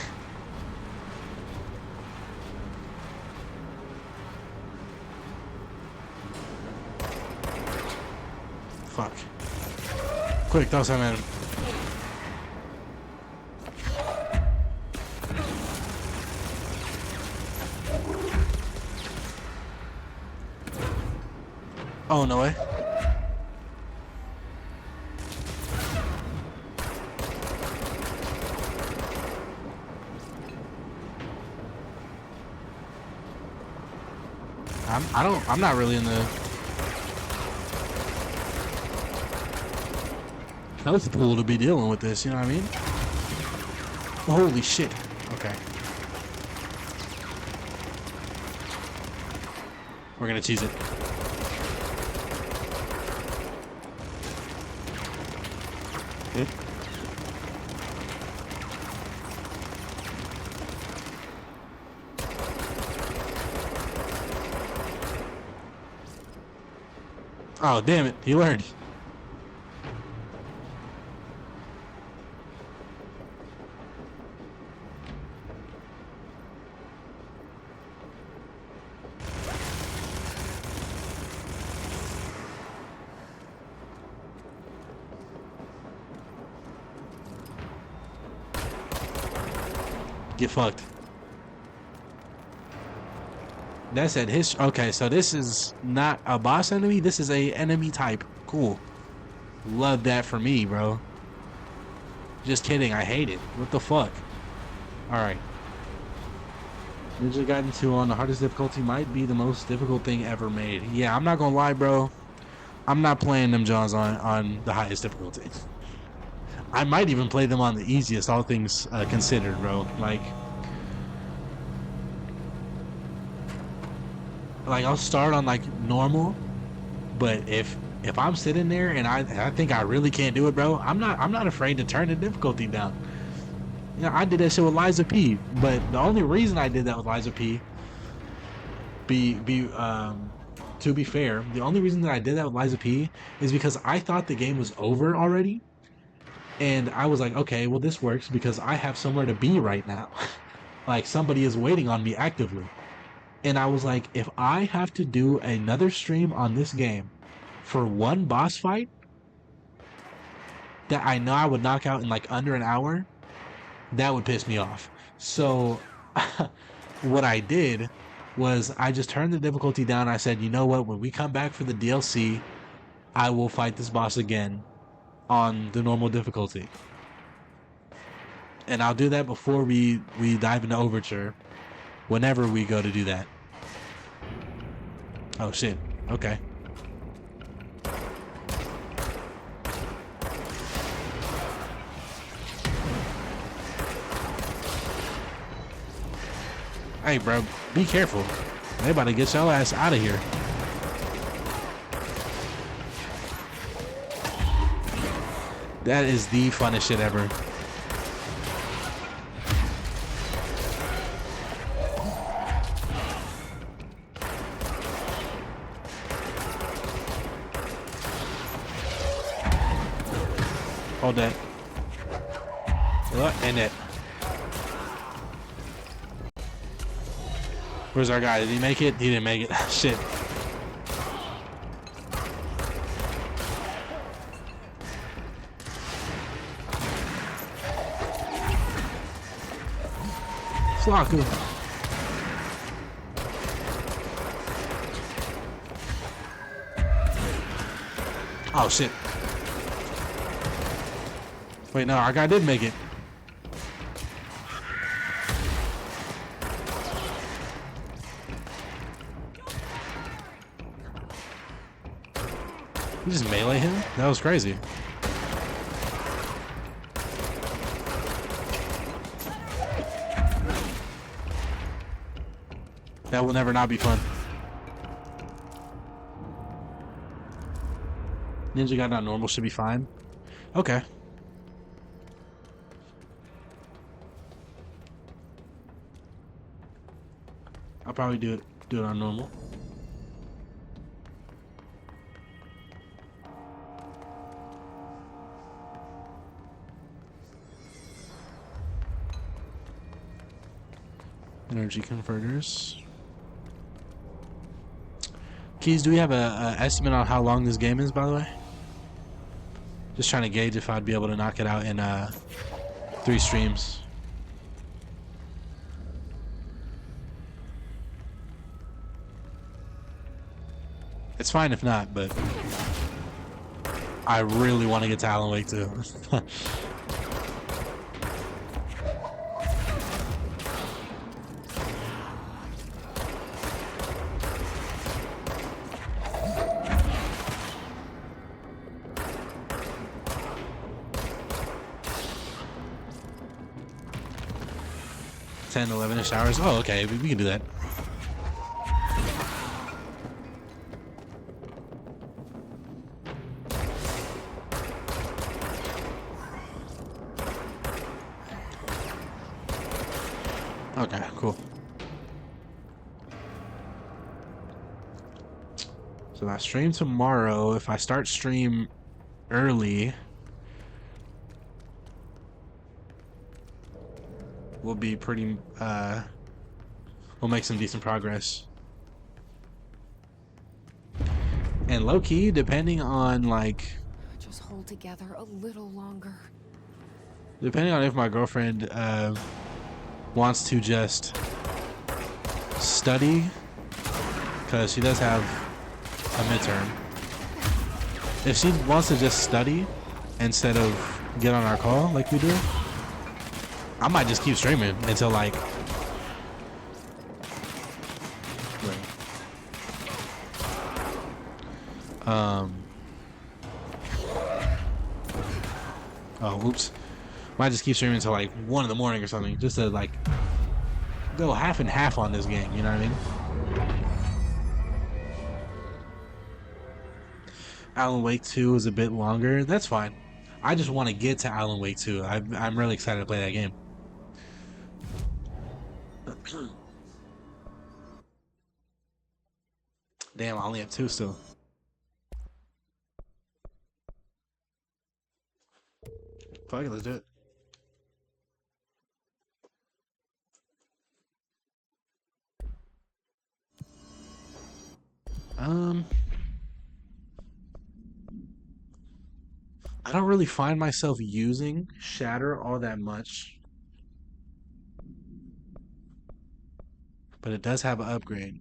Fuck. Quick, throw something at him. Oh, no way. I'm not really in the... health pool to be dealing with this, you know what I mean? Holy shit. Okay. We're gonna cheese it. Okay. Oh, damn it. He learned. Get fucked. That said, okay, so this is not a boss enemy. This is a enemy type. Cool. Love that for me, bro. Just kidding. I hate it. What the fuck? All right. Ninja Gaiden 2 on the hardest difficulty might be the most difficult thing ever made. Yeah, I'm not gonna lie, bro. I'm not playing them Johns on the highest difficulty. I might even play them on the easiest, all things considered, bro. Like I'll start on like normal, but if I'm sitting there and I think I really can't do it, bro, I'm not afraid to turn the difficulty down. You know, I did that shit with Liza P, but the only reason I did that with Liza P, to be fair, the only reason that I did that with Liza P is because I thought the game was over already, and I was like, okay, well this works because I have somewhere to be right now. Like somebody is waiting on me actively. And I was like, if I have to do another stream on this game for one boss fight that I know I would knock out in like under an hour, that would piss me off. So what I did was I just turned the difficulty down. I said, you know what, when we come back for the DLC, I will fight this boss again on the normal difficulty. And I'll do that before we dive into Overture, whenever we go to do that. Oh shit, okay. Hey bro, be careful. They about to get your ass out of here. That is the funnest shit ever. Hold that. And it. Where's our guy? Did he make it? He didn't make it. Shit. Slaku. Oh shit. Wait, no, our guy did make it. You just melee him? That was crazy. That will never not be fun. Ninja got on normal should be fine. Okay. I'll probably do it on normal. Energy converters. Keys, do we have a estimate on how long this game is, by the way? Just trying to gauge if I'd be able to knock it out in 3 streams. It's fine if not, but I really want to get to Alan Wake too. 10, 11-ish hours. Oh, okay, we can do that. Okay, cool. So I stream tomorrow. If I start stream early, we'll be pretty, we'll make some decent progress. And low-key, depending on, like... Just hold together a little longer. Depending on if my girlfriend, wants to just study, because she does have a midterm. If she wants to just study instead of get on our call like we do, I might just keep streaming until like oh, oops. Might just keep streaming until like 1 in the morning or something, just to like go half and half on this game, you know what I mean? Alan Wake 2 is a bit longer. That's fine. I just want to get to Alan Wake 2. I'm really excited to play that game. Damn, I only have 2 still. Fuck it, let's do it. I don't really find myself using Shatter all that much. But it does have an upgrade.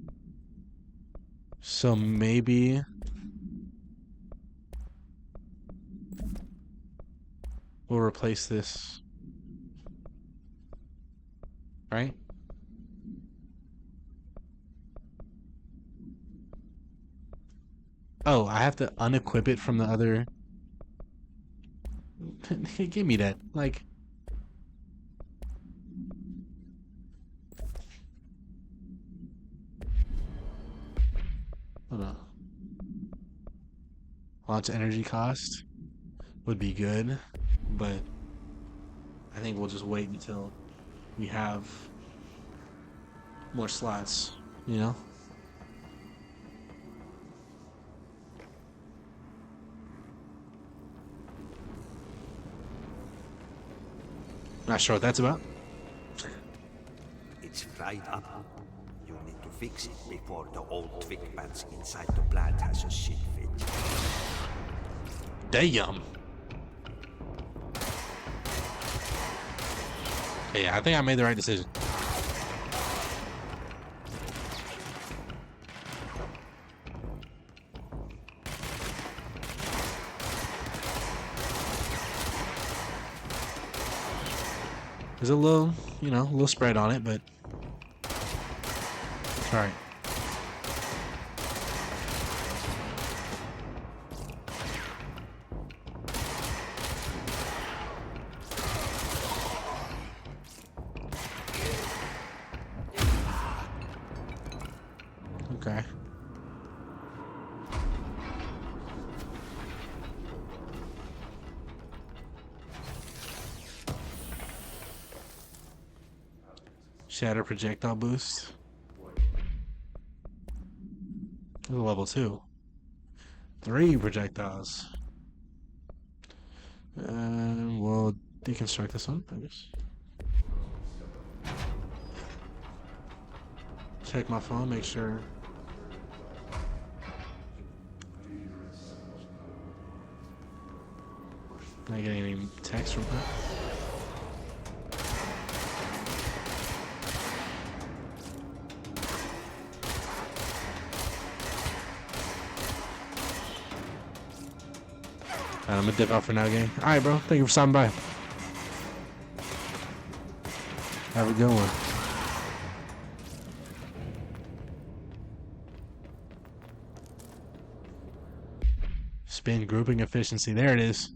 So maybe... we'll replace this. Right? Oh, I have to unequip it from the other... Give me that. Like... hold on. Launch energy cost would be good, but I think we'll just wait until we have more slots, you know? Not sure what that's about. It's fried up. You need to fix it before the old twig bats inside the plant has a shit fit. Damn. Yeah, I think I made the right decision. There's a little, you know, a little spread on it, but it's alright. Okay. Shatter projectile boost. This is level 2. 3 projectiles. We'll deconstruct this one, I guess. Check my phone, make sure. Not getting any text from her. Alright, I'm gonna dip out for now, gang. Alright, bro. Thank you for stopping by. Have a good one. Spin grouping efficiency. There it is.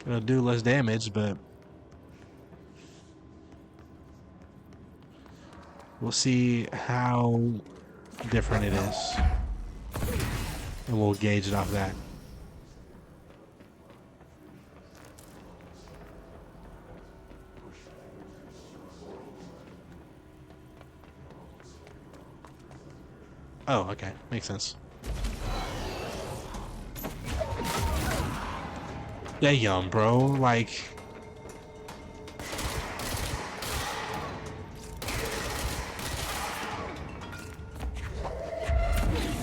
It'll do less damage, but we'll see how different it is. And we'll gauge it off that. Oh, okay. Makes sense. Damn, bro. Like...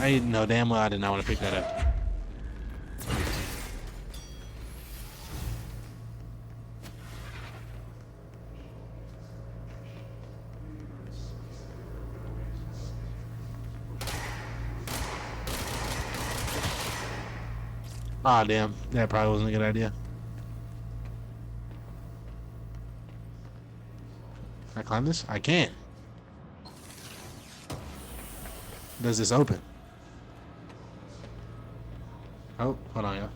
I know damn well I did not want to pick that up. Ah, damn. That probably wasn't a good idea. Can I climb this? I can. Does this open? Oh, hold on, y'all.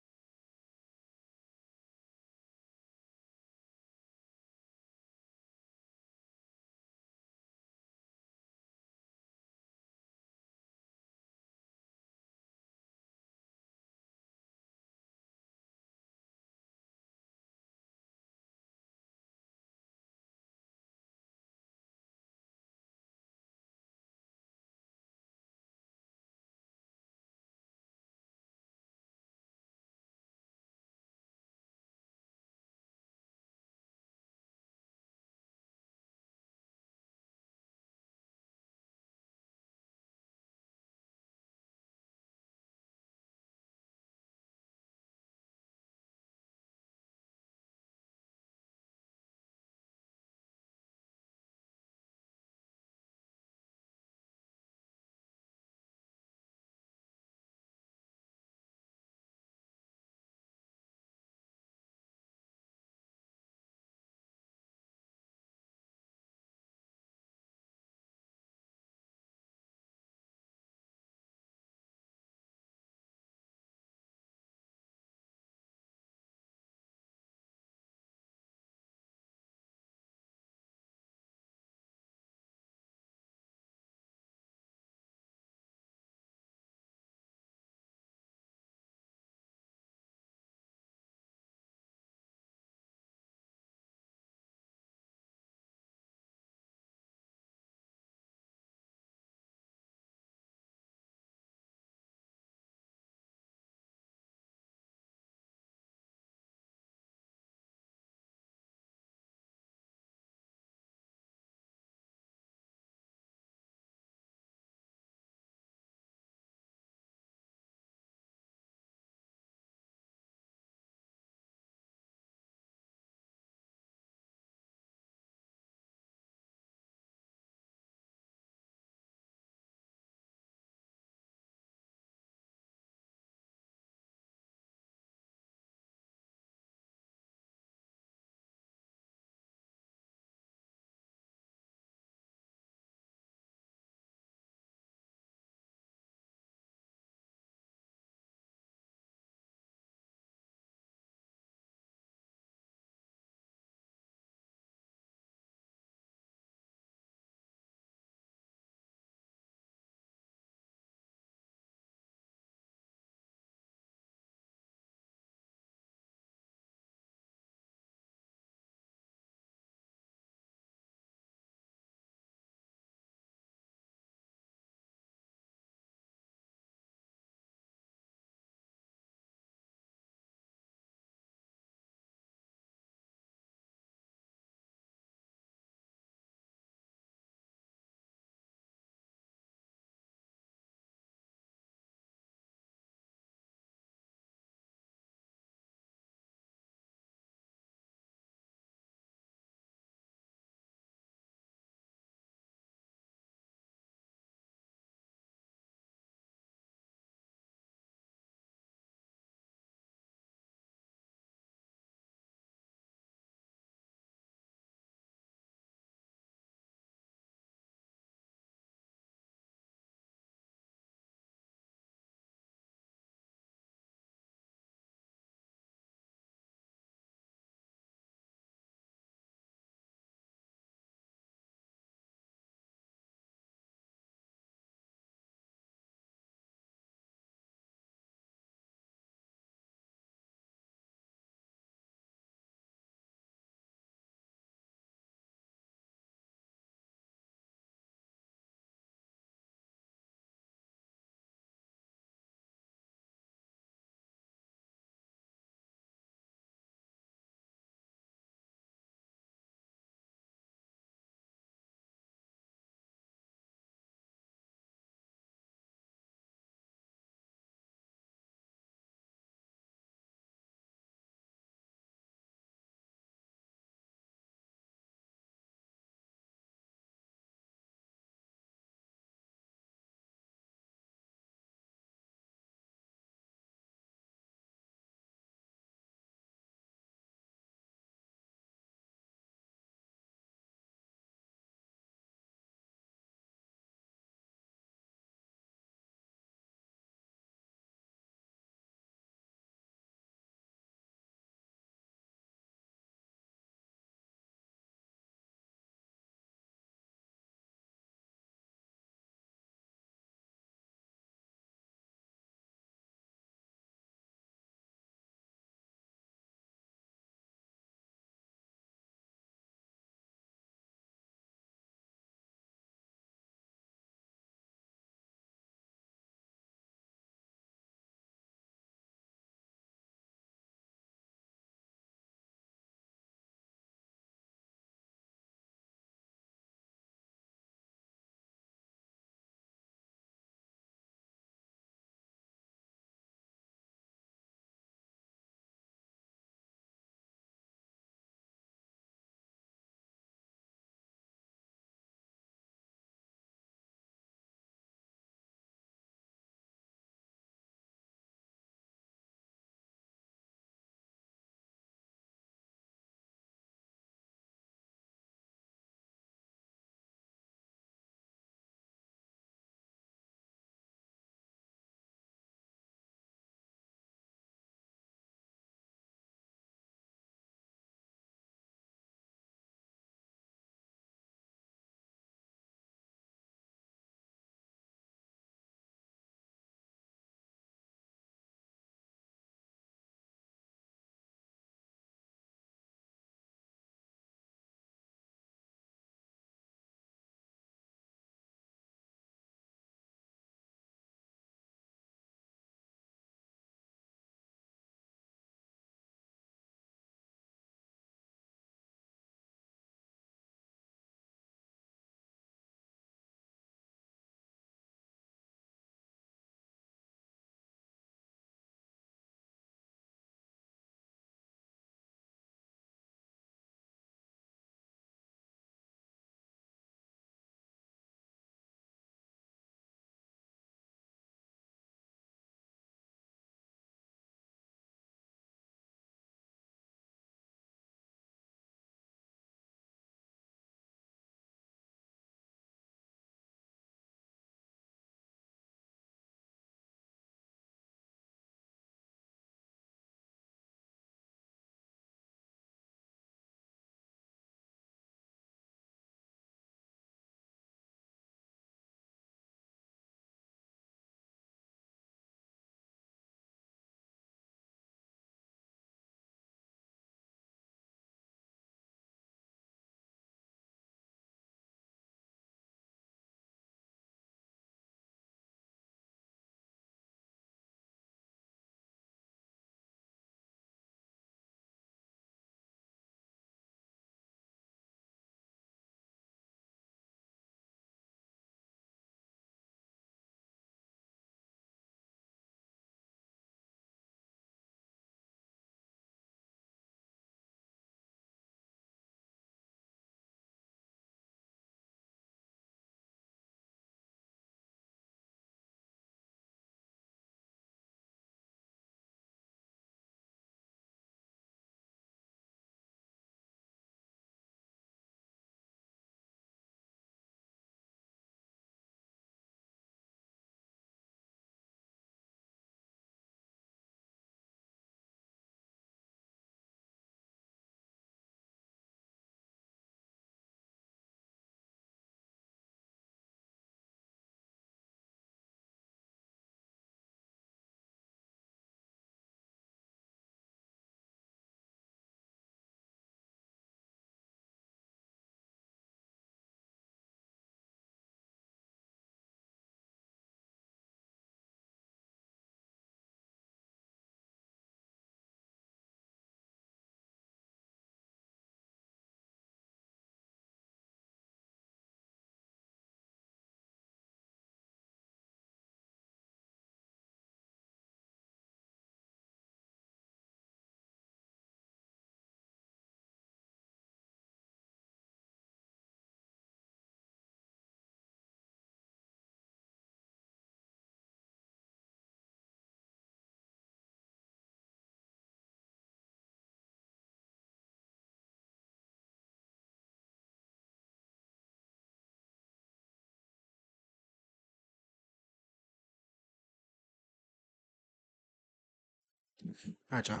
Alright, y'all.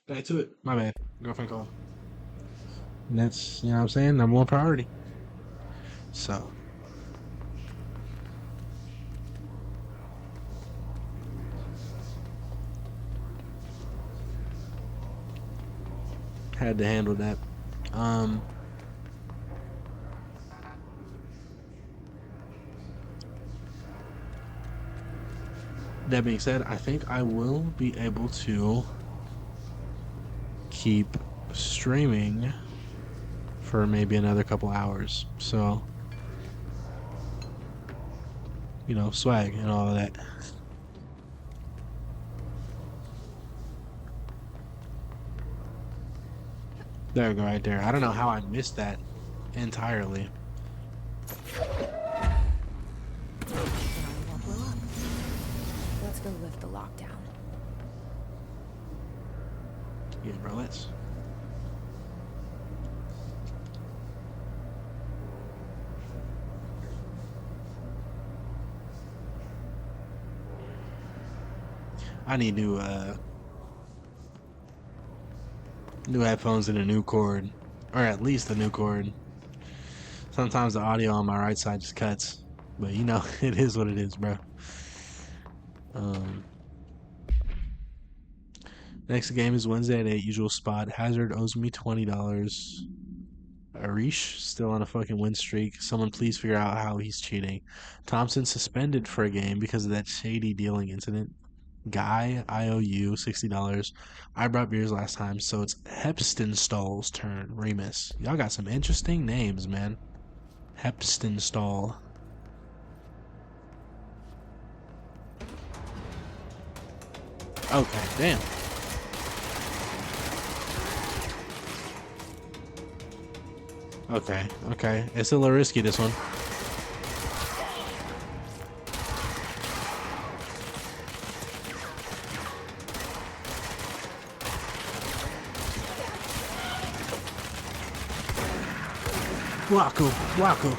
Back to it. My bad. Girlfriend call. And that's, you know what I'm saying, number one priority. So. Had to handle that. That being said, I think I will be able to keep streaming for maybe another couple hours. So, you know, swag and all of that. There we go, right there. I don't know how I missed that entirely. Let's go lift the lockdown. Yeah, bro, let's. I need new headphones and a new cord, or at least a new cord. Sometimes the audio on my right side just cuts, but you know, it is what it is, bro. Next game is Wednesday at 8, usual spot. Hazard owes me $20. Arish still on a fucking win streak. Someone please figure out how he's cheating. Thompson suspended for a game because of that shady dealing incident. Guy, I owe you $60. I brought beers last time, so it's Hepstenstall's turn. Remus. Y'all got some interesting names, man. Hepstenstall. Okay, damn. Okay. It's a little risky, this one. Waku.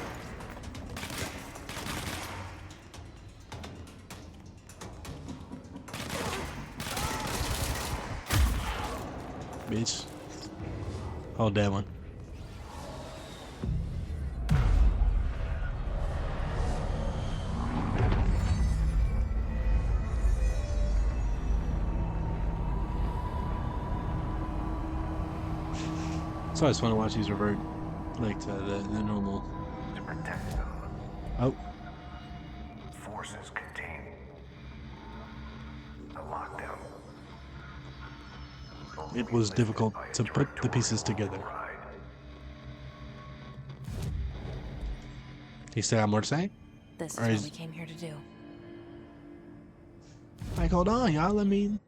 Bitch. Hold that one. So I just want to watch these revert, like to the normal. To protect them. Oh. Forces contain the lockdown. It was difficult to put the pieces together. He still got more to say? This is what we came here to do. Like, hold on, y'all. I mean.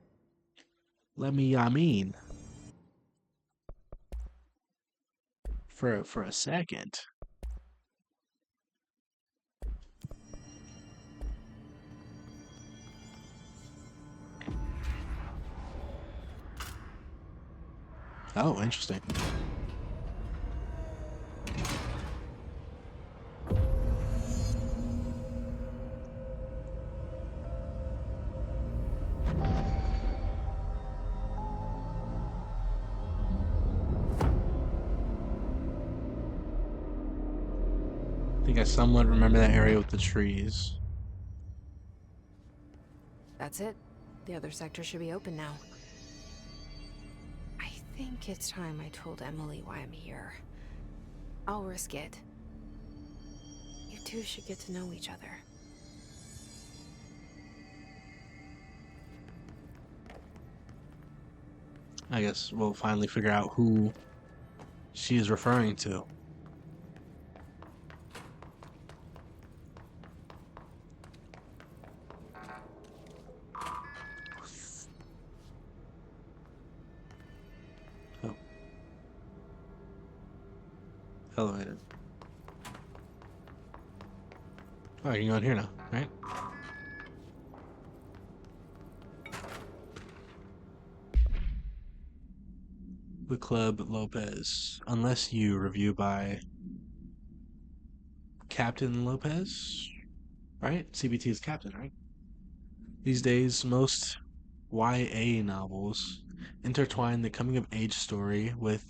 For a second. Oh, interesting. I think I somewhat remember that area with the trees. That's it. The other sector should be open now. I think it's time I told Emily why I'm here. I'll risk it. You two should get to know each other. I guess we'll finally figure out who she is referring to. Oh. Elevator. Oh, you can go in here now, right? The Club Lopez. Unless you review by Captain Lopez, right? CBT is captain, right? These days, most YA novels intertwine the coming-of-age story with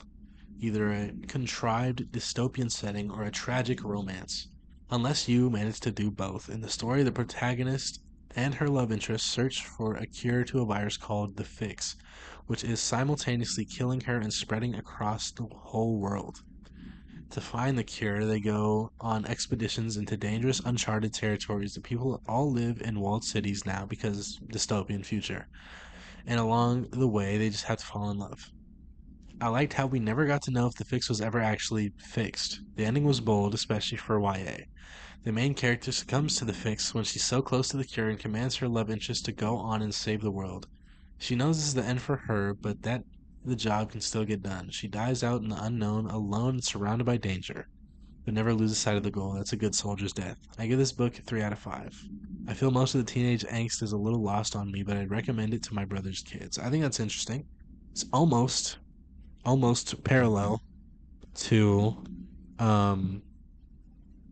either a contrived dystopian setting or a tragic romance. Unless you manage to do both, in the story, the protagonist and her love interest search for a cure to a virus called the Fix, which is simultaneously killing her and spreading across the whole world. To find the cure, they go on expeditions into dangerous, uncharted territories. The people all live in walled cities now because dystopian future. And along the way, they just have to fall in love. I liked how we never got to know if the fix was ever actually fixed. The ending was bold, especially for YA. The main character succumbs to the fix when she's so close to the cure and commands her love interest to go on and save the world. She knows this is the end for her, but that the job can still get done. She dies out in the unknown, alone and surrounded by danger, but never loses sight of the goal. That's a good soldier's death. I give this book 3 out of 5. I feel most of the teenage angst is a little lost on me, but I'd recommend it to my brother's kids. I think that's interesting. It's almost parallel to um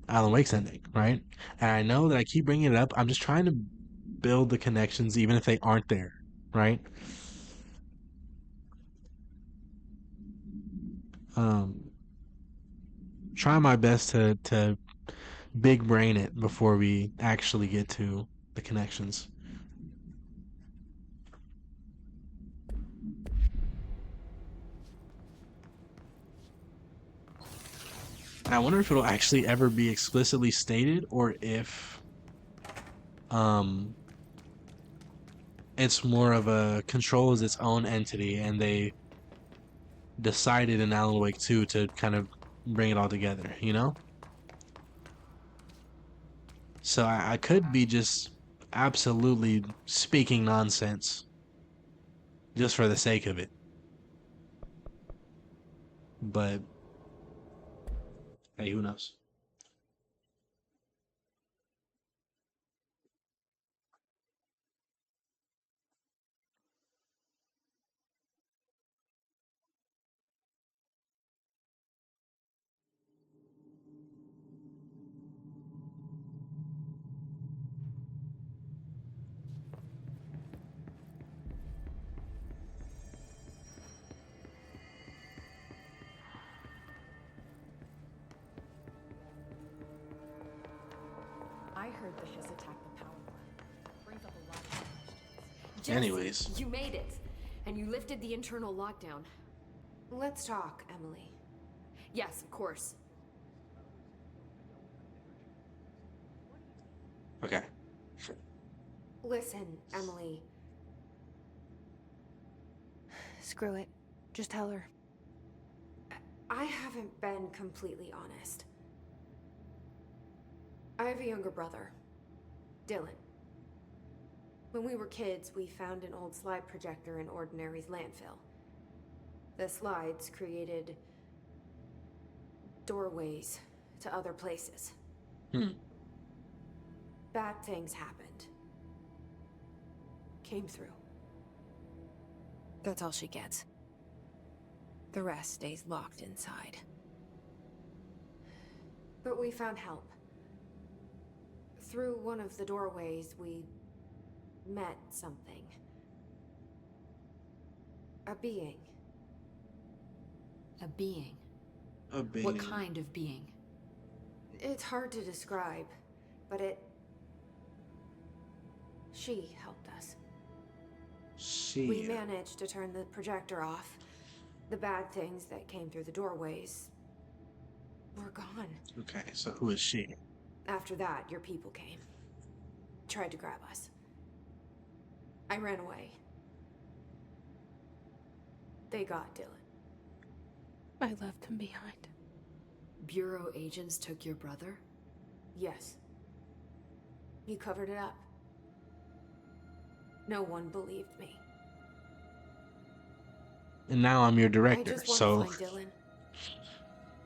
Alan Wake's ending, right? And I know that I keep bringing it up. I'm just trying to build the connections even if they aren't there, right? Um trying my best to big brain it before we actually get to the connections. And I wonder if it'll actually ever be explicitly stated or if it's more of a control as its own entity and they decided in Alan Wake 2 to kind of bring it all together, you know? So I could be just absolutely speaking nonsense just for the sake of it. But hey, who knows? I heard the Hiss attacked the power plant. Brings up a lot of questions. Anyways. Jesse, you made it, and you lifted the internal lockdown. Let's talk, Emily. Yes, of course. Okay. Listen, Emily. Screw it. Just tell her. I haven't been completely honest. I have a younger brother, Dylan. When we were kids, we found an old slide projector in Ordinary's landfill. The slides created doorways to other places. Bad things happened. Came through. That's all she gets. The rest stays locked inside. But we found help. Through one of the doorways, we met something. A being. A being? A being. What kind of being? It's hard to describe, but she helped us. We managed to turn the projector off. The bad things that came through the doorways were gone. Okay, so who is she? After that, your people came. Tried to grab us. I ran away. They got Dylan. I left him behind. Bureau agents took your brother? Yes. You covered it up. No one believed me. And now I'm your director, I just so want to find Dylan.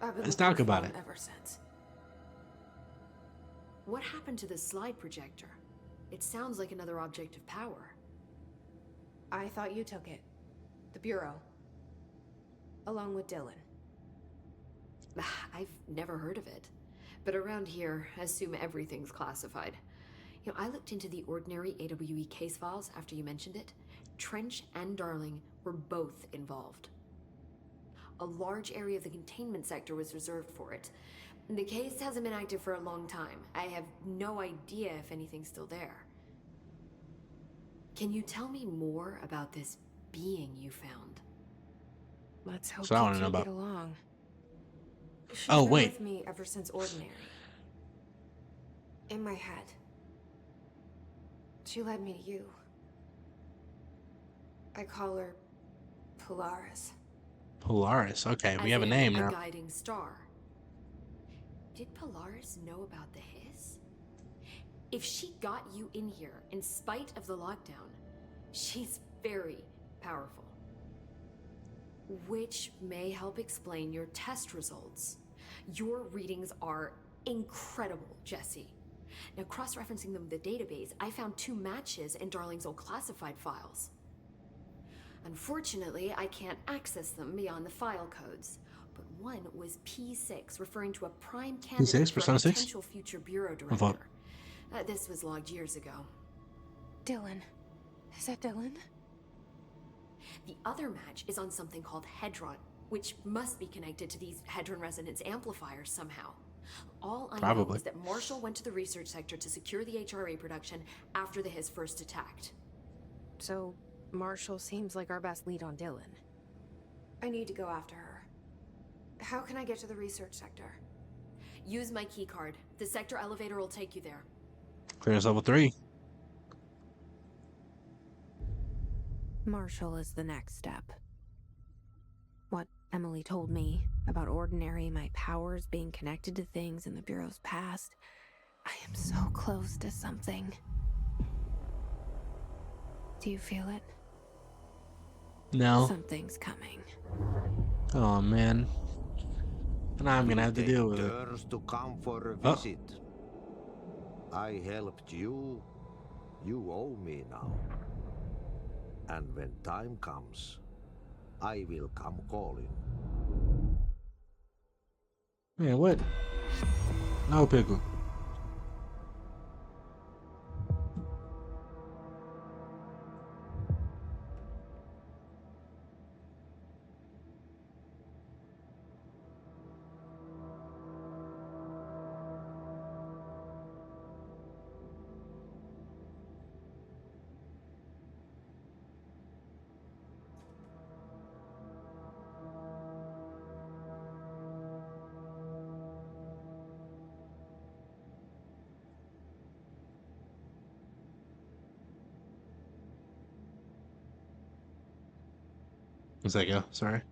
I've been let's looking talk for about him it. ever since. What happened to the slide projector? It sounds like another object of power. I thought you took it. The Bureau. Along with Dylan. I've never heard of it. But around here, I assume everything's classified. You know, I looked into the Ordinary AWE case files after you mentioned it. Trench and Darling were both involved. A large area of the containment sector was reserved for it. The case hasn't been active for a long time. I have no idea if anything's still there. Can you tell me more about this being you found? Let's hope So I you want to know two about. get along. She's Oh been wait. with me ever since Ordinary. In my head. She led me to you. I call her Polaris. Polaris. Okay, we As have a in name a now. guiding star. Did Polaris know about the hiss? If she got you in here in spite of the lockdown, she's very powerful. Which may help explain your test results. Your readings are incredible, Jesse. Now, cross-referencing them with the database, I found 2 matches in Darling's old classified files. Unfortunately, I can't access them beyond the file codes. But one was P6, referring to a prime candidate P6, for a Persona 6? potential future bureau I thought. director. This was logged years ago. Dylan. Is that Dylan? The other match is on something called Hedron, which must be connected to these Hedron resonance amplifiers somehow. All I know Probably. is that Marshall went to the research sector to secure the HRA production after the Hiss first attacked. So, Marshall seems like our best lead on Dylan. I need to go after her. How can I get to the research sector? Use my key card. The sector elevator will take you there. Clearance level 3. Marshall is the next step. What Emily told me about Ordinary, my powers being connected to things in the Bureau's past. I am so close to something. Do you feel it? No. Something's coming. Oh man. And I'm gonna have to deal with it. Dares to come for a visit. I helped you. You owe me now. And when time comes, I will come calling. Man, what? No pickle. One sec, yo. Sorry.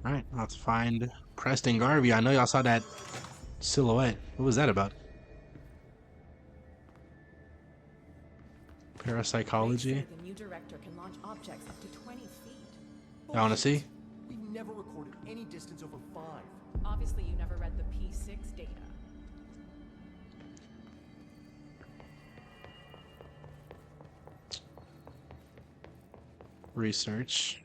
Alright, let's find Preston Garvey. I know y'all saw that silhouette. What was that about? Parapsychology? The new director can launch objects up to 20 feet. Y'all wanna see? We've never recorded any distance over 5. Obviously, you never read the P6 data. Research.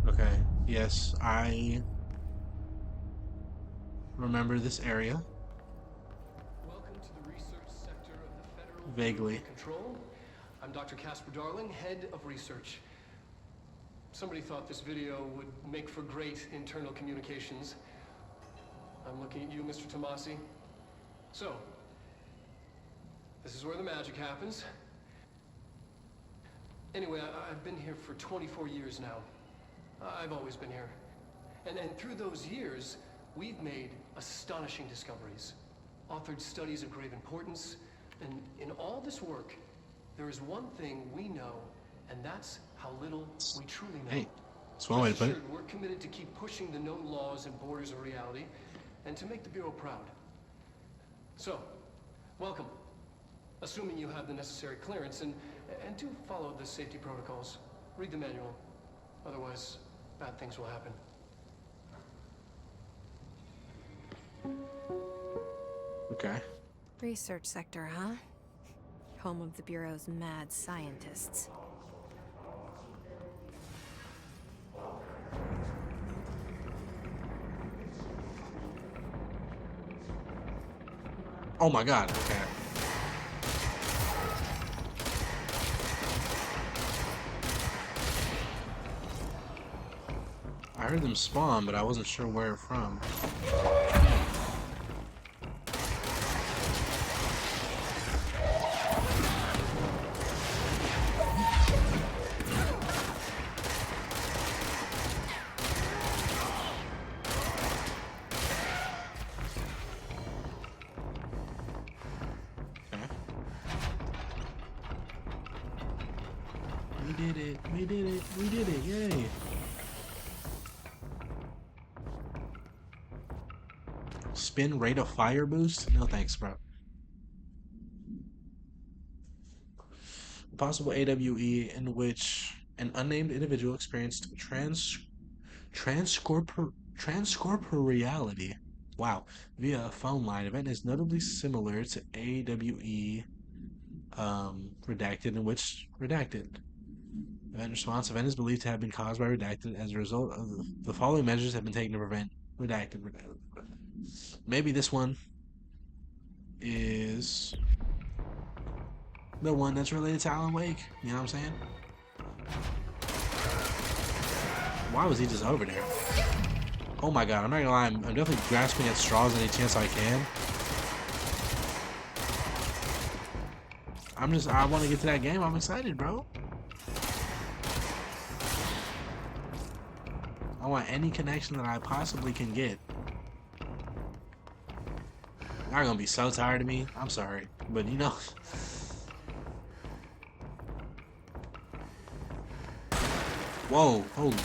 Okay, yes, I remember this area. Welcome to the research sector of the Federal Vaguely. Control. I'm Dr. Casper Darling, head of research. Somebody thought this video would make for great internal communications. I'm looking at you, Mr. Tomasi. So, this is where the magic happens. Anyway, I've been here for 24 years now. I've always been here. And through those years, we've made astonishing discoveries, authored studies of grave importance, and in all this work, there is one thing we know, and that's how little we truly know. Hey, that's one way to put it. We're committed to keep pushing the known laws and borders of reality, and to make the Bureau proud. So, welcome. Assuming you have the necessary clearance, and do follow the safety protocols. Read the manual. Otherwise, bad things will happen. Okay. Research sector, huh? Home of the Bureau's mad scientists. Oh my god, okay. I heard them spawn, but I wasn't sure where from. We did it, yay. Spin rate of fire boost? No thanks, bro. Possible AWE in which an unnamed individual experienced transcorporeality. Wow. Via a phone line. Event is notably similar to AWE redacted, in which redacted. Event response. Event is believed to have been caused by redacted. As a result of the following measures have been taken to prevent redacted. Maybe this one is the one that's related to Alan Wake. You know what I'm saying? Why was he just over there? Oh my god, I'm not gonna lie, I'm definitely grasping at straws any chance I can. I want to get to that game. I'm excited, bro. I want any connection that I possibly can get. Y'all gonna be so tired of me. I'm sorry, but you know. Whoa, holy.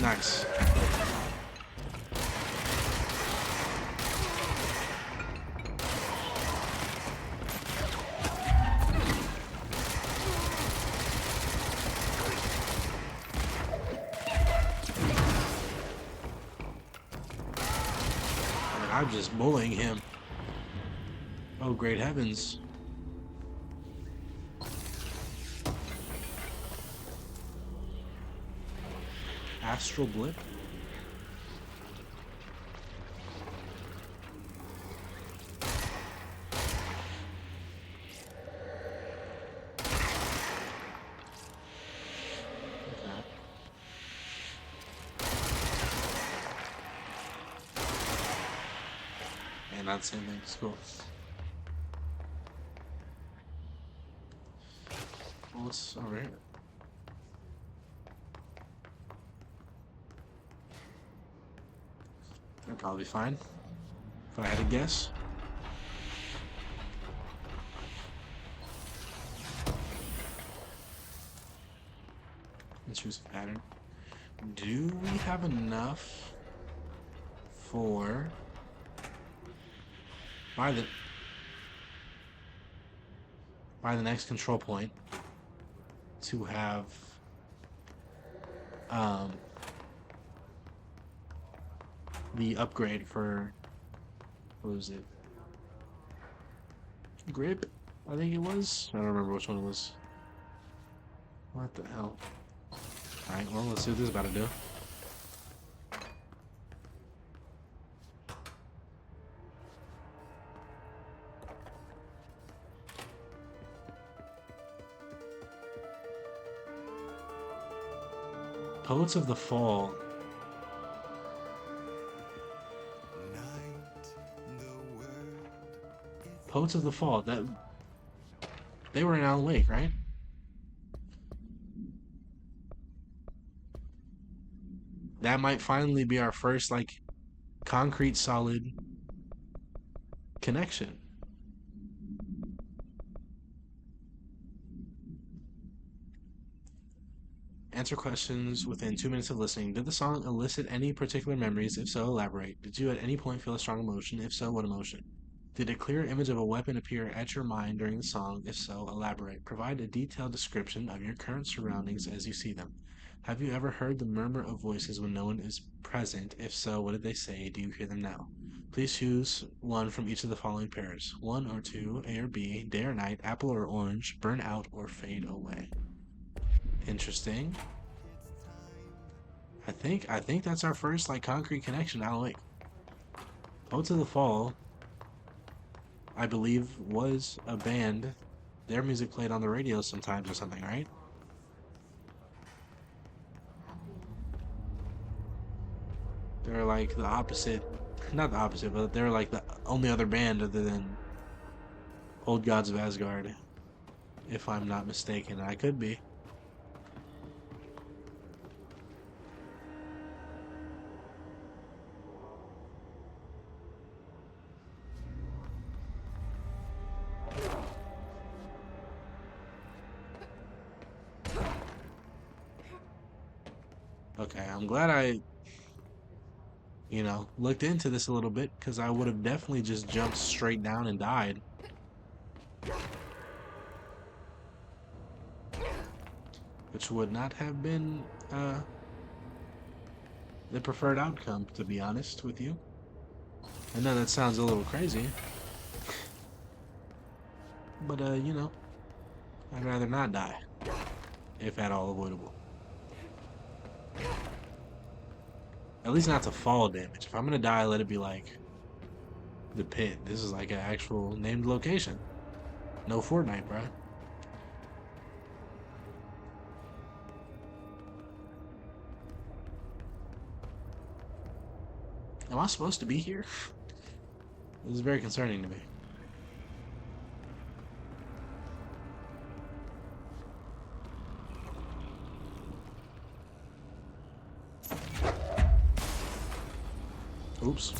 Nice. I'm just bullying him. Oh, great heavens. Astral blip? And not the same thing, it's cool. Well, what's over here? That'd probably be fine, if I had to guess. Intrusive pattern. Do we have enough for by the next control point to have the upgrade for, what was it? Grip, I think it was. I don't remember which one it was. What the hell? Alright, well, let's see what this is about to do. Poets of the Fall. Poets of the Fall. That they were in Alan Wake, right? That might finally be our first, like, concrete, solid connection. Answer questions within 2 minutes of listening. Did the song elicit any particular memories? If so, elaborate. Did you at any point feel a strong emotion? If so, what emotion? Did a clear image of a weapon appear at your mind during the song? If so, elaborate. Provide a detailed description of your current surroundings as you see them. Have you ever heard the murmur of voices when no one is present? If so, what did they say? Do you hear them now? Please choose one from each of the following pairs. 1 or 2, A or B, day or night, apple or orange, burn out or fade away. Interesting. I think that's our first, like, concrete connection to Alan Wake. Poets of the Fall, I believe, was a band. Their music played on the radio sometimes or something, right? They're like the opposite, not the opposite, but they're like the only other band other than Old Gods of Asgard, if I'm not mistaken. I could be. Okay, I'm glad I, looked into this a little bit, because I would have definitely just jumped straight down and died. Which would not have been the preferred outcome, to be honest with you. I know that sounds a little crazy. But, I'd rather not die, if at all avoidable. At least not to fall damage. If I'm gonna die, let it be like the pit. This is like an actual named location. No Fortnite, bruh. Am I supposed to be here? This is very concerning to me. Oops.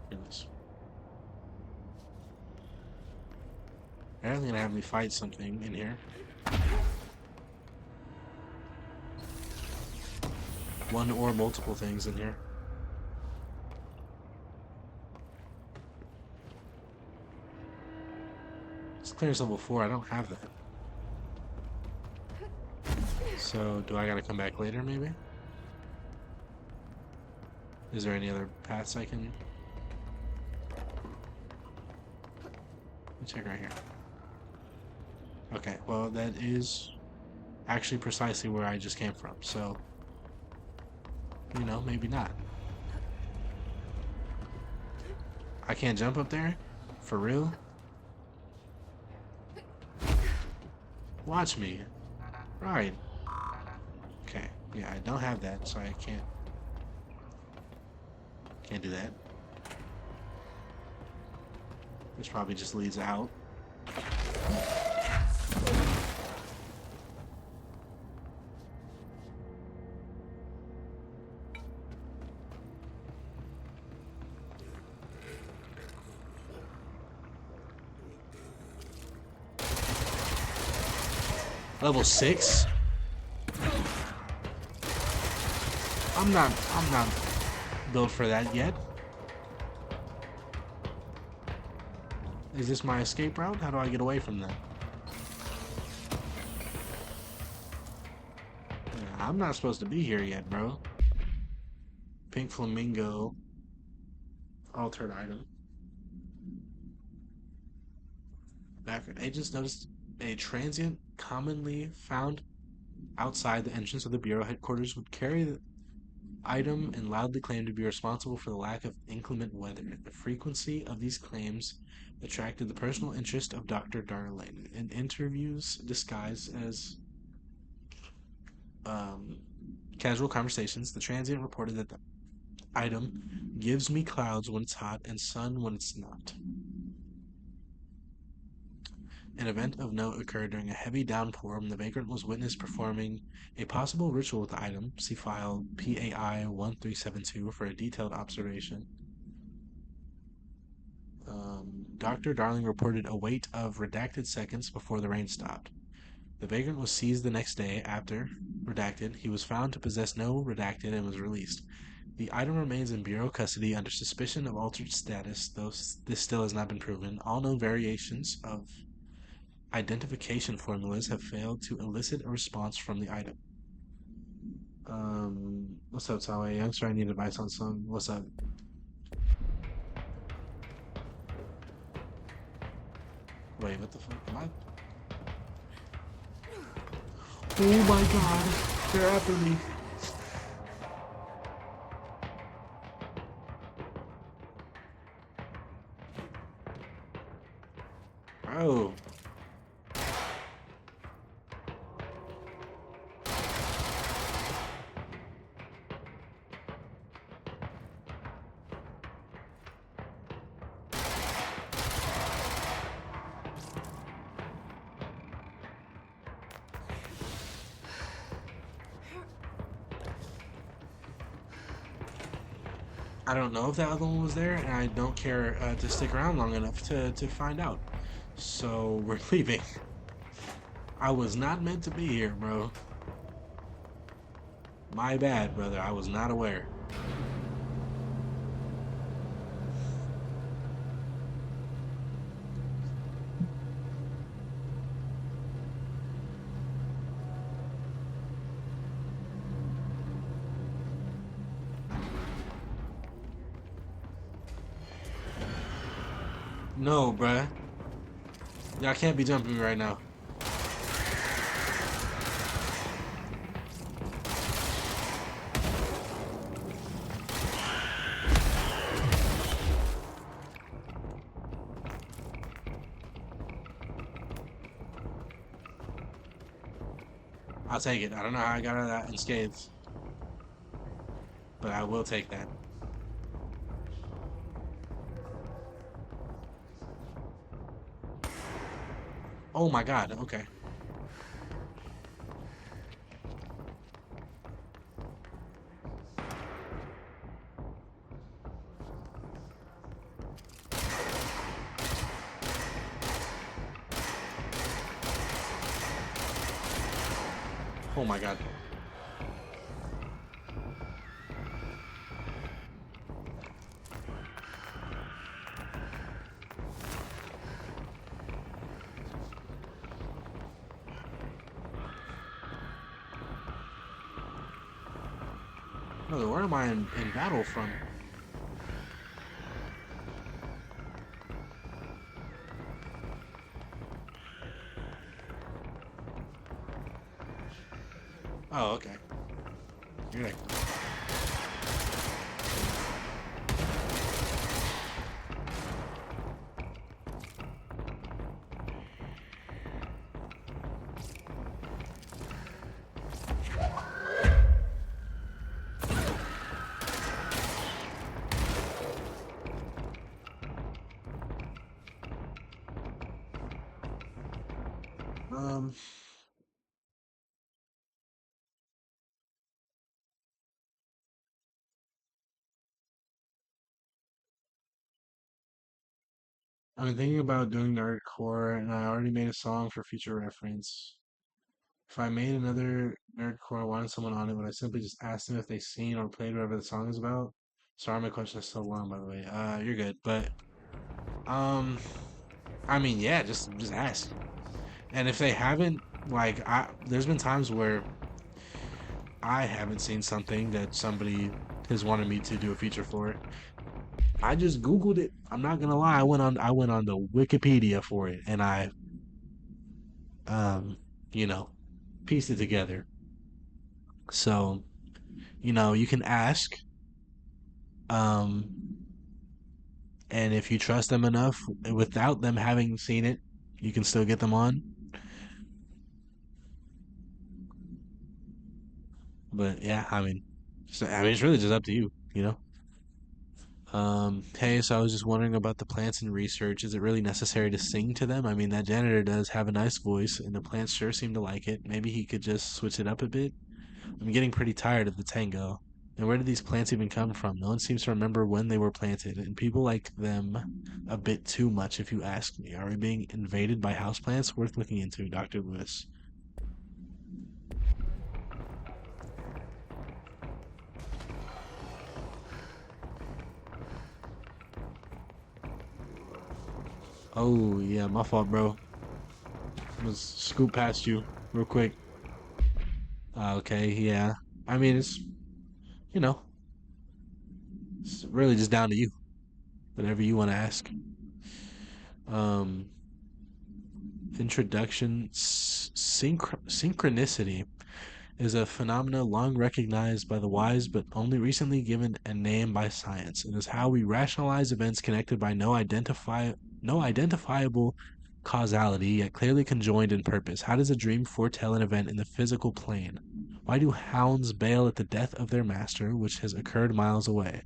Goodness. Apparently gonna have me fight something in here. One or multiple things in here. Clearance level 4, I don't have that. So, do I gotta come back later, maybe? Is there any other paths I can... Let me check right here. Okay, well, that is actually precisely where I just came from, so... maybe not. I can't jump up there? For real? Watch me. Right. Okay. Yeah, I don't have that, so I can't do that. This probably just leads out. Level 6? I'm not built for that yet. Is this my escape route? How do I get away from that? Yeah, I'm not supposed to be here yet, bro. Pink flamingo. Altered item. Background agents noticed a transient commonly found outside the entrance of the Bureau headquarters would carry the item and loudly claim to be responsible for the lack of inclement weather. The frequency of these claims attracted the personal interest of Dr. Darling. In interviews disguised as um, casual conversations, the transient reported that the item gives me clouds when it's hot and sun when it's not. An event of note occurred during a heavy downpour when the vagrant was witnessed performing a possible ritual with the item. See file PAI 1372 for a detailed observation. Dr. Darling reported a wait of redacted seconds before the rain stopped. The vagrant was seized the next day after, redacted, he was found to possess no redacted and was released. The item remains in Bureau custody under suspicion of altered status, though this still has not been proven. All known variations of identification formulas have failed to elicit a response from the item. What's up, Tawe? Youngster, I need advice on some. What's up? Wait, what the fuck? Am I? Oh my god, they're after me. Bro. I don't know if that other one was there, and I don't care to stick around long enough to find out. So we're leaving. I was not meant to be here, bro. My bad, brother. I was not aware. No, bruh. Y'all can't be jumping me right now. I'll take it. I don't know how I got out of that unscathed, but I will take that. Oh my god, okay. Oh my god. Brother, where am I in battle from? Oh, okay. You're like... I'm thinking about doing nerdcore, and I already made a song for future reference. If I made another nerdcore, I wanted someone on it, would I simply just ask them if they've seen or played whatever the song is about? Sorry, my question is so long, by the way. You're good, but I mean, yeah, just ask. And if they haven't, like, there's been times where I haven't seen something that somebody has wanted me to do a feature for. I just Googled it. I'm not gonna lie. I went on the Wikipedia for it, and I um, you know, pieced it together. So, you can ask, um, and if you trust them enough, without them having seen it, you can still get them on. But yeah, it's really just up to you, you know. Hey, so I was just wondering about the plants in research. Is it really necessary to sing to them? I mean, that janitor does have a nice voice, and the plants sure seem to like it. Maybe he could just switch it up a bit. I'm getting pretty tired of the tango. And where did these plants even come from? No one seems to remember when they were planted, and people like them a bit too much, if you ask me. Are we being invaded by houseplants? Worth looking into, Dr. Lewis. Oh, yeah, my fault, bro. Was scoop past you real quick. Okay, yeah. I mean, you know, it's really just down to you. Whatever you want to ask. Um, Introduction. Synchronicity is a phenomena long recognized by the wise but only recently given a name by science. It is how we rationalize events connected by no identifiable causality, yet clearly conjoined in purpose. How does a dream foretell an event in the physical plane? Why do hounds bail at the death of their master, which has occurred miles away?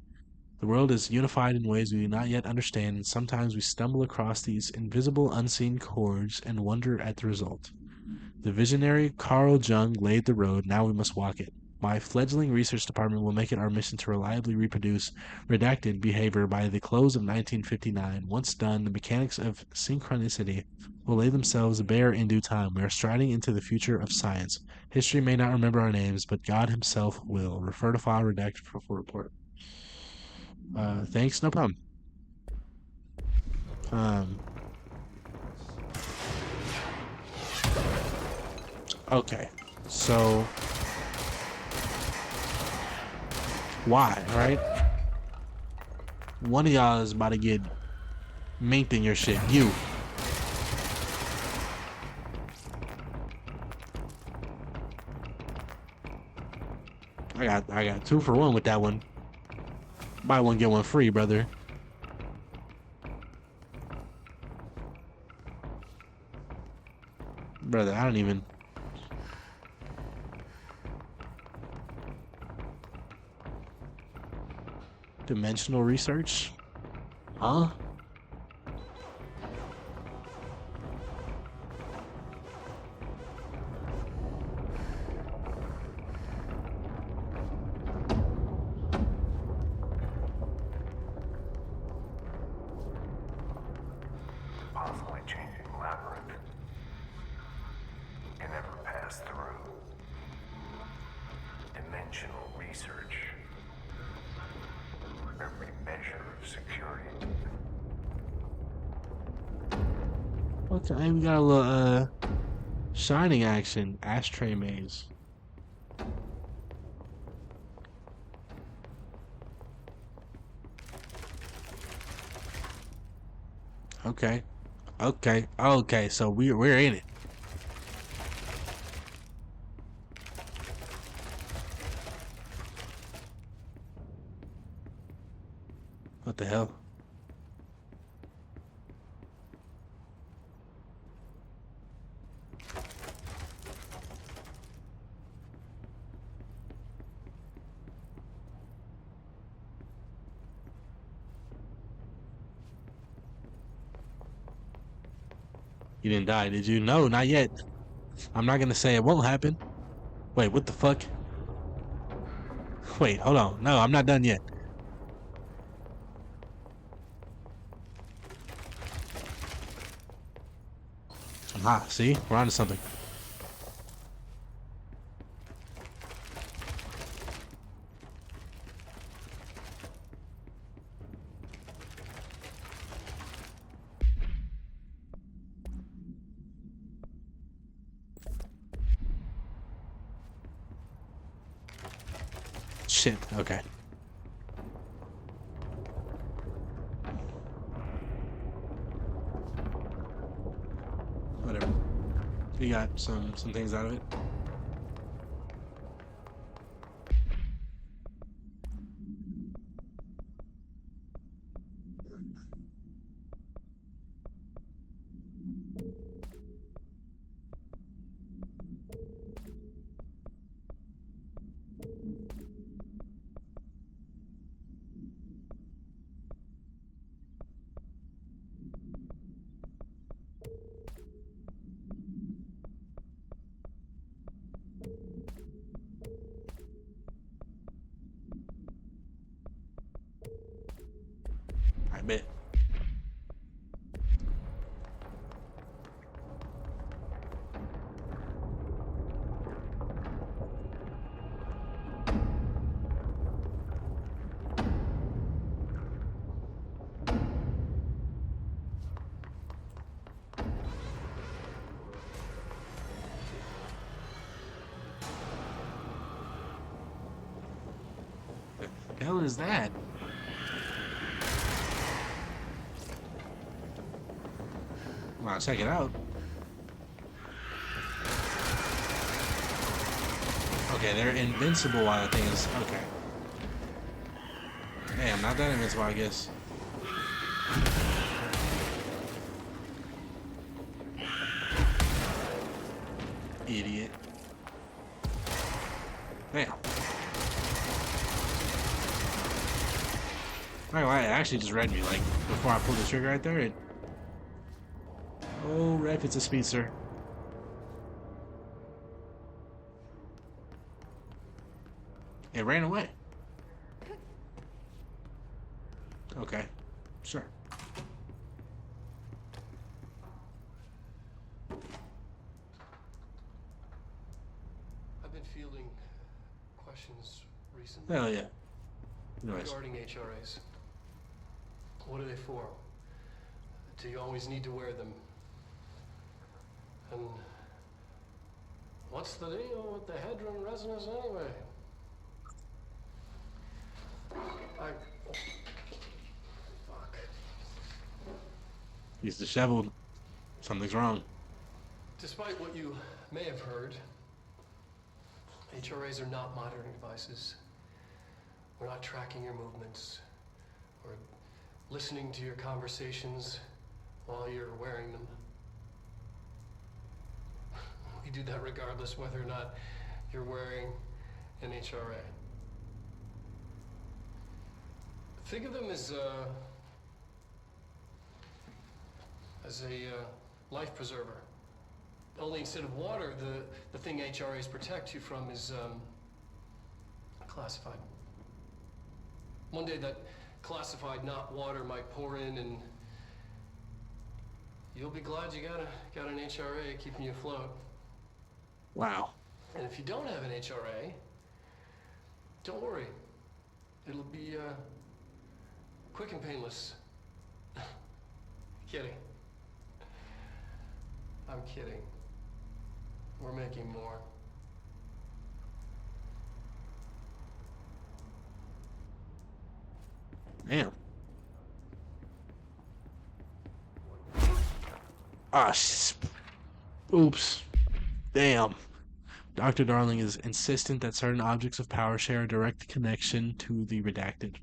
The world is unified in ways we do not yet understand, and sometimes we stumble across these invisible, unseen chords and wonder at the result. The visionary Carl Jung laid the road, now we must walk it. My fledgling research department will make it our mission to reliably reproduce redacted behavior by the close of 1959. Once done, the mechanics of synchronicity will lay themselves bare in due time. We are striding into the future of science. History may not remember our names, but God himself will. Refer to file redacted for full report. Thanks, no problem. Okay, so why, right? One of y'all is about to get minked in your shit. You. I got 2 for 1 with that one. Buy one, get one free, brother. Brother, I don't even. Dimensional research? Huh? Constantly changing labyrinth. Can never pass through. Dimensional research. Every measure of security. Okay, we got a little shining action. Ashtray maze. Okay. Okay, so we're in it. What the hell? You didn't die, did you? No, not yet. I'm not gonna say it won't happen. Wait, what the fuck? Wait, hold on. No, I'm not done yet. Ah, see? We're onto something. shit. Okay. Whatever. We got some things out of it. I bet. The hell is that? Wow, check it out. Okay, they're invincible while the thing is... Okay. Damn, not that invincible, I guess. Idiot. Damn. Not gonna lie, it actually just read me, like, before I pulled the trigger right there, it... Oh, ref, it's a speedster. It ran away. Okay, sure. I've been fielding questions recently. Hell yeah. Nice. Regarding HRAs. What are they for? Do you always need to wear them? And what's the deal with the Hedron resonance anyway? Fuck. He's disheveled. Something's wrong. Despite what you may have heard, HRAs are not monitoring devices. We're not tracking your movements or listening to your conversations while you're wearing them. We do that regardless whether or not you're wearing an HRA. Think of them as a life preserver. Only instead of water, the thing HRAs protect you from is classified. One day that classified, not water, might pour in, and you'll be glad you got an HRA keeping you afloat. Wow. And if you don't have an HRA, don't worry. It'll be quick and painless. Kidding. I'm kidding. We're making more. Damn. Ah, oops. Damn. Dr. Darling is insistent that certain objects of power share a direct connection to the redacted.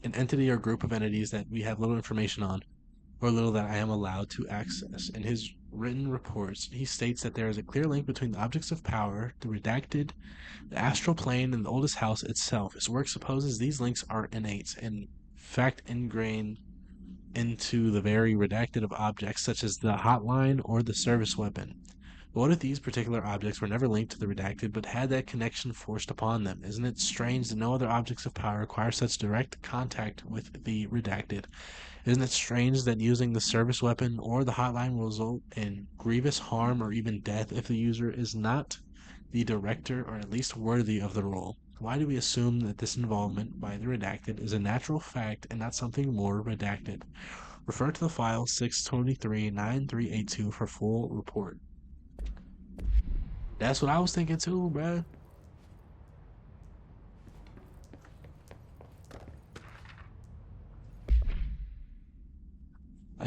An entity or group of entities that we have little information on, or little that I am allowed to access. In his written reports, he states that there is a clear link between the objects of power, the redacted, the astral plane, and the oldest house itself. His work supposes these links are innate, in fact ingrained into the very redacted of objects such as the hotline or the service weapon. But what if these particular objects were never linked to the redacted but had that connection forced upon them? Isn't it strange that no other objects of power require such direct contact with the redacted? Isn't it strange that using the service weapon or the hotline will result in grievous harm or even death if the user is not the director or at least worthy of the role? Why do we assume that this involvement by the redacted is a natural fact and not something more redacted? Refer to the file 623-9382 for full report. That's what I was thinking too, bruh.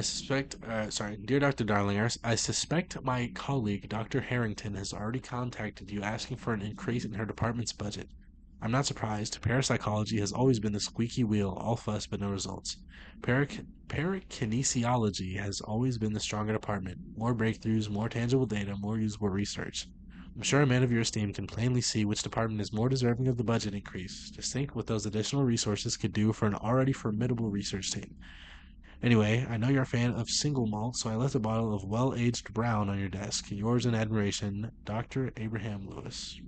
Dear Dr. Darling, I suspect my colleague, Dr. Harrington, has already contacted you asking for an increase in her department's budget. I'm not surprised. Parapsychology has always been the squeaky wheel, all fuss but no results. Parakinesiology has always been the stronger department. More breakthroughs, more tangible data, more usable research. I'm sure a man of your esteem can plainly see which department is more deserving of the budget increase. Just think what those additional resources could do for an already formidable research team. Anyway, I know you're a fan of single malt, so I left a bottle of well-aged brown on your desk. Yours in admiration, Dr. Abraham Lewis.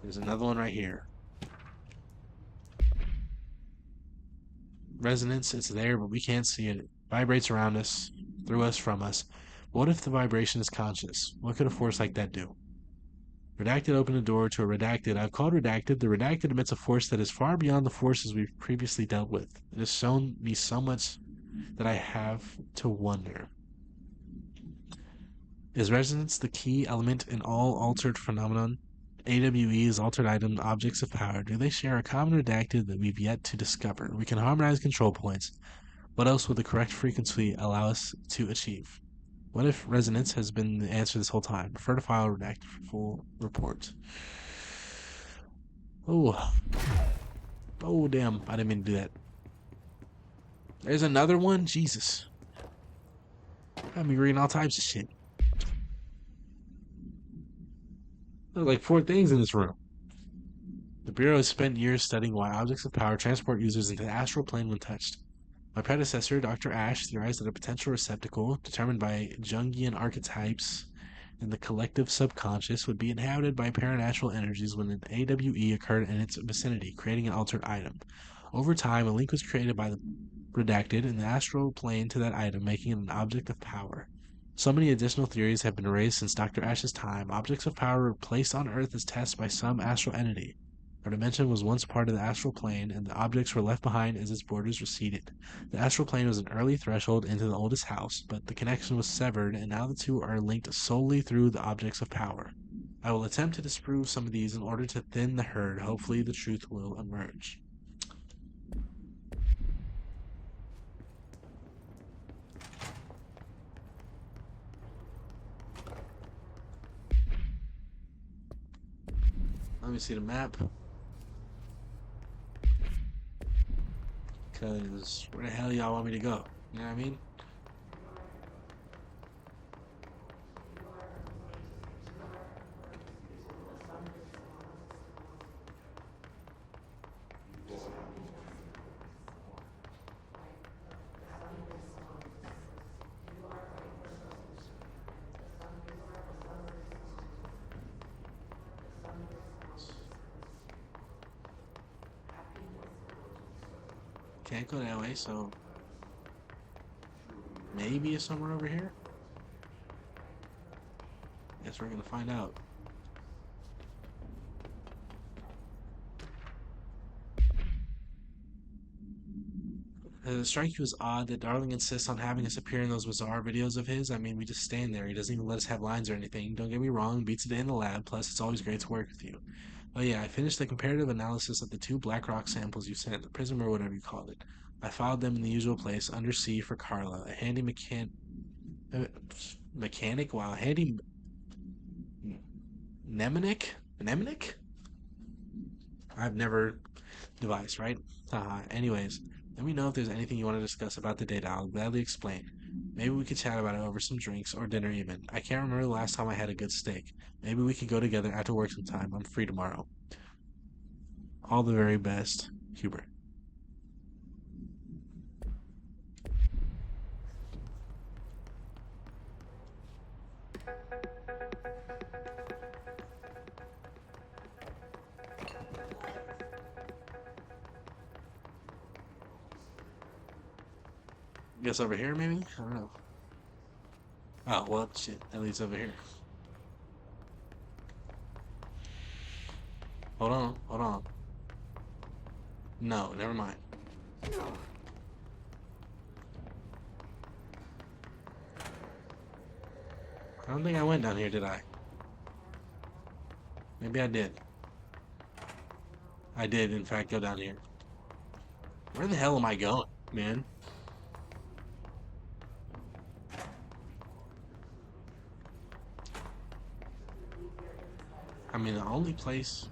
There's another one right here. Resonance, it's there, but we can't see it. It vibrates around us, through us, from us. What if the vibration is conscious? What could a force like that do? Redacted opened the door to a redacted. I've called redacted. The redacted emits a force that is far beyond the forces we've previously dealt with. It has shown me so much that I have to wonder. Is resonance the key element in all altered phenomenon? AWE's altered items, objects of power. Do they share a common redacted that we've yet to discover? We can harmonize control points. What else would the correct frequency allow us to achieve? What if resonance has been the answer this whole time? Refer to file redacted for full report. Oh. Oh, damn. I didn't mean to do that. There's another one? Jesus. Got me reading all types of shit. There's like 4 things in this room. The Bureau has spent years studying why objects of power transport users into the astral plane when touched. My predecessor, Dr. Ash, theorized that a potential receptacle, determined by Jungian archetypes in the collective subconscious, would be inhabited by paranatural energies when an AWE occurred in its vicinity, creating an altered item. Over time, a link was created by the redacted in the astral plane to that item, making it an object of power. So many additional theories have been raised since Dr. Ash's time. Objects of power were placed on Earth as tests by some astral entity. Our dimension was once part of the astral plane, and the objects were left behind as its borders receded. The astral plane was an early threshold into the oldest house, but the connection was severed, and now the two are linked solely through the objects of power. I will attempt to disprove some of these in order to thin the herd. Hopefully the truth will emerge. Let me see the map. Because where the hell y'all want me to go? You know what I mean? Can't go that way, so maybe it's somewhere over here. Guess we're gonna find out. Does it strike you as odd that Darling insists on having us appear in those bizarre videos of his? I mean, we just stand there. He doesn't even let us have lines or anything. Don't get me wrong, beats a day in the lab. Plus, it's always great to work with you. Oh yeah, I finished the comparative analysis of the 2 black rock samples you sent, the prism or whatever you called it. I filed them in the usual place, under C for Carla, a handy mechanic? Wow, handy mnemonic? Mnemonic? I've never devised, right? Anyways, let me know if there's anything you want to discuss about the data. I'll gladly explain. Maybe we could chat about it over some drinks or dinner even. I can't remember the last time I had a good steak. Maybe we could go together after work sometime. I'm free tomorrow. All the very best, Hubert. Guess over here, maybe? I don't know. Oh, well, shit. That leads over here. Hold on, hold on. No, never mind. I don't think I went down here, did I? Maybe I did. I did, in fact, go down here. Where the hell am I going, man? I mean, the only place...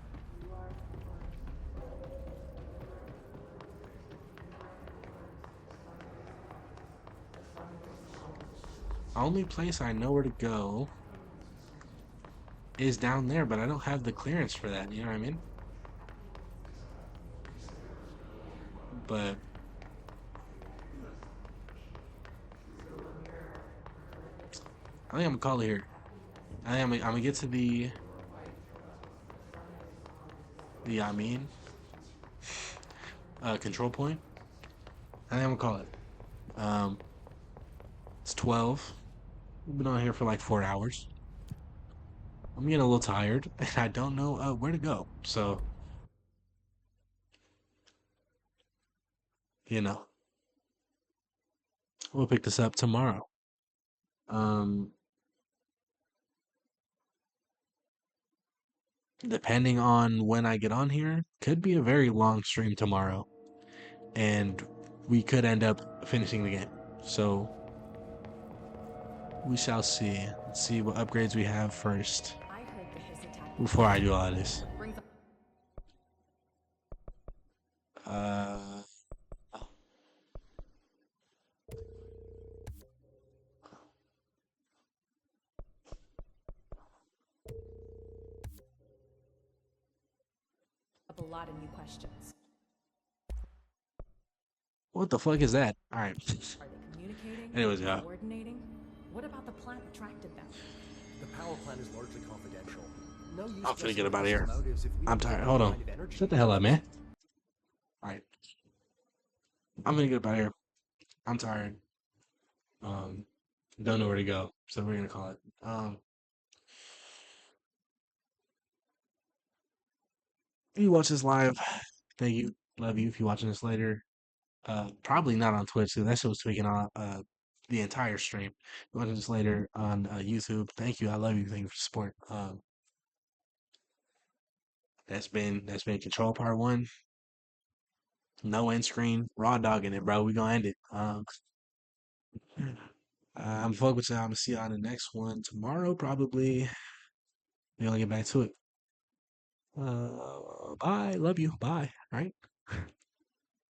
Only place I know where to go is down there, but I don't have the clearance for that, you know what I mean? But I think I'm gonna call it here. I think I'm gonna get to I mean, control point. I think I'm gonna call it. It's 12. We've been on here for like 4 hours. I'm getting a little tired, and I don't know where to go. So, you know, we'll pick this up tomorrow. Um, Depending on when I get on here, could be a very long stream tomorrow, and we could end up finishing the game. So, we shall see. Let's see what upgrades we have first before I do all this. Uh, Up a lot of new questions. what the fuck is that? All right. Are they communicating? Anyways, yeah. Coordinating? What about the plant attracted them? The power plant is largely confidential. No use I'm finna get up out of justifying here. motives if we I'm don't have tired. any Hold on. kind of energy. Shut the hell up, man. All right. I'm gonna get up out of here. I'm tired. Don't know where to go, so we're gonna call it. If you watch this live, thank you. Love you. If you're watching this later, probably not on Twitch, because that shit was tweaking on the entire stream. If you're watching this later on YouTube, thank you. I love you. Thank you for the support. That's been Control Part 1. No end screen, raw dogging it, bro. We gonna end it. I'm fuck with y'all. I'm gonna see y'all in the next one tomorrow, probably. We gonna get back to it. Bye. Love you. Bye. All right.